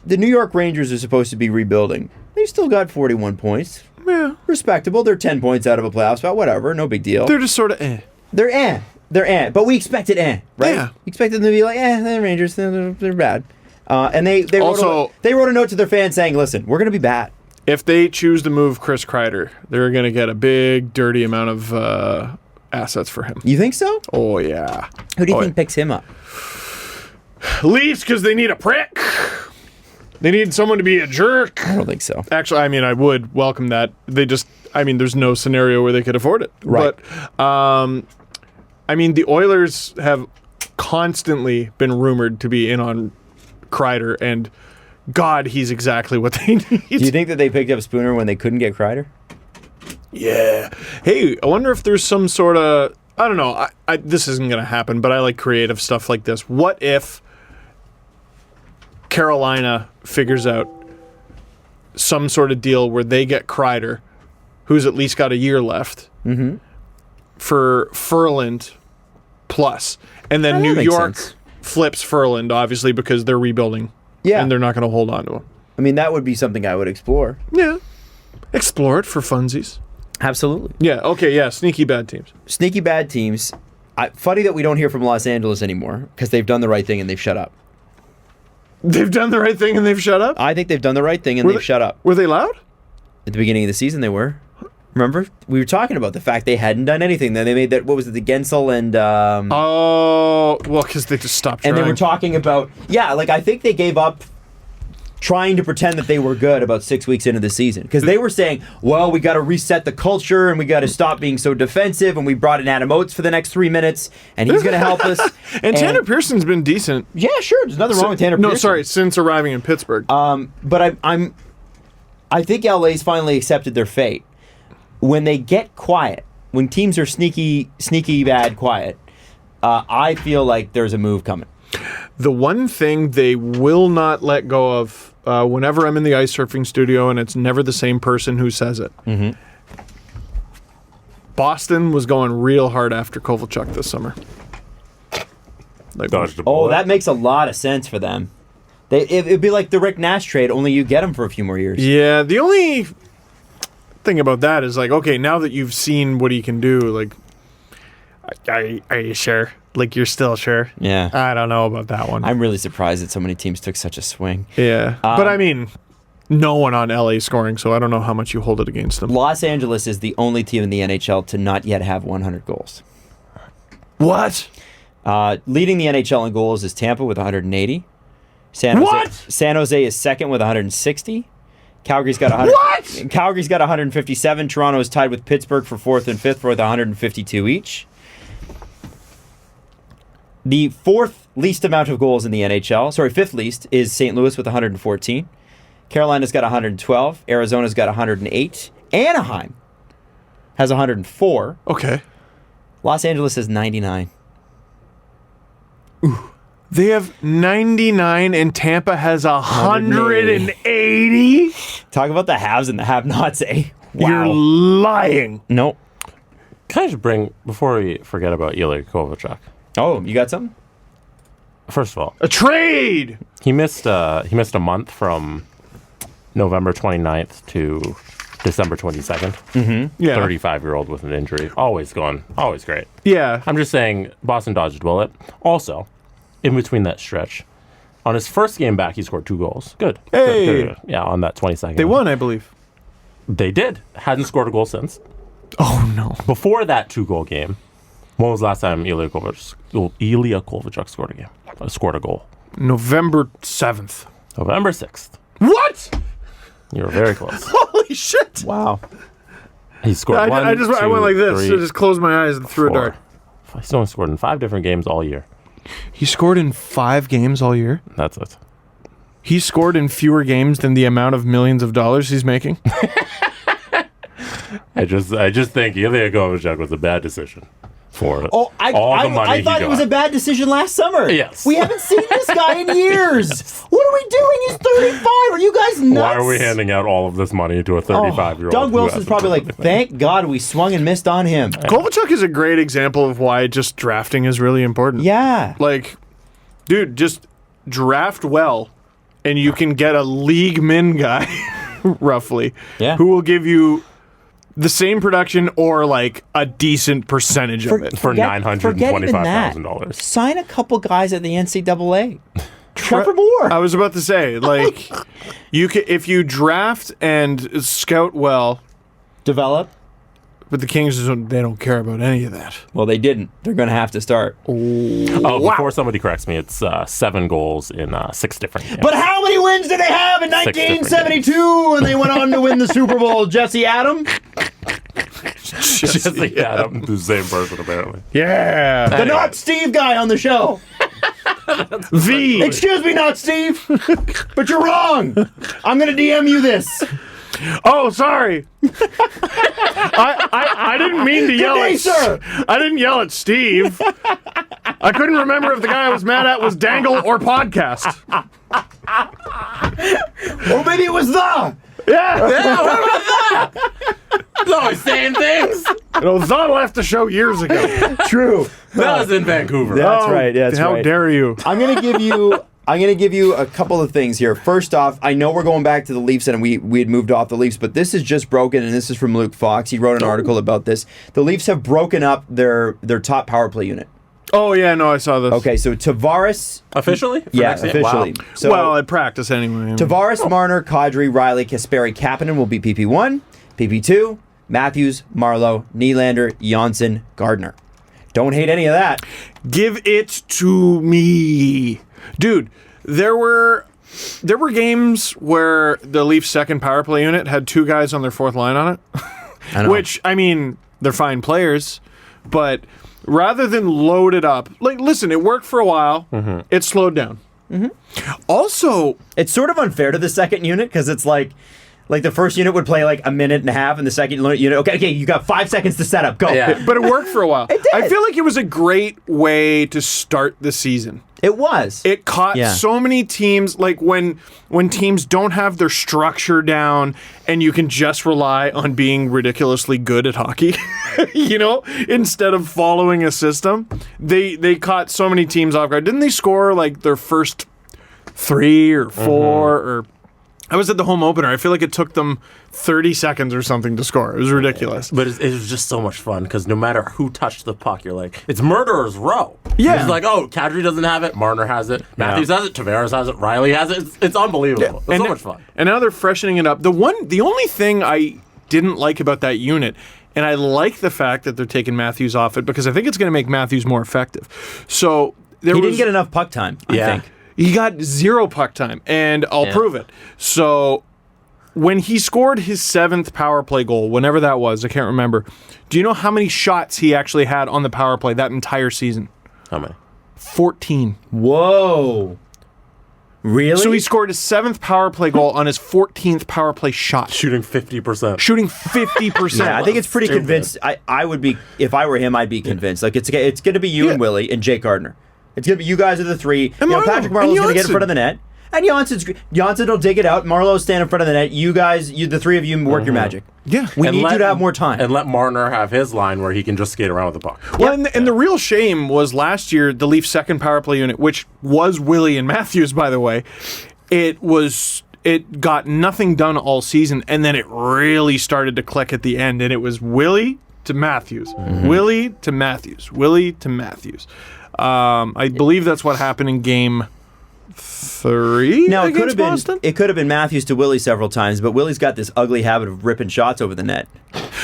the New York Rangers are supposed to be rebuilding. They've still got 41 points. Yeah. Respectable. They're 10 points out of a playoff spot. Whatever. No big deal. They're just sort of They're eh. They're eh. But we expected eh, right? Yeah. We expected them to be like, the Rangers, they're bad. And they Also- wrote a note to their fans saying, listen, we're going to be bad. If they choose to move Chris Kreider, they're going to get a big, dirty amount of assets for him. You think so? Oh, yeah. Who do you Oh, think picks him up? Leafs, because they need a prick. They need someone to be a jerk. I don't think so. Actually, I mean, I would welcome that. There's no scenario where they could afford it. Right. But, I mean, the Oilers have constantly been rumored to be in on Kreider, and God, he's exactly what they need. Do you think that they picked up Spooner when they couldn't get Kreider? Yeah. Hey, I wonder if there's some sort of, I don't know, this isn't going to happen, but I like creative stuff like this. What if Carolina figures out some sort of deal where they get Kreider, who's at least got a year left, for Ferland plus, and then New York flips Ferland, obviously, because they're rebuilding. Yeah. And they're not going to hold on to him. I mean, that would be something I would explore. Yeah. Explore it for funsies. Absolutely. Yeah, okay, yeah, sneaky bad teams. Sneaky bad teams. Funny that we don't hear from Los Angeles anymore because they've done the right thing and they've shut up. They've done the right thing and they've shut up? I think they've done the right thing and they've shut up. Were they loud? At the beginning of the season, they were. Remember? We were talking about the fact they hadn't done anything. Then they made that, what was it, the Gensel and... Oh, well, because they just stopped trying. And they were talking about... Yeah, like, I think they gave up trying to pretend that they were good about 6 weeks into the season. Because they were saying, well, we got to reset the culture and we got to stop being so defensive, and we brought in Adam Oates for the next 3 minutes, and he's going to help us. and Tanner Pearson's been decent. Yeah, sure. There's nothing wrong with Tanner Pearson. No, sorry, since arriving in Pittsburgh. But I think LA's finally accepted their fate. When they get quiet, when teams are sneaky bad quiet, I feel like there's a move coming. The one thing they will not let go of, whenever I'm in the ice surfing studio, and it's never the same person who says it, Boston was going real hard after Kovalchuk this summer. Like, that makes a lot of sense for them. It'd be like the Rick Nash trade, only you get him for a few more years. Yeah, the only thing about that is, like, okay, now that you've seen what he can do, like, are you sure? Like, you're still sure? Yeah. I don't know about that one. I'm really surprised that so many teams took such a swing. Yeah. But, I mean, no one on LA scoring, so I don't know how much you hold it against them. Los Angeles is the only team in the NHL to not yet have 100 goals. What? Leading the NHL in goals is Tampa with 180. San Jose is second with 160. Calgary's got 100. What? Calgary's got 157. Toronto is tied with Pittsburgh for fourth and fifth with 152 each. The fourth least amount of goals in the NHL, fifth least, is St. Louis with 114. Carolina's got 112. Arizona's got 108. Anaheim has 104. Okay. Los Angeles has 99. Ooh. They have 99 and Tampa has 180? Talk about the haves and the have-nots, eh? Wow. You're lying. Nope. Can I just bring, before we forget about Ilya Kovalchuk? Oh, you got something? First of all, a trade! He missed a month from November 29th to December 22nd. Mm-hmm. Yeah. 35-year-old with an injury. Always great. Yeah. I'm just saying, Boston dodged a bullet. Also, in between that stretch, on his first game back, he scored 2 goals. Good. Hey! Good. Yeah, on that 22nd. They won, I believe. They did. Hadn't scored a goal since. Oh, no. Before that 2-goal game, when was the last time Ilya Kovalchuk scored a goal? November 7th. November 6th. What? You were very close. Holy shit! Wow. He scored I went like this. 3, I just closed my eyes and threw 4. a dart. He's only scored in 5 different games all year. He scored in 5 games all year? That's it. He scored in fewer games than the amount of millions of dollars he's making? I just think Ilya Kovalchuk was a bad decision for all the money I thought it was a bad decision last summer. Yes. We haven't seen this guy in years. Yes. What are we doing? He's 35. Are you guys nuts? Why are we handing out all of this money to a 35-year-old? Doug Wilson's probably like, thank God we swung and missed on him. Kovalchuk is a great example of why just drafting is really important. Yeah. Like, dude, just draft well, and you can get a league min guy, roughly, who will give you the same production or like a decent percentage of it for $925,000. Sign a couple guys at the NCAA. Trevor Moore. I was about to say, like, you can, if you draft and scout well, develop. But the Kings, they don't care about any of that. Well, they didn't. They're going to have to start. Before somebody corrects me, it's 7 goals in 6 different games. But how many wins did they have in 1972 when they went on to win the Super Bowl? Jesse Adam? Jesse Adam, the same person apparently. Yeah. The not Steve guy on the show. V. Excuse me, not Steve, but you're wrong. I'm gonna DM you this. Oh, sorry. I didn't mean to yell day, at sir. I didn't yell at Steve. I couldn't remember if the guy I was mad at was Dangle or podcast. Or maybe it was the. Yeah. Yeah, what about that? It's always saying things. The left the show years ago. True. That was in Vancouver. That's right. That's How right. dare you? I'm gonna give you a couple of things here. First off, I know we're going back to the Leafs and we had moved off the Leafs, but this is just broken, and this is from Luke Fox. He wrote an article about this. The Leafs have broken up their top power play unit. Oh, yeah, no, I saw this. Okay, so Tavares. Officially? For Yeah, next game? officially. Wow. So Well, at practice anyway. Tavares, Marner, Kadri, Riley, Kasperi, Kapanen will be PP1, PP2, Matthews, Marlowe, Nylander, Janssen, Gardner. Don't hate any of that. Give it to me. Dude, there were games where the Leafs' second power play unit had two guys on their fourth line on it. I know. Which, I mean, they're fine players, but rather than load it up, like, listen, it worked for a while. It slowed down. Also, It's sort of unfair to the second unit because it's like the first unit would play like a minute and a half, and the second unit, okay, you got 5 seconds to set up. Go. Yeah. but it worked for a while. It did. I feel like it was a great way to start the season. It was. It caught Yeah. so many teams, like when teams don't have their structure down and you can just rely on being ridiculously good at hockey, instead of following a system. They caught so many teams off guard. Didn't they score like their first 3 or 4 or I was at the home opener. I feel like it took them 30 seconds or something to score. It was ridiculous. But it was just so much fun because no matter who touched the puck, you're like, it's murderer's row. Yeah. It's like, oh, Kadri doesn't have it, Marner has it, Matthews has it, Tavares has it, Riley has it. It's unbelievable. It's so much fun. And now they're freshening it up. The only thing I didn't like about that unit, and I like the fact that they're taking Matthews off it because I think it's going to make Matthews more effective. So he didn't get enough puck time, I think. He got 0 puck time, and I'll prove it. So when he scored his 7th power play goal, whenever that was, I can't remember, do you know how many shots he actually had on the power play that entire season? How many? 14. Whoa. Really? So he scored his 7th power play goal on his 14th power play shot. Shooting 50%. Shooting 50%. Yeah, I think it's pretty Stupid. convinced. I would be, if I were him, I'd be convinced. Like, it's going to be you and Willie and Jake Gardner. It's going to be you guys are the three. And Marleau. Patrick And Marleau's going to get in Janssen. front of the net. And Janssen will dig it out. Marleau's stand in front of the net. You guys, the three of you, work your magic. Yeah. We And need let- you to have more time. And let Marner have his line where he can just skate around with the puck. Well, and the real shame was last year, the Leafs' second power play unit, which was Willie and Matthews, by the way, it got nothing done all season, and then it really started to click at the end, and it was Willie to Matthews, Willie to Matthews, Willie to Matthews. I believe that's what happened in game 3 Now against Boston. it could have been Matthews to Willie several times, but Willie's got this ugly habit of ripping shots over the net.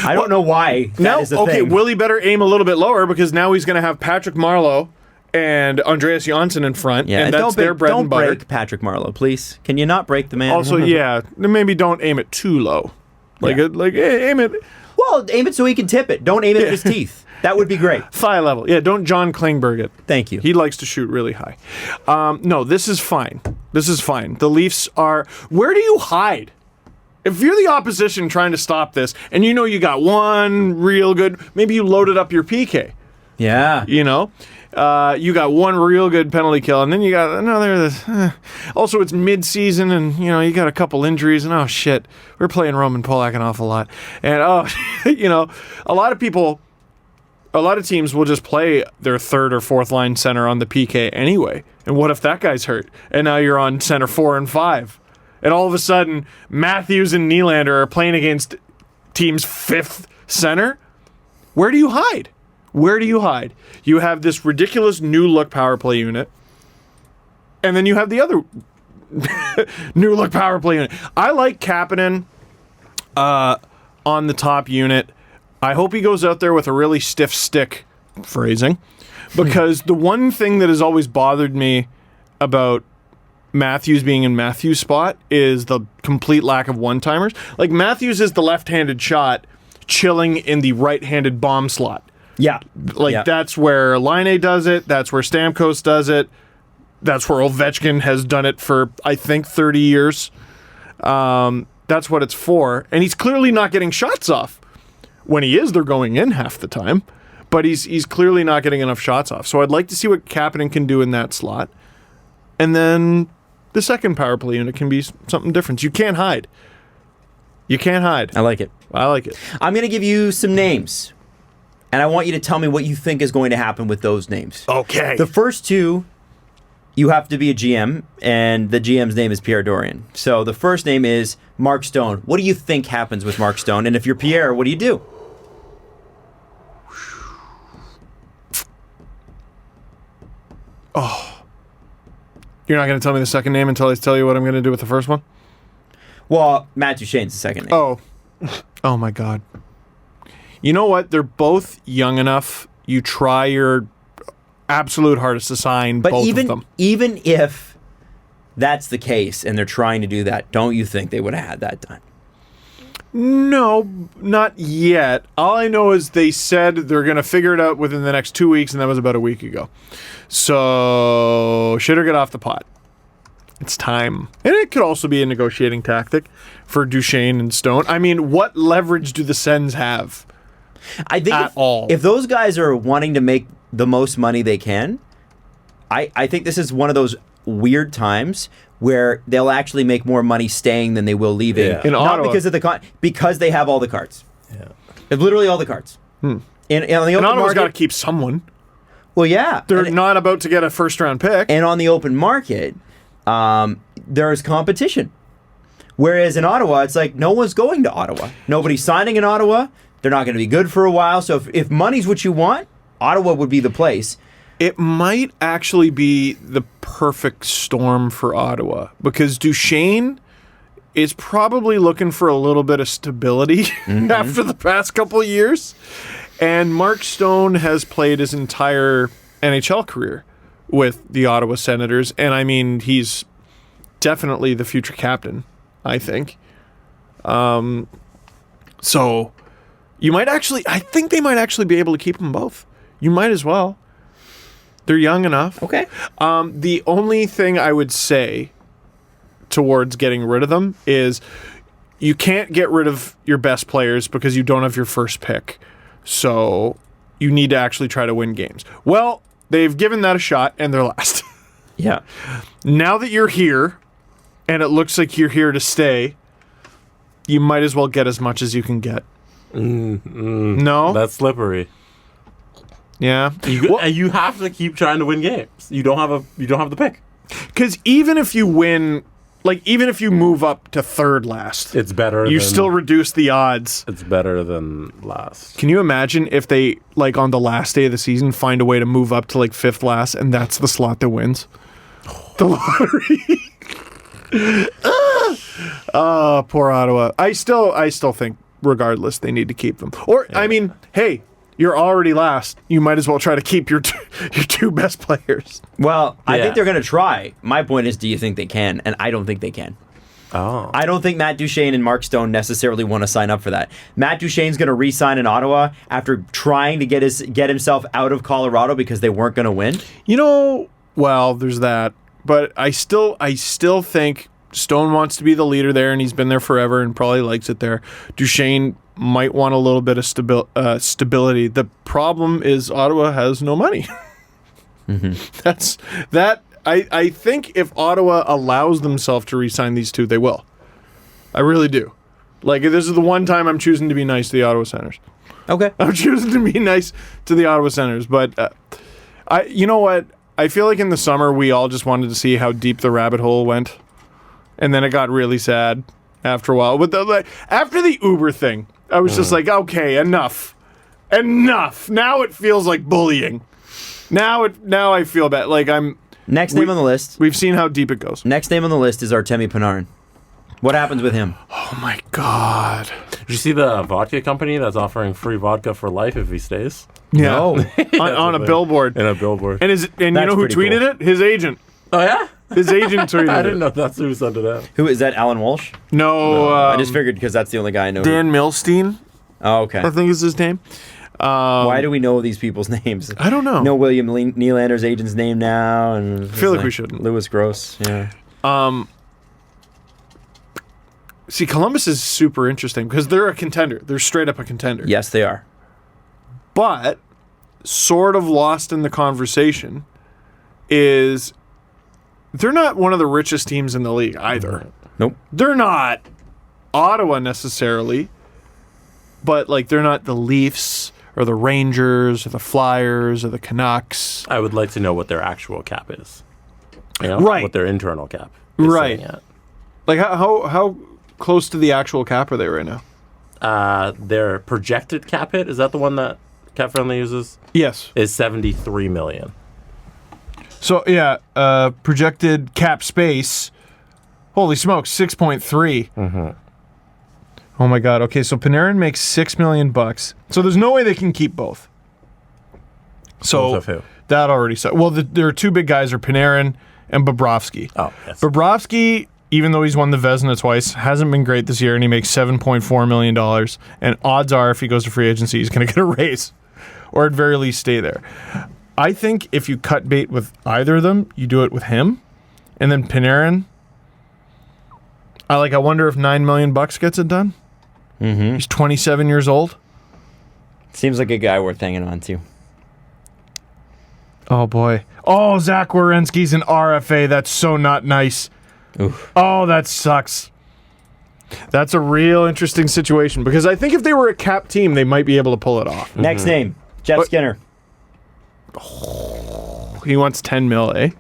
I don't know why that is a okay, thing. Willie better aim a little bit lower because now he's going to have Patrick Marleau and Andreas Janssen in front, and that's their bread and butter. Don't break Patrick Marleau, please. Can you not break the man? Also, yeah, maybe don't aim it too low. Aim it Well, aim it so he can tip it. Don't aim it at his teeth. That would be great. thigh level. Yeah, don't John Klingberg it. Thank you. He likes to shoot really high. No, this is fine. This is fine. The Leafs are... Where do you hide? If you're the opposition trying to stop this, and you know you got one real good... Maybe you loaded up your PK, Yeah. you know? You got one real good penalty kill, and then you got another... Also, it's mid-season, and, you got a couple injuries, and oh, shit. We're playing Roman Polak an awful lot. And, a lot of people... A lot of teams will just play their third or fourth line center on the PK anyway. And what if that guy's hurt? And now you're on center 4 and 5. And all of a sudden, Matthews and Nylander are playing against team's 5th center? Where do you hide? Where do you hide? You have this ridiculous new look power play unit. And then you have the other new look power play unit. I like Kapanen on the top unit. I hope he goes out there with a really stiff stick, phrasing, because the one thing that has always bothered me about Matthews being in Matthews' spot is the complete lack of one-timers. Like, Matthews is the left-handed shot chilling in the right-handed bomb slot. Yeah. Like, that's where Laine does it. That's where Stamkos does it. That's where Ovechkin has done it for, I think, 30 years. That's what it's for. And he's clearly not getting shots off. When he is, they're going in half the time. But he's clearly not getting enough shots off. So I'd like to see what Kapanen can do in that slot. And then the second power play unit can be something different. You can't hide. You can't hide. I like it. I like it. I'm going to give you some names. And I want you to tell me what you think is going to happen with those names. Okay. The first two, you have to be a GM, and the GM's name is Pierre Dorian. So the first name is Mark Stone. What do you think happens with Mark Stone? And if you're Pierre, what do you do? Oh. You're not going to tell me the second name until I tell you what I'm going to do with the first one? Well, Matt Duchene's the second name. Oh. Oh, my God. You know what? They're both young enough. You try your absolute hardest to sign both of them. Even if that's the case and they're trying to do that, don't you think they would have had that done? No, not yet. All I know is they said they're going to figure it out within the next 2 weeks, and that was about a week ago. So, shit or get off the pot. It's time. And it could also be a negotiating tactic for Duchene and Stone. I mean, what leverage do the Sens have? I think if those guys are wanting to make the most money they can, I think this is one of those weird times where they'll actually make more money staying than they will leaving. Yeah. In Not Ottawa. because of because they have all the cards. Yeah. Literally all the cards. And on the open Ottawa's got to market, keep someone. well, yeah, They're not about to get a first-round pick. and on the open market, there's competition. Whereas in Ottawa, it's like no one's going to Ottawa. Nobody's signing in Ottawa. They're not going to be good for a while. So if money's what you want, Ottawa would be the place. It might actually be the perfect storm for Ottawa because Duchene is probably looking for a little bit of stability after the past couple of years. And Mark Stone has played his entire NHL career with the Ottawa Senators. And I mean, he's definitely the future captain, I think. So you might actually, I think they might actually be able to keep them both. You might as well. They're young enough. Okay. The only thing I would say towards getting rid of them is you can't get rid of your best players because you don't have your first pick. So you need to actually try to win games. Well, they've given that a shot and they're last. Yeah. Now that you're here and it looks like you're here to stay, you might as well get as much as you can get. No? That's slippery. Yeah. You have to keep trying to win games. You don't have the pick. Because even if you win, like even if you move up to third last, It's better. you still reduce the odds. It's better than last. Can you imagine if they, like on the last day of the season, find a way to move up to like fifth last and that's the slot that wins? The lottery. Poor Ottawa. I still think regardless they need to keep them. Or I mean, hey, you're already last. You might as well try to keep your two best players. Well, I Yeah. think they're going to try. My point is, do you think they can? And I don't think they can. Oh. I don't think Matt Duchene and Mark Stone necessarily want to sign up for that. Matt Duchene's going to re-sign in Ottawa after trying to get himself out of Colorado because they weren't going to win. You know, well, there's that. But I still think Stone wants to be the leader there, and he's been there forever and probably likes it there. Duchene might want a little bit of stability. The problem is Ottawa has no money. That's that. I think if Ottawa allows themselves to re-sign these two, they will. I really do. Like, this is the one time I'm choosing to be nice to the Ottawa Senators. Okay. I'm choosing to be nice to the Ottawa Senators, but you know what? I feel like in the summer we all just wanted to see how deep the rabbit hole went, and then it got really sad after a while. But after the Uber thing, I was just like, okay, enough. Now it feels like bullying. Now I feel bad. Like Next name on the list. We've seen how deep it goes. Next name on the list is Artemi Panarin. What happens with him? Oh my God. Did you see the vodka company that's offering free vodka for life if he stays? Yeah. No. on a billboard. In a billboard. And you That's know who pretty tweeted it? His agent. Oh, yeah? His agent tweeted I it. didn't know that's who sent it out. Who is that? Alan Walsh? No, I just figured because that's the only guy I know. Dan Milstein, Oh, okay. I think is his name. Why do we know these people's names? I don't know. Know William Nylander's agent's name now, and I feel like we shouldn't. Louis Gross. Yeah. See, Columbus is super interesting because they're a contender. They're straight up a contender. Yes, they are. But sort of lost in the conversation is they're not one of the richest teams in the league either. Nope. They're not Ottawa necessarily, but like they're not the Leafs or the Rangers or the Flyers or the Canucks. I would like to know what their actual cap is. You know, Right. What their internal cap is Right. sitting at. Like how close to the actual cap are they right now? Their projected cap hit, is that the one that Cap Friendly uses? Yes. Is $73 million. So yeah, projected cap space. Holy smokes, 6.3. Mm-hmm. Oh my god. Okay, so Panarin makes $6 million. So there's no way they can keep both. So Both of who? that already so well. There are two big guys are Panarin and Bobrovsky. Oh, yes. Bobrovsky, even though he's won the Vezina twice, hasn't been great this year, and he makes $7.4 million. And odds are, if he goes to free agency, he's going to get a raise, or at very least stay there. I think if you cut bait with either of them, you do it with him, and then Panarin. I wonder if $9 million gets it done. Mm-hmm. He's 27 years old. Seems like a guy worth hanging on to. Oh boy. Oh, Zach Werenski's an RFA. That's so not nice. Oof. Oh, that sucks. That's a real interesting situation because I think if they were a cap team, they might be able to pull it off. Next name, Jeff Skinner. He wants 10 mil, eh?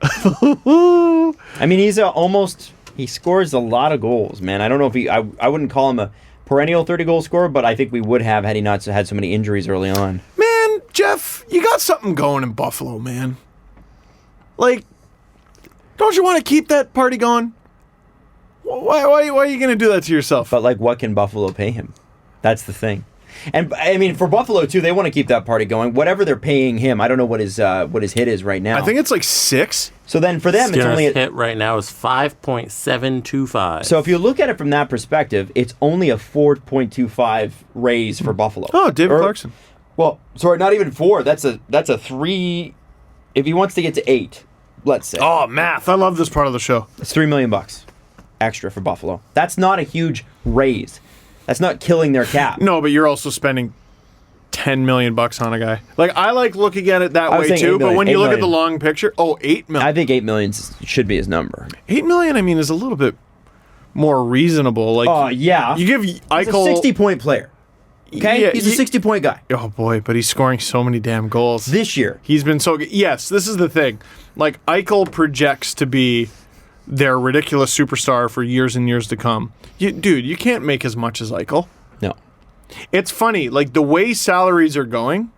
I mean, he's he scores a lot of goals, man. I don't know if I wouldn't call him a perennial 30-goal scorer, but I think we would have had he not had so many injuries early on. Man, Jeff, you got something going in Buffalo, man. Like, don't you want to keep that party going? Why are you going to do that to yourself? But, like, what can Buffalo pay him? That's the thing. And, I mean, for Buffalo, too, they want to keep that party going. Whatever they're paying him, I don't know what his hit is right now. I think it's like 6. So then for them, Skinner's it's only... hit right now is 5.725. So if you look at it from that perspective, it's only a 4.25 raise for Buffalo. Oh, David Clarkson. Well, sorry, not even 4. That's a 3... If he wants to get to 8, let's say. Oh, math. I love this part of the show. It's $3 million extra for Buffalo. That's not a huge raise. That's not killing their cap. No, but you're also spending $10 million on a guy. Like, I like looking at it that I was way saying too, 8 but million, when you 8 look at million. the long picture, $8 million. I think $8 million should be his number. $8 million, I mean, is a little bit more reasonable. Like, Oh, yeah. you give He's Eichel a 60-point player. Okay? Yeah, He's a 60-point guy. Oh boy, but he's scoring so many damn goals This year. He's been so good. Yes, this is the thing. Like, Eichel projects to be their ridiculous superstar for years and years to come. Dude, you can't make as much as Eichel. No. It's funny, like the way salaries are going.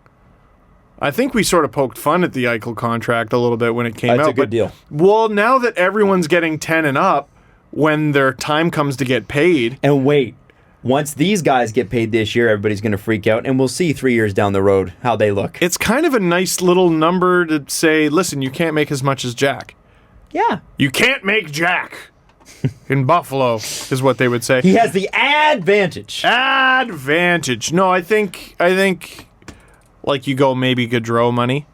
I think we sort of poked fun at the Eichel contract a little bit when it came out. That's a good deal. Well, now that everyone's getting 10 and up, when their time comes to get paid, And wait. Once these guys get paid this year, everybody's going to freak out, and we'll see 3 years down the road how they look. it's kind of a nice little number to say, listen, you can't make as much as Jack. Yeah. You can't make Jack in Buffalo, is what they would say. He has the advantage. Advantage. No, I think like you go maybe Gaudreau money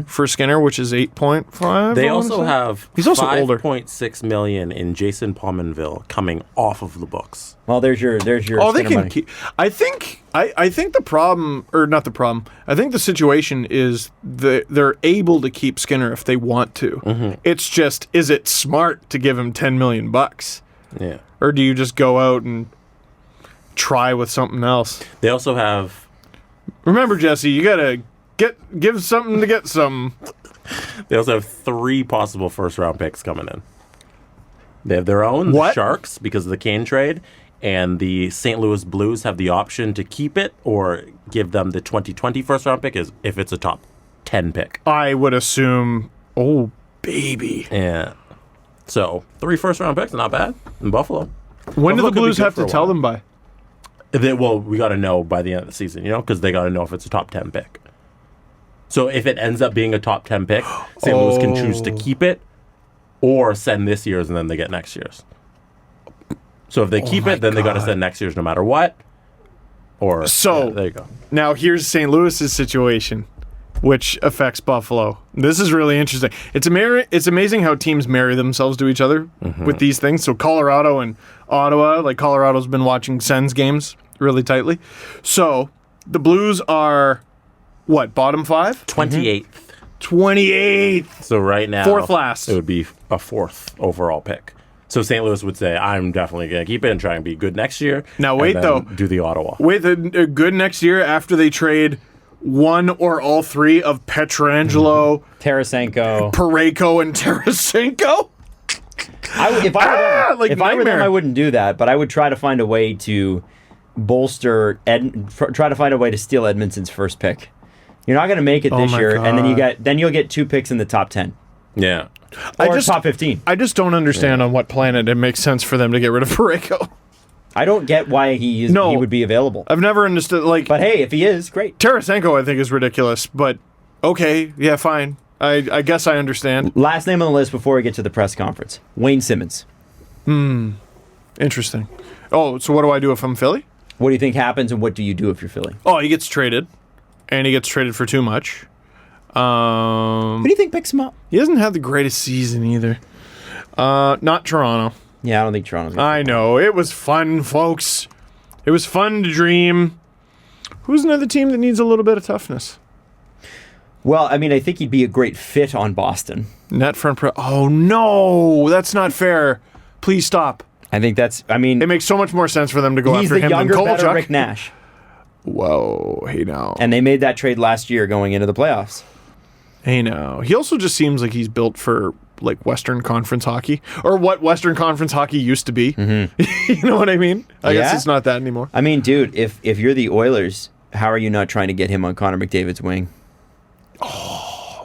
for Skinner, which is 8.5. They I wanna also say. have He's also older. $5.6 million in Jason Pominville coming off of the books. Well, there's your Oh, they Skinner can money. keep. I think the problem, or not the problem. I think the situation is they're able to keep Skinner if they want to. It's just, is it smart to give him $10 million? Yeah. Or do you just go out and try with something else? They also have Remember, Jesse, you gotta give something to get something. They also have 3 possible first-round picks coming in. They have their own, the What? Sharks, because of the Kane trade, and the St. Louis Blues have the option to keep it or give them the 2020 first-round pick if it's a top 10 pick. I would assume. Oh, baby. Yeah. So, 3 first-round picks, not bad, in Buffalo. When do Buffalo the could be Blues good have for to a tell while. them by? Well, we got to know by the end of the season, because they got to know if it's a top 10 pick. So if it ends up being a top 10 pick, St. Louis can choose to keep it or send this year's and then they get next year's. So if they keep my it, then they got to God. send next year's no matter what. Or So- yeah, there you go. Now here's St. Louis's situation, which affects Buffalo. This is really interesting. It's amazing how teams marry themselves to each other with these things. So Colorado and Ottawa, like Colorado's been watching Sens games really tightly. So the Blues are what, bottom 5? 28th. 28th. So right now, Fourth last. it would be a 4th overall pick. So St. Louis would say, I'm definitely going to keep it and try and be good next year. Now and wait, then though. do the Ottawa. With a good next year after they trade one or all 3 of Pietrangelo, Tarasenko. Parayko, and Tarasenko. If I were them, nightmare. I wouldn't do that. But I would try to find a way to bolster, try to find a way to steal Edmonton's first pick. You're not going to make it this my year, and God. then you'll get 2 picks in the top 10 Yeah. or top 15. I just don't understand on what planet it makes sense for them to get rid of Parayko. I don't get why he would be available. I've never understood, like, But hey, if he is, great. Tarasenko I think is ridiculous, but okay, yeah, fine. I guess I understand. Last name on the list before we get to the press conference: Wayne Simmons. Interesting. Oh, so what do I do if I'm Philly? What do you think happens, and what do you do if you're Philly? Oh, he gets traded, and he gets traded for too much. Who do you think picks him up? He hasn't had the greatest season either. Not Toronto. Yeah, I don't think Toronto's gonna I know. It was fun, folks. It was fun to dream. Who's another team that needs a little bit of toughness? Well, I mean, I think he'd be a great fit on Boston. Net front pro. Oh, no. That's not fair. Please stop. I think that's. I mean, It makes so much more sense for them to go he's after the him than younger, better Kovalchuk. Rick Nash, Whoa. Hey, now. and they made that trade last year going into the playoffs. Hey, now. He also just seems like he's built for, like, Western Conference hockey. Or what Western Conference hockey used to be. You know what I mean? I guess Yeah. it's not that anymore. I mean, dude, if you're the Oilers, how are you not trying to get him on Connor McDavid's wing?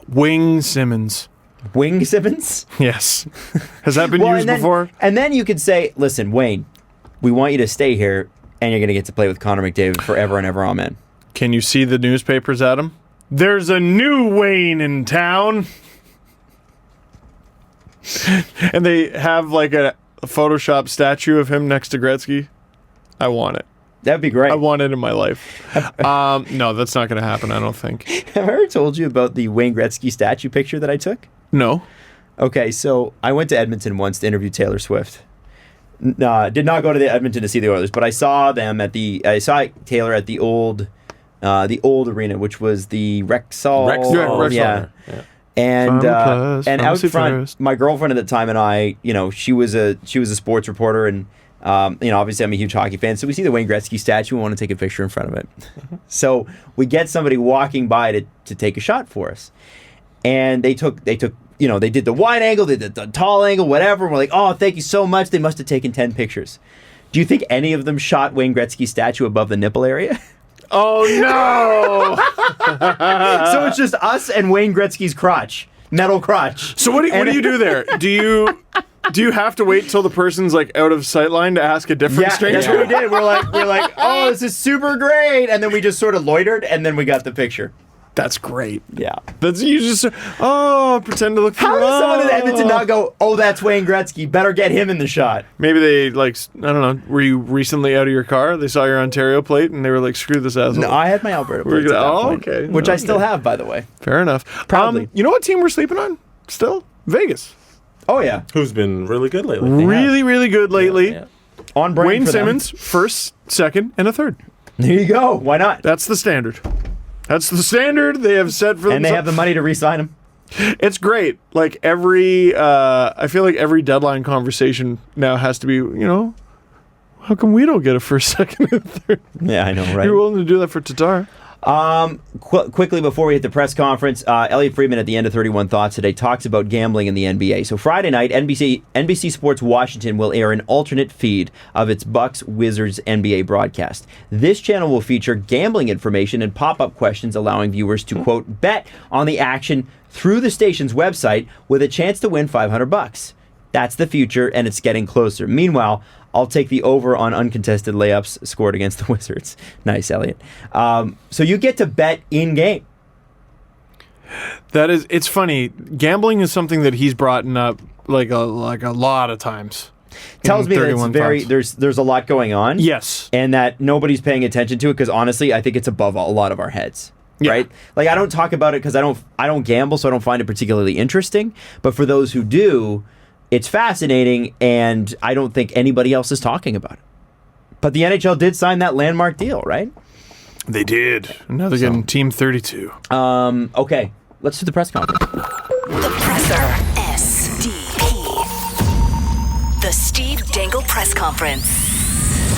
Wing Simmons. Wing Simmons? Yes. Has that been used before? And then you could say, listen, Wayne, we want you to stay here, and you're going to get to play with Connor McDavid forever and ever, amen. Can you see the newspapers, Adam? There's a new Wayne in town. And they have like a Photoshop statue of him next to Gretzky. I want it. That'd be great. I want it in my life. No, that's not going to happen, I don't think. Have I ever told you about the Wayne Gretzky statue picture that I took? No. Okay, so I went to Edmonton once to interview Taylor Swift. Did not go to Edmonton to see the Oilers, but I saw Taylor at the old arena, which was the Rexall. Yeah. And out Pharmacy front, First. my girlfriend at the time and I, she was a sports reporter, and obviously I'm a huge hockey fan. So we see the Wayne Gretzky statue and want to take a picture in front of it. So we get somebody walking by to take a shot for us, and they did the wide angle, they did the tall angle, whatever. And we're like, oh, thank you so much. They must have taken 10 pictures. Do you think any of them shot Wayne Gretzky's statue above the nipple area? Oh, no. So it's just us and Wayne Gretzky's crotch, metal crotch. So what do you do there? Do you have to wait till the person's like out of sight line to ask a different stranger? That's what we did. We're like, oh, this is super great, and then we just sort of loitered, and then we got the picture. That's great. Yeah. That's you just pretend to look for How does someone in oh. Edmonton not go, oh, that's Wayne Gretzky, better get him in the shot? Maybe they I don't know. Were you recently out of your car? They saw your Ontario plate and they were like, "Screw this asshole." No, I had my Alberta We're plates at gonna- that oh, point, okay. which I still Okay. have, by the way. Fair enough. Proudly. You know what team we're sleeping on? Still Vegas. Oh yeah, Who's been really good lately? Really, really good lately. Yeah. on brand Wayne for them. Simmons, first, second, and a third. There you go. Why not? That's the standard. That's the standard they have set for And they have themselves. the money to re-sign him. It's great. Like I feel like every deadline conversation now has to be, how come we don't get a first, second, and third? Yeah, I know, right? You're willing to do that for Tatar. Quickly before we hit the press conference, Elliot Friedman at the end of 31 Thoughts today talks about gambling in the NBA. So Friday night, NBC Sports Washington will air an alternate feed of its Bucks Wizards NBA broadcast. This channel will feature gambling information and pop-up questions allowing viewers to, quote, bet on the action through the station's website with a chance to win $500. That's the future, and it's getting closer. Meanwhile, I'll take the over on uncontested layups scored against the Wizards. Nice, Elliot. So you get to bet in-game. It's funny. Gambling is something that he's brought up like a lot of times. tells me that it's 31 very thoughts. there's a lot going on. Yes. And that nobody's paying attention to it because honestly, I think it's above a lot of our heads. Yeah. Right? Like I don't talk about it because I don't gamble, so I don't find it particularly interesting. But for those who do, it's fascinating, and I don't think anybody else is talking about it. But the NHL did sign that landmark deal, right? They did. Now they're getting Team 32. Okay, let's do the press conference. The Presser. SDP. The Steve Dangle Press Conference.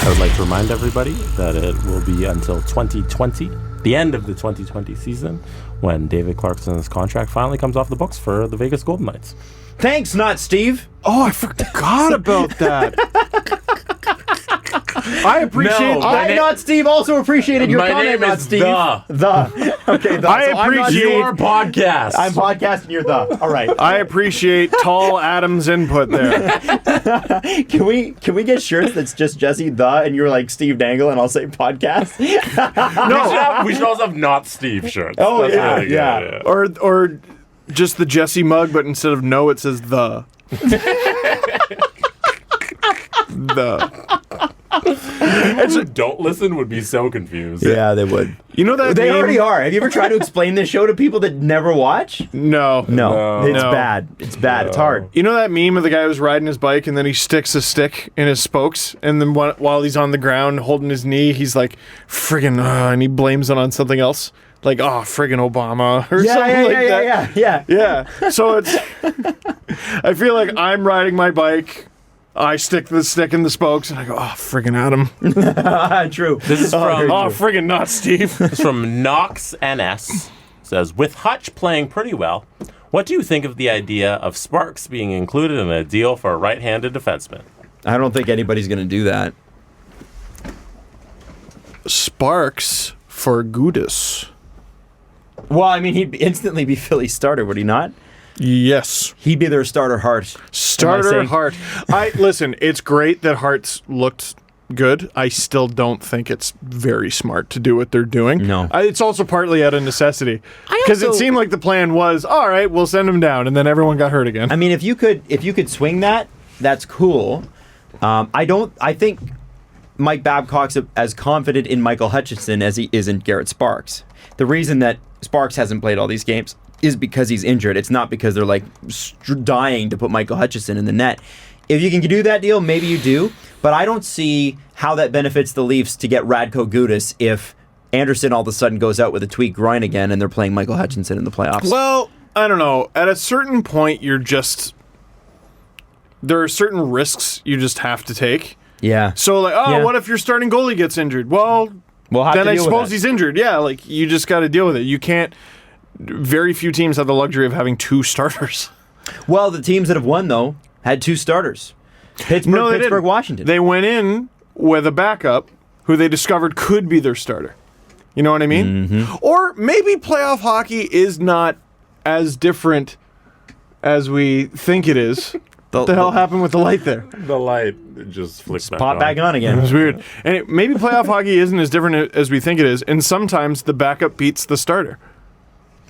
I would like to remind everybody that it will be until 2020, the end of the 2020 season, when David Clarkson's contract finally comes off the books for the Vegas Golden Knights. Thanks, not Steve. Oh, I forgot about that. I appreciate. No, I, not Steve, also appreciated your My comment, name not is Steve. The. Okay, the. I So I'm not appreciate Steve. Your podcast. I'm podcasting, you're the. All right. I appreciate Tall Adam's input there. Can we get shirts that's just Jesse the and you're like Steve Dangle and I'll say podcast? We should also have not Steve shirts. Oh, That's yeah, really good, yeah. Or just the Jesse mug, but instead of no, it says the. The. People who don't listen would be so confused. Yeah, they would. You know that They meme? already are. Have you ever tried to explain this show to people that never watch? No. No, it's No. bad. It's bad. It's hard. You know that meme of the guy who's riding his bike and then he sticks a stick in his spokes and then while he's on the ground holding his knee, he's like, friggin', and he blames it on something else. Like, oh, friggin' Obama or something like that. Yeah. So it's, I feel like I'm riding my bike. I stick the stick in the spokes and I go, oh, friggin' Adam. True. This is from Oh, friggin' not Steve. This is from Knox NS. Says, with Hutch playing pretty well, what do you think of the idea of Sparks being included in a deal for a right-handed defenseman? I don't think anybody's going to do that. Sparks for Gudis. Well, I mean, he'd instantly be Philly's starter, would he not? Yes. He'd be their starter Hart. Starter saying- Hart. Listen, it's great that Hart's looked good. I still don't think it's very smart to do what they're doing. No. It's also partly out of necessity. Because it also- seemed like the plan was, all right, we'll send him down, and then everyone got hurt again. I mean, if you could swing that, that's cool. I think Mike Babcock's as confident in Michael Hutchinson as he is in Garrett Sparks. The reason that Sparks hasn't played all these games is because he's injured. It's not because they're like dying to put Michael Hutchinson in the net. If you can do that deal, maybe you do. But I don't see how that benefits the Leafs to get Radko Gudas if Anderson all of a sudden goes out with a tweaked groin again and they're playing Michael Hutchinson in the playoffs. Well, I don't know. At a certain point, there are certain risks you just have to take. Yeah. So, like, Yeah. what if your starting goalie gets injured? Well, We'll have then to I deal with suppose that. he's injured. Yeah, like, you just got to deal with it. You can't. Very few teams have the luxury of having two starters. Well, the teams that have won, though, had two starters. Pittsburgh, No, they didn't. Washington. They went in with a backup who they discovered could be their starter. You know what I mean? Mm-hmm. Or maybe playoff hockey is not as different as we think it is. What the hell happened with the light there? The light just flicks back Pop on. back on again. It was weird. And maybe playoff hockey isn't as different as we think it is. And sometimes the backup beats the starter.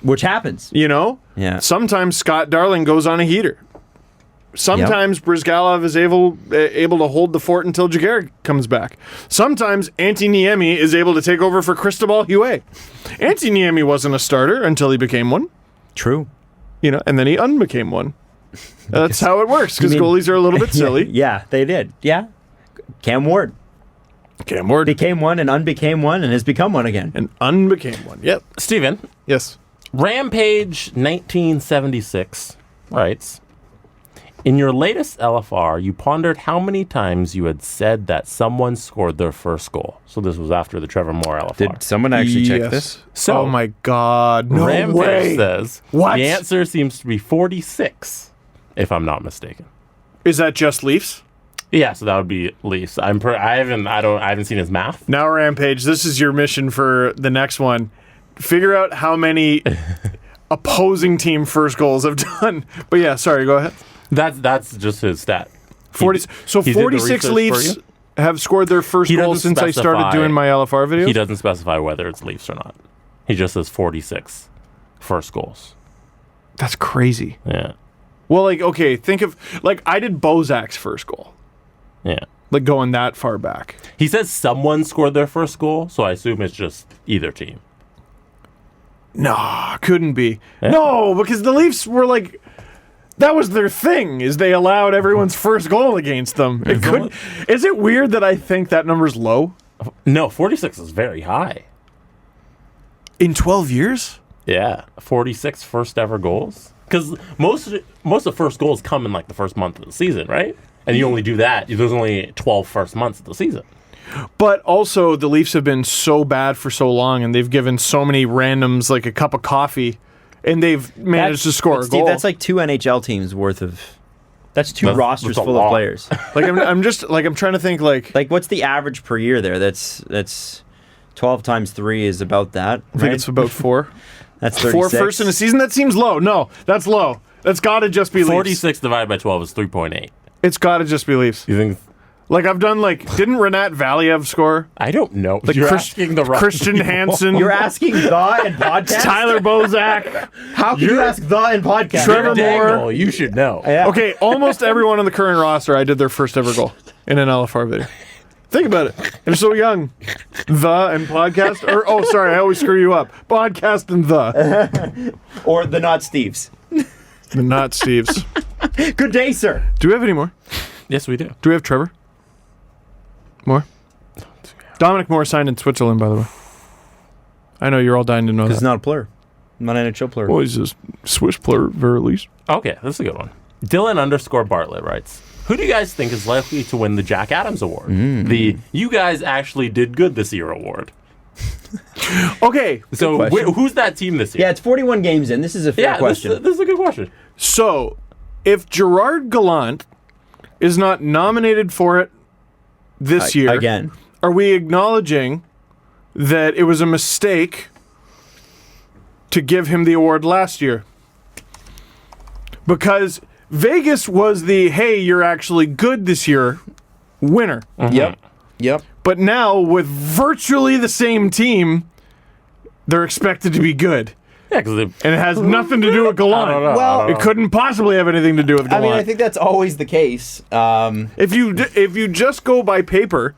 Which happens. You know? Yeah. Sometimes Scott Darling goes on a heater. Sometimes Brizgalov is able to hold the fort until Jaguar comes back. Sometimes Antti Niemi is able to take over for Cristobal Huet. Antti Niemi wasn't a starter until he became one. True. You know, and then he unbecame one. That's how it works, because You mean- goalies are a little bit silly. Yeah, they did. Yeah. Cam Ward Cam Ward became one and unbecame one and has become one again. and unbecame one. Yep. Steven, Yes. Rampage 1976 writes, in your latest LFR, you pondered how many times you had said that someone scored their first goal. So this was after the Trevor Moore LFR. Did someone actually check this? So- oh my God. No Rampage way. says What? the answer seems to be 46, if I'm not mistaken. Is that just Leafs? Yeah, so that would be Leafs. I haven't seen his math. Now, Rampage, this is your mission for the next one. Figure out how many opposing team first goals have done. But yeah, sorry, go ahead. That's just his stat. 40. So he did the 46 research for Leafs you? have scored their first He goal doesn't since I started specify. doing my LFR videos. He doesn't specify whether it's Leafs or not. He just says 46 first goals. That's crazy. Yeah. Well, like, okay, think of, like, I did Bozak's first goal. Yeah. Like going that far back. He says someone scored their first goal, so I assume it's just either team. No, couldn't be. No, because the Leafs were like, that was their thing, is they allowed everyone's first goal against them. It could. Is it weird that I think that number's low? No, 46 is very high. In 12 years? Yeah, 46 first ever goals. Because most of the first goals come in like the first month of the season, right? And you only do that. There's only 12 first months of the season. But also, the Leafs have been so bad for so long, and they've given so many randoms like a cup of coffee, and they've managed to score a Steve, goal. that's like 2 NHL teams worth of. That's two rosters that's a full lot. of players. Like I'm trying to think like Like, what's the average per year there? That's 12 times 3 is about that. I think it's about 4. That's 36. 4 first in a season. That seems low. No, that's low. That's got to just be Leafs. 46 divided by 12 is 3.8. It's got to just be Leafs. You think? Like I've done didn't Renat Valiev score? I don't know. Like You're asking the wrong Christian people. Hansen. You're asking the and podcast? Tyler Bozak. How can you ask the and podcast? Trevor Dangle, Moore. you should know. Yeah. Okay, almost everyone on the current roster, I did their first ever goal in an LFR video. Think about it. They're so young. The and podcast? Oh, sorry, I always screw you up. Podcast and the. Or the not Steves. The not Steves. Good day, sir. Do we have any more? Yes, we do. Do we have Trevor? More? Dominic Moore signed in Switzerland, by the way. I know you're all dying to know He's that. not a player. Not an NHL player. Well, he's a Swiss player, very least. Okay, that's a good one. Dylan_Bartlett writes, who do you guys think is likely to win the Jack Adams Award? The You Guys Actually Did Good This Year award. Okay, So question. who's that team this year? Yeah, it's 41 games in. This is a fair question. This is a good question. so if Gerard Gallant is not nominated for it this year, Again. are we acknowledging that it was a mistake to give him the award last year? Because Vegas was the, hey, you're actually good this year winner. Yep. But now, with virtually the same team, they're expected to be good. Yeah, because And it has nothing to do with Gallant. I don't know. Well, It couldn't possibly have anything to do with I Gallant. mean, I think that's always the case. if you just go by paper,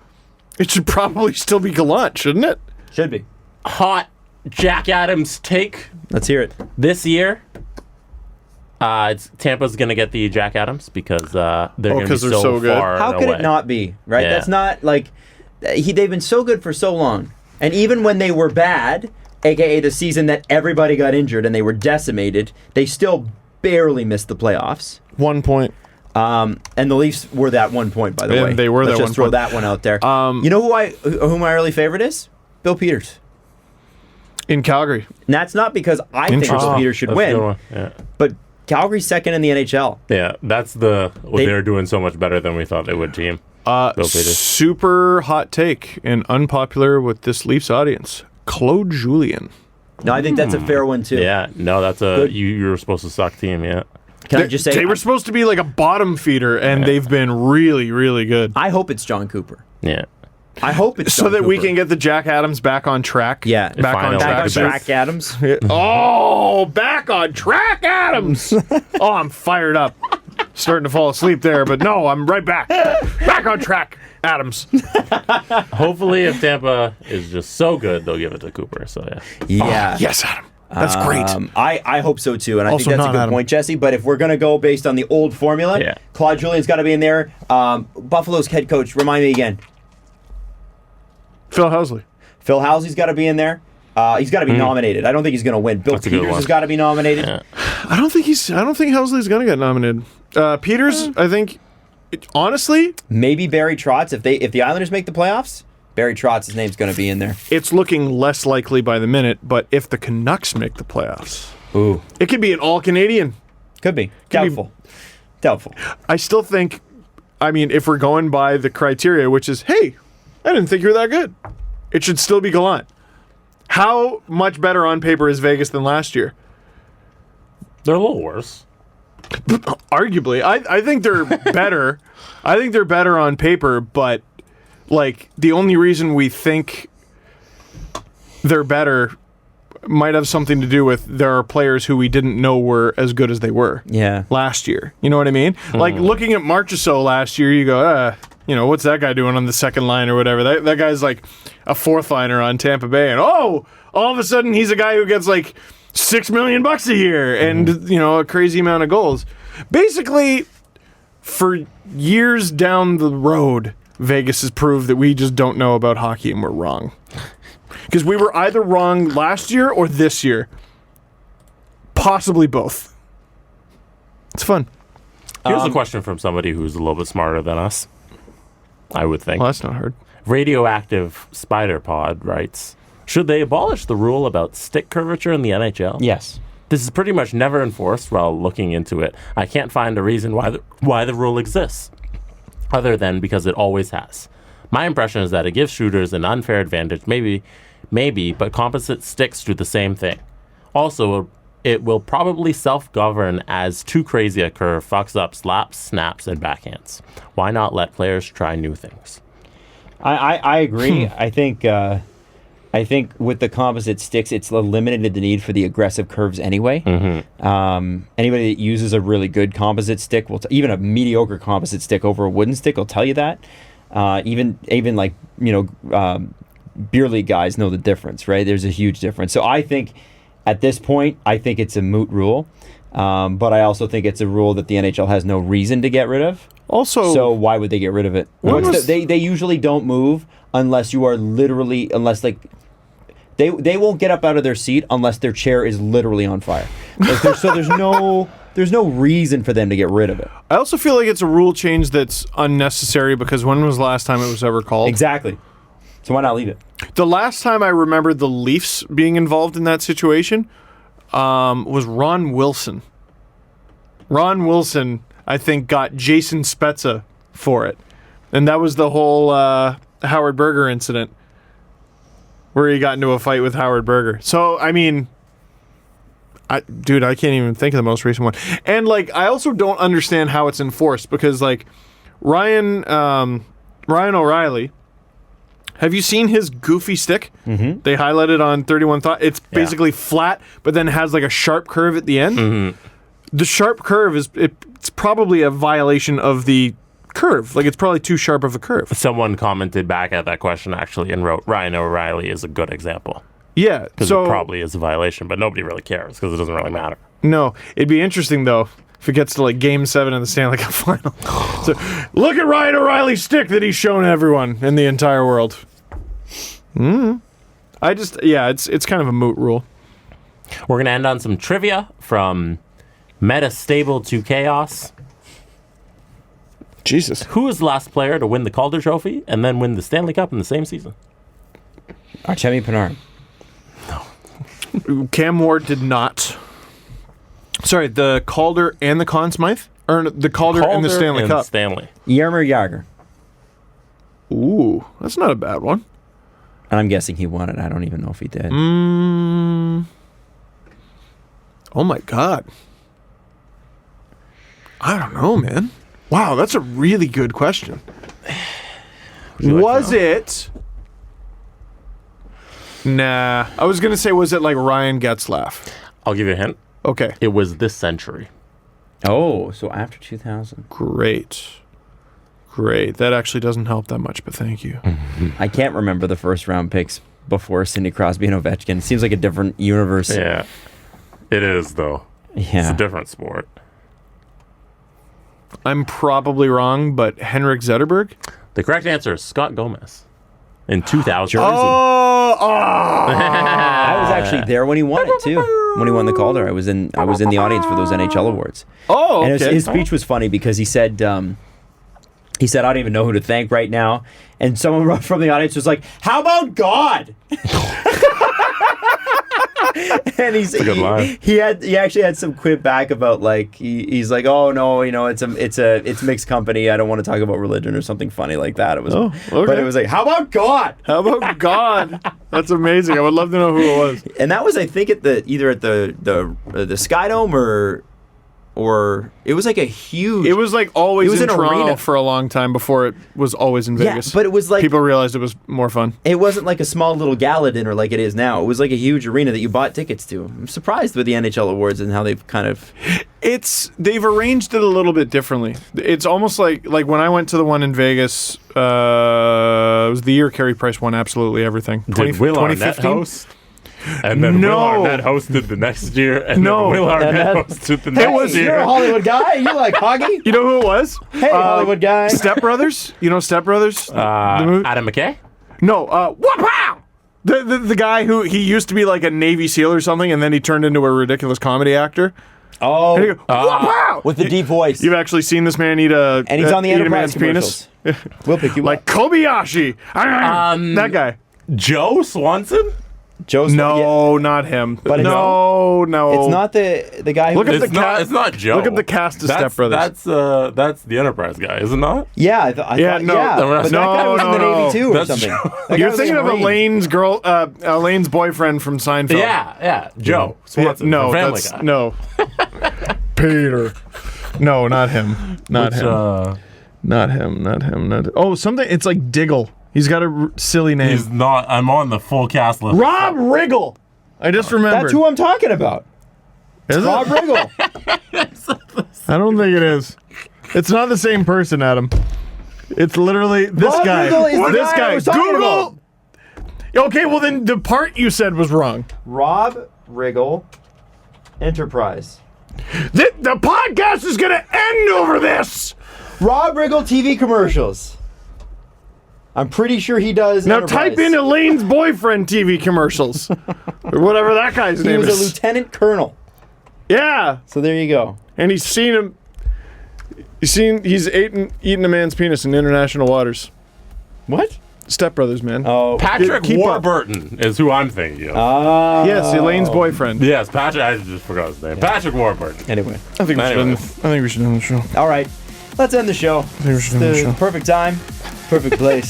it should probably still be Gallant, shouldn't it? Should be. hot Jack Adams take Let's hear it. this year. Tampa's going to get the Jack Adams because they're going to be 'cause they're so, so good. far How could away. it not be, right? Yeah. That's not like they've been so good for so long. And even when they were bad, aka the season that everybody got injured and they were decimated, they still barely missed the playoffs. 1 point. And the Leafs were that 1 point, by the And way. they were Let's that just 1 throw point. that one out there. You know who my early favorite is? Bill Peters. In Calgary. And that's not because I think Bill Interesting. Peters should That's a good win, one. Yeah. but Calgary's second in the NHL. Yeah, that's they're doing so much better than we thought they would, team. Bill Peters. Super hot take and unpopular with this Leafs audience. Claude Julien. No, I think that's a fair one too. Yeah, no, that's Good. you were supposed to suck team, yeah. Can I just say they were supposed to be like a bottom feeder, and they've been really, really good. I hope it's John Cooper. Yeah. I hope it's So John that we Cooper. can get the Jack Adams back on track. Yeah. back on Finally. back on track. track, Adams. Oh, back on track, Adams. Oh, I'm fired up. Starting to fall asleep there, but no, I'm right back. Back on track, Adams. Hopefully, if Tampa is just so good, they'll give it to Cooper. So yeah. Yeah. Yes, Adam. That's great. I hope so too, and I Also think that's a not good Adam. point, Jesse. But if we're gonna go based on the old formula, Yeah. Claude Julien's got to be in there. Buffalo's head coach, remind me again. Phil Housley. Phil Housley's got to be in there. He's got to be nominated. I don't think he's gonna win. Bill That's a good Peters one. has got to be nominated. Yeah. I don't think Housley's gonna get nominated. Peters, I think. Honestly, Maybe Barry Trotz if the Islanders make the playoffs. Barry Trotz's name's gonna be in there. it's looking less likely by the minute. But if the Canucks make the playoffs, Ooh, it could be an all-Canadian. could be doubtful. Doubtful. I still think, I mean, if we're going by the criteria, which is, hey, I didn't think you were that good, it should still be Gallant. How much better on paper is Vegas than last year? They're a little worse. Arguably. I think they're better. I think they're better on paper, but, like, the only reason we think they're better might have something to do with there are players who we didn't know were as good as they were Yeah. last year. You know what I mean? Like, looking at Marchessault last year, you go, what's that guy doing on the second line or whatever? That guy's like a fourth liner on Tampa Bay, and all of a sudden he's a guy who gets like $6 million a year and a crazy amount of goals. Basically, for years down the road, Vegas has proved that we just don't know about hockey and we're wrong. Because we were either wrong last year or this year. Possibly both. It's fun. Here's a question from somebody who's a little bit smarter than us, I would think. Well, that's not hard. Radioactive Spider Pod writes, should they abolish the rule about stick curvature in the NHL? Yes. This is pretty much never enforced. While looking into it, I can't find a reason why the rule exists, other than because it always has. My impression is that it gives shooters an unfair advantage, maybe, but composite sticks do the same thing. Also, it will probably self-govern as too crazy a curve fucks up slaps, snaps, and backhands. Why not let players try new things? I agree. I think with the composite sticks, it's eliminated the need for the aggressive curves anyway. Anybody that uses a really good composite stick, even a mediocre composite stick over a wooden stick will tell you that. Even like, beer league guys know the difference, right? There's a huge difference. So I think at this point, I think it's a moot rule. But I also think it's a rule that the NHL has no reason to get rid of. Also, so why would they get rid of it? They usually don't move unless you are literally, they won't get up out of their seat unless their chair is literally on fire. There's no reason for them to get rid of it. I also feel like it's a rule change that's unnecessary because when was the last time it was ever called? Exactly. So why not leave it? The last time I remember the Leafs being involved in that situation was Ron Wilson. Ron Wilson, I think, got Jason Spezza for it. And that was the whole Howard Berger incident where he got into a fight with Howard Berger. So, I mean, I can't even think of the most recent one. And, I also don't understand how it's enforced because, Ryan O'Reilly, have you seen his goofy stick? Mm-hmm. They highlighted on 31 Thought. It's basically flat, but then has, a sharp curve at the end. Mm-hmm. The sharp curve it's probably a violation of the curve. It's probably too sharp of a curve. Someone commented back at that question actually and wrote, Ryan O'Reilly is a good example. Yeah. Because it probably is a violation, but nobody really cares because it doesn't really matter. No. It'd be interesting, though, if it gets to, Game 7 of the Stanley Cup Final. So, look at Ryan O'Reilly's stick that he's shown everyone in the entire world. It's kind of a moot rule. We're going to end on some trivia from Metastable to Chaos. Jesus. Who was the last player to win the Calder Trophy and then win the Stanley Cup in the same season? Artemi Panarin. No. Cam Ward did not. Sorry, the Calder and the Conn Smythe? Or the Calder and the Stanley Cup? Stanley. Jaromir Jagr. Ooh, that's not a bad one. And I'm guessing he won it. I don't even know if he did. Oh my God. I don't know, man. Wow, that's a really good question. Was it? Nah. I was going to say, was it Ryan Getzlaf? I'll give you a hint. Okay. It was this century. Oh, so after 2000. Great. That actually doesn't help that much, but thank you. I can't remember the first round picks before Sidney Crosby and Ovechkin. It seems like a different universe. Yeah. It is, though. Yeah. It's a different sport. I'm probably wrong, but Henrik Zetterberg? The correct answer is Scott Gomez in 2000. Jersey. I was actually there when he won it too. When he won the Calder, I was in the audience for those NHL awards. Oh, okay. And his speech was funny because he said, I don't even know who to thank right now. And someone from the audience was like, how about God? And he actually had some quip back about he's like, oh no, it's mixed company. I don't want to talk about religion or something funny like that. It was, okay. But it was like, how about God? How about God? That's amazing. I would love to know who it was. And that was, I think, either at the Sky Dome or it was a huge. It was always in Toronto arena for a long time before it was always in Vegas. Yeah, but it was people realized it was more fun. It wasn't a small little gala dinner like it is now. It was a huge arena that you bought tickets to. I'm surprised with the NHL awards and how they've kind of. They've arranged it a little bit differently. It's almost like when I went to the one in Vegas, it was the year Carey Price won absolutely everything. Did Will Arnett host? And then Will Arnett hosted the next year, and then Will Arnett hosted the next year. You're a Hollywood guy. You like Hoggy? You know who it was? Hey, Hollywood guy. Step Brothers. You know Step Brothers? Adam McKay? No. Wow! The guy who he used to be like a Navy SEAL or something, and then he turned into a ridiculous comedy actor. Oh, And you go, "Wow!" with the deep voice. You've actually seen this man eat And he's on the eat a Enterprise man's penis. commercials. We'll pick you Like up. Kobayashi. That guy. Joe Swanson? Joe's No, not him. But it's- no. It's not the guy who. Look at It's not Joe. Look at the cast of Step Brothers. That's the Enterprise guy, is it not? Yeah, I thought, Yeah, no, but that guy was in the Navy too, or That's something. Joe. That guy You're was thinking like of a Marine. Elaine's boyfriend from Seinfeld. Yeah, Joe Swanson. No, from Family that's Guy. no. Peter. No, not him. Not Which, him. Not him. Oh, something. It's like Diggle. He's got a silly name. He's not. I'm on the full cast list. Rob Riggle. I just remembered. That's who I'm talking about. Is it? Rob Riggle. I don't think it is. It's not the same person, Adam. It's literally this Rob guy. Riggle is the This guy I guy. was talking Google. Okay, well then the part you said was wrong. Rob Riggle, Enterprise. The podcast is gonna end over this. Rob Riggle TV commercials. I'm pretty sure he does. Now Enterprise. type in Elaine's boyfriend TV commercials. Or whatever that guy's He name was a is. lieutenant colonel. Yeah. So there you go. And he's eaten a man's penis in international waters. What? Step Brothers, man. Oh, Patrick Keep up. Warburton is who I'm thinking of. Yes, Elaine's boyfriend. Yes, Patrick. I just forgot his name. Patrick Warburton. Anyway. I think Anyways. we should end the show. All right. Let's end the show. we should end the The show. perfect time, perfect place.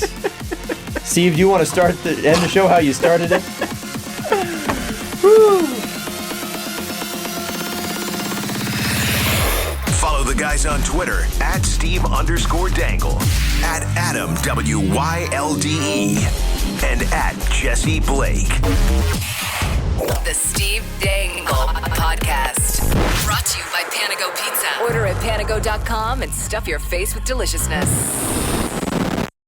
Steve, do you want to end the show how you started it? Follow the guys on Twitter at Steve_Dangle, at Adam WYLDE, and at Jesse Blake. The Steve Dangle Podcast. Brought to you by Panago Pizza. Order at panago.com and stuff your face with deliciousness.